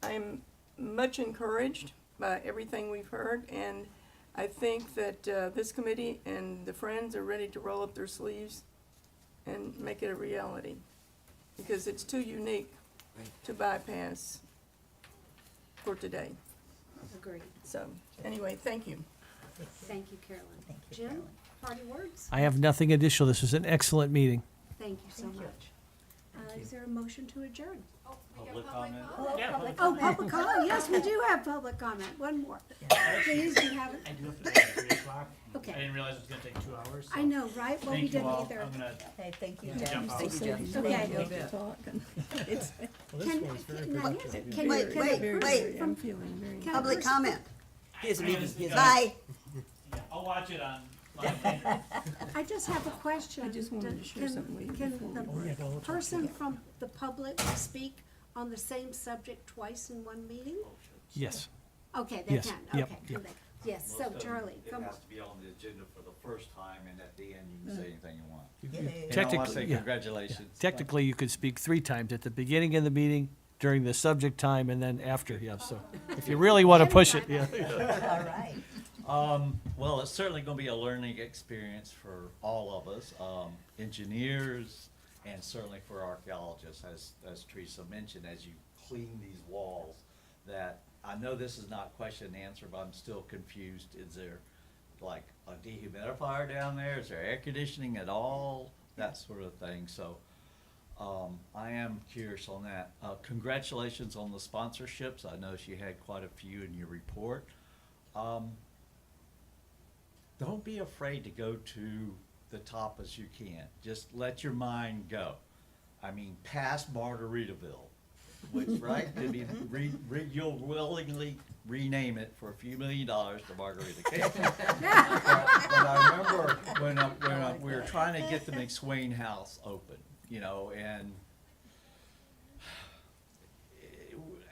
I'm much encouraged by everything we've heard, and I think that this committee and the Friends are ready to roll up their sleeves and make it a reality, because it's too unique Right. to bypass for today. Agreed. So, anyway, thank you. Thank you, Carolyn. Thank you, Jim, Carolyn. party words? I have nothing additional. This was an excellent meeting. Thank you so Thank you. much. Is there a motion to adjourn? Public comment? Oh, public comment, yes, we do have public comment, one more. Please, you have it, I do have to go at 3 o'clock. I okay. didn't realize it was gonna take 2 hours. So I know, right? Well, we Thank you didn't all. either. I'm gonna Hey, thank you, jump Jeff. out. Thank you, Jeff. Okay. You'll bet. Public comment. Here's a meeting, here's a Bye. Yeah, I'll watch it on live later. I just have a question. I just wanted to share something with you Can before we the person from the public speak on the same subject twice in one meeting? Yes. Okay, they Yes, can, yep, okay. yep. okay. Yes, so Charlie, come It on. has to be on the agenda for the first time, and at the end, you can say anything you want. Yay. And I want to Technically, say yeah. congratulations. Technically, you could speak 3 times, at the beginning of the meeting, during the subject time, and then after, yeah, so if you really want to push it, yeah. All right. Well, it's certainly gonna be a learning experience for all of us, engineers, and certainly for archaeologists, as Teresa mentioned, as you clean these walls, that, I know this is not question and answer, but I'm still confused. Is there like a dehumidifier down there? Is there air conditioning at all? That sort of thing, so, I am curious on that. Congratulations on the sponsorships. I know you had quite a few in your report. Don't be afraid to go to the top as you can. Just let your mind go. I mean, past Margaritaville, which, right, could be, you'll willingly rename it for a few $1 million to Margarita King. But I remember when we were trying to get the McSwain House open, you know, and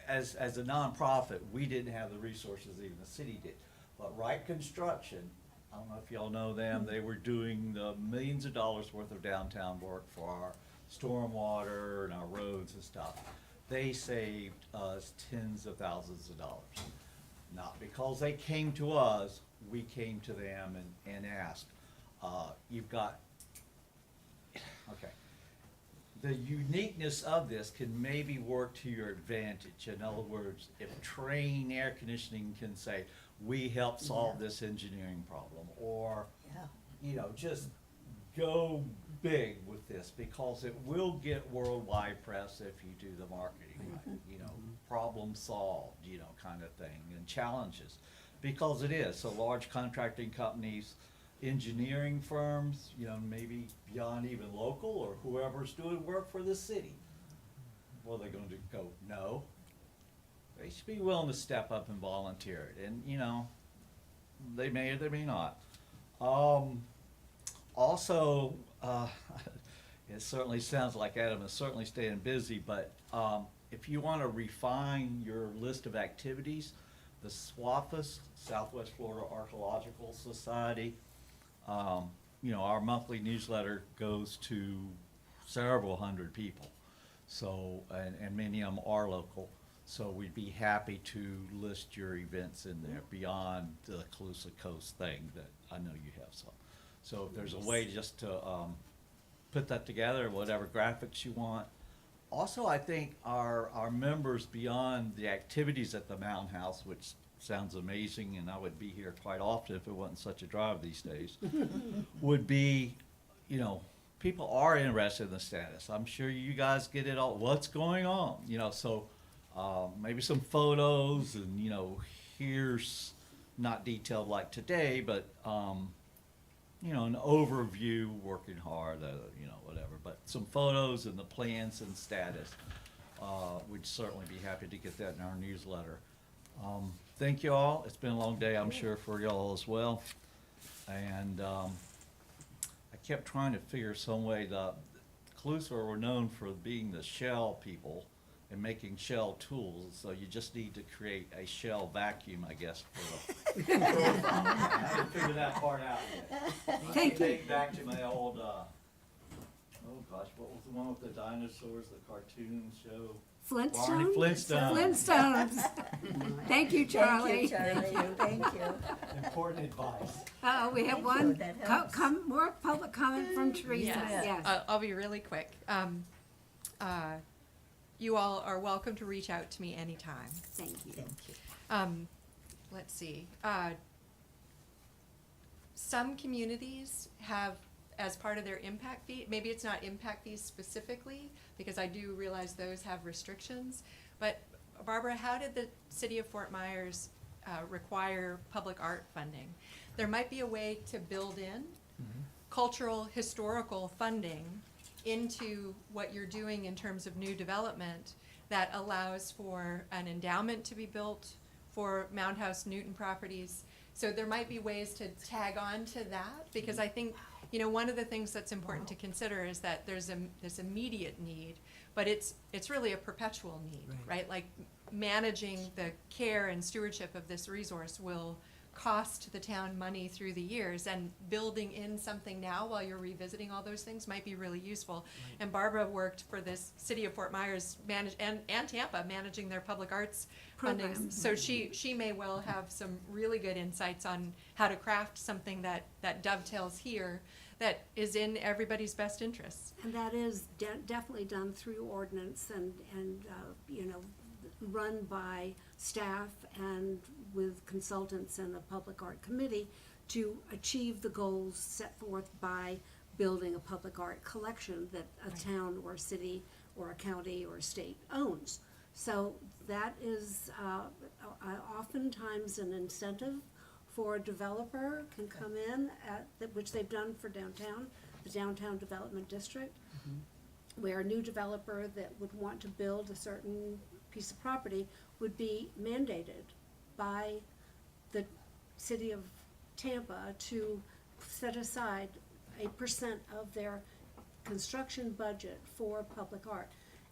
as a nonprofit, we didn't have the resources even the city did. But Wright Construction, I don't know if y'all know them, they were doing the millions of dollars worth of downtown work for our stormwater and our roads and stuff. They saved us tens of thousands of dollars. Not because they came to us, we came to them and asked. You've got, okay. The uniqueness of this can maybe work to your advantage. In other words, if Train Air Conditioning can say, we help solve this engineering problem, or, Yeah. you know, just go big with this, because it will get worldwide press if you do the marketing right, you know, problem solved, you know, kind of thing, and challenges. Because it is, so large contracting companies, engineering firms, you know, maybe beyond even local, or whoever's doing work for the city. What are they gonna do, go, no? They should be willing to step up and volunteer it, and, you know, they may or they may not. Also, it certainly sounds like Adam is certainly staying busy, but, if you wanna refine your list of activities, the SWAFS, Southwest Florida Archaeological Society, you know, our monthly newsletter goes to several hundred people. So, and many of them are local, so we'd be happy to list your events in there beyond the Calusa Coast thing that I know you have some. So if there's a way just to, put that together, whatever graphics you want. Also, I think our members, beyond the activities at the Mountain House, which sounds amazing, and I would be here quite often if it wasn't such a drive these days, would be, you know, people are interested in the status. I'm sure you guys get it all, what's going on, you know, so, maybe some photos and, you know, here's, not detailed like today, but, you know, an overview, working hard, you know, whatever, but some photos and the plans and status. We'd certainly be happy to get that in our newsletter. Thank you all. It's been a long day, I'm sure, for y'all as well. And I kept trying to figure some way, the Calusa were known for being the shell people and making shell tools, so you just need to create a shell vacuum, I guess, for the. I haven't figured that part out yet. Thank you. Take back to my old, oh gosh, what was the one with the dinosaurs, the cartoon show? Flintstone? Barney Flintstone. Flintstones. Thank you, Charlie. Thank you, Charlie. Thank you. Important advice. We have Thank one, you, that helps. more public comment from Teresa, yes. I'll be really quick. You all are welcome to reach out to me anytime. Thank you. Thank you. Let's see. Some communities have as part of their impact fee. Maybe it's not impact fees specifically, because I do realize those have restrictions. But Barbara, how did the city of Fort Myers require public art funding? There might be a way to build in cultural, historical funding into what you're doing in terms of new development that allows for an endowment to be built for Mound House Newton properties. So there might be ways to tag on to that, because I think, one of the things that's important to consider is that there's this immediate need, but it's really a perpetual need, right? Like managing the care and stewardship of this resource will cost the town money through the years, and building in something now while you're revisiting all those things might be really useful. And Barbara worked for this city of Fort Myers and Tampa managing their public arts funding. Programs. So she may well have some really good insights on how to craft something that dovetails here, that is in everybody's best interests. And that is definitely done through ordinance and run by staff and with consultants and the public art committee to achieve the goals set forth by building a public art collection that a town or a city or a county or a state owns. So that is oftentimes an incentive for a developer can come in which they've done for downtown, the Downtown Development District, where a new developer that would want to build a certain piece of property would be mandated by the city of Tampa to set aside a percent of their construction budget for public art.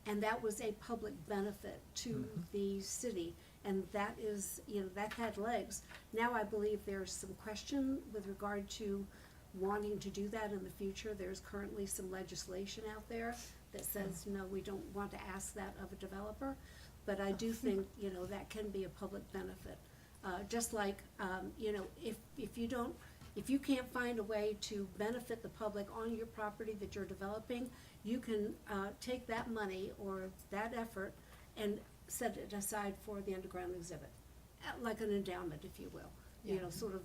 And that was a public benefit to the city, and that is, that had legs. Now I believe there's some question with regard to wanting to do that in the future. There's currently some legislation out there that says, no, we don't want to ask that of a developer. But I do think, that can be a public benefit. Just like, if you can't find a way to benefit the public on your property that you're developing, you can take that money or that effort and set it aside for the underground exhibit, like an endowment, if you will. Sort of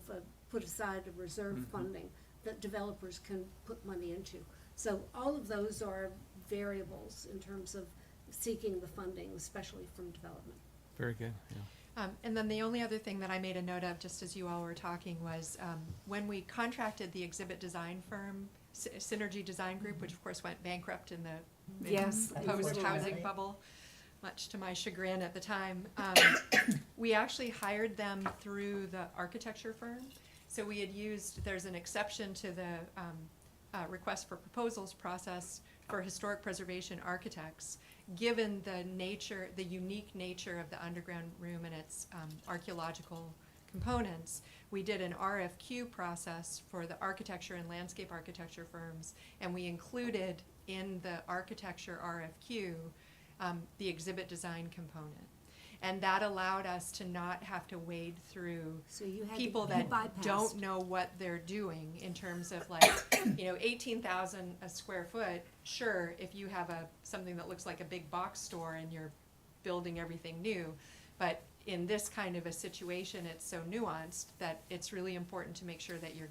put aside a reserve funding that developers can put money into. So all of those are variables in terms of seeking the funding, especially from development. Very good, yeah. And then the only other thing that I made a note of, just as you all were talking, was when we contracted the exhibit design firm, Synergy Design Group, which of course went bankrupt in the Yes. post-housing bubble, much to my chagrin at the time. We actually hired them through the architecture firm. So we had there's an exception to the request for proposals process for historic preservation architects, given the unique nature of the underground room and its archaeological components. We did an RFQ process for the architecture and landscape architecture firms, and we included in the architecture RFQ the exhibit design component. And that allowed us to not have to wade through So you had people to, you that bypassed. don't know what they're doing in terms of like, 18,000 a square foot. Sure, if you have something that looks like a big box store and you're building everything new, but in this kind of a situation, it's so nuanced that it's really important to make sure that you're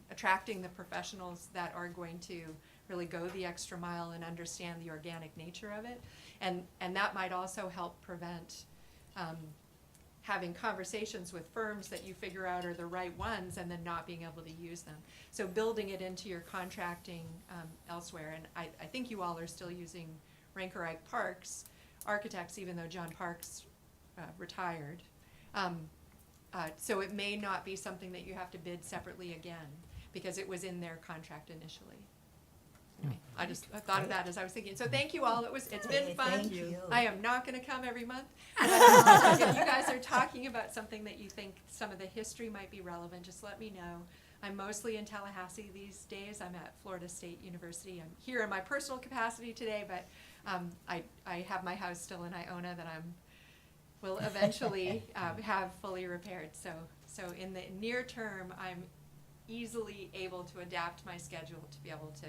attracting the professionals that are going to really go the extra mile and understand the organic nature of it. And that might also help prevent having conversations with firms that you figure out are the right ones and then not being able to use them. So building it into your contracting elsewhere. And I think you all are still using Ranker Parks architects, even though John Parks retired. So it may not be something that you have to bid separately again, because it was in their contract initially. Anyway, I thought of that as I was thinking. So thank you all. It's been fun. Thank you. I am not going to come every month. But if you guys are talking about something that you think some of the history might be relevant, just let me know. I'm mostly in Tallahassee these days. I'm at Florida State University. I'm here in my personal capacity today, but I have my house still in Iona that will eventually have fully repaired. So in the near term, I'm easily able to adapt my schedule to be able to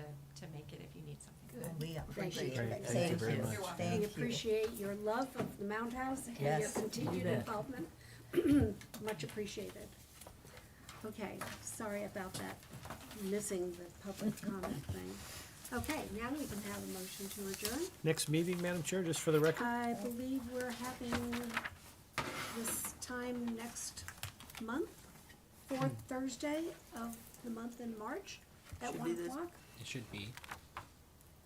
make it if you need something. Well, we Thank you. appreciate it. Thank you very much. You're welcome. Thank We you. appreciate your love of the Mound House and your Yes, continued you bet. involvement. Much appreciated. Okay, sorry about that, missing the public comment thing. Okay, now we can have a motion to adjourn. Next meeting, Madam Chair, just for the record? I believe we're having this time next month, fourth Thursday of the month in March at Should 1 be this- o'clock. It should be.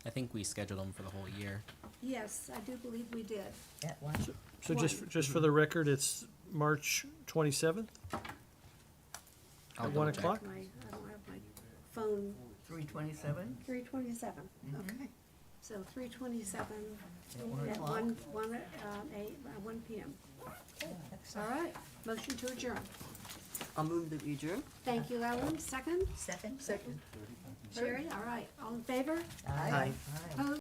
I think we scheduled them for the whole year. Yes, I do believe we did. At one, So just for the record, it's March 27th I'll at 1 double check. o'clock? I don't have my phone, 327? 3:27. Okay. So 3:27 At 1 at o'clock? 1 PM. All right, motion to adjourn. I'll move that we adjourn. Thank you, Ellen. Second? second? Second. Sherry, all right. All in favor? Aye. Opposed?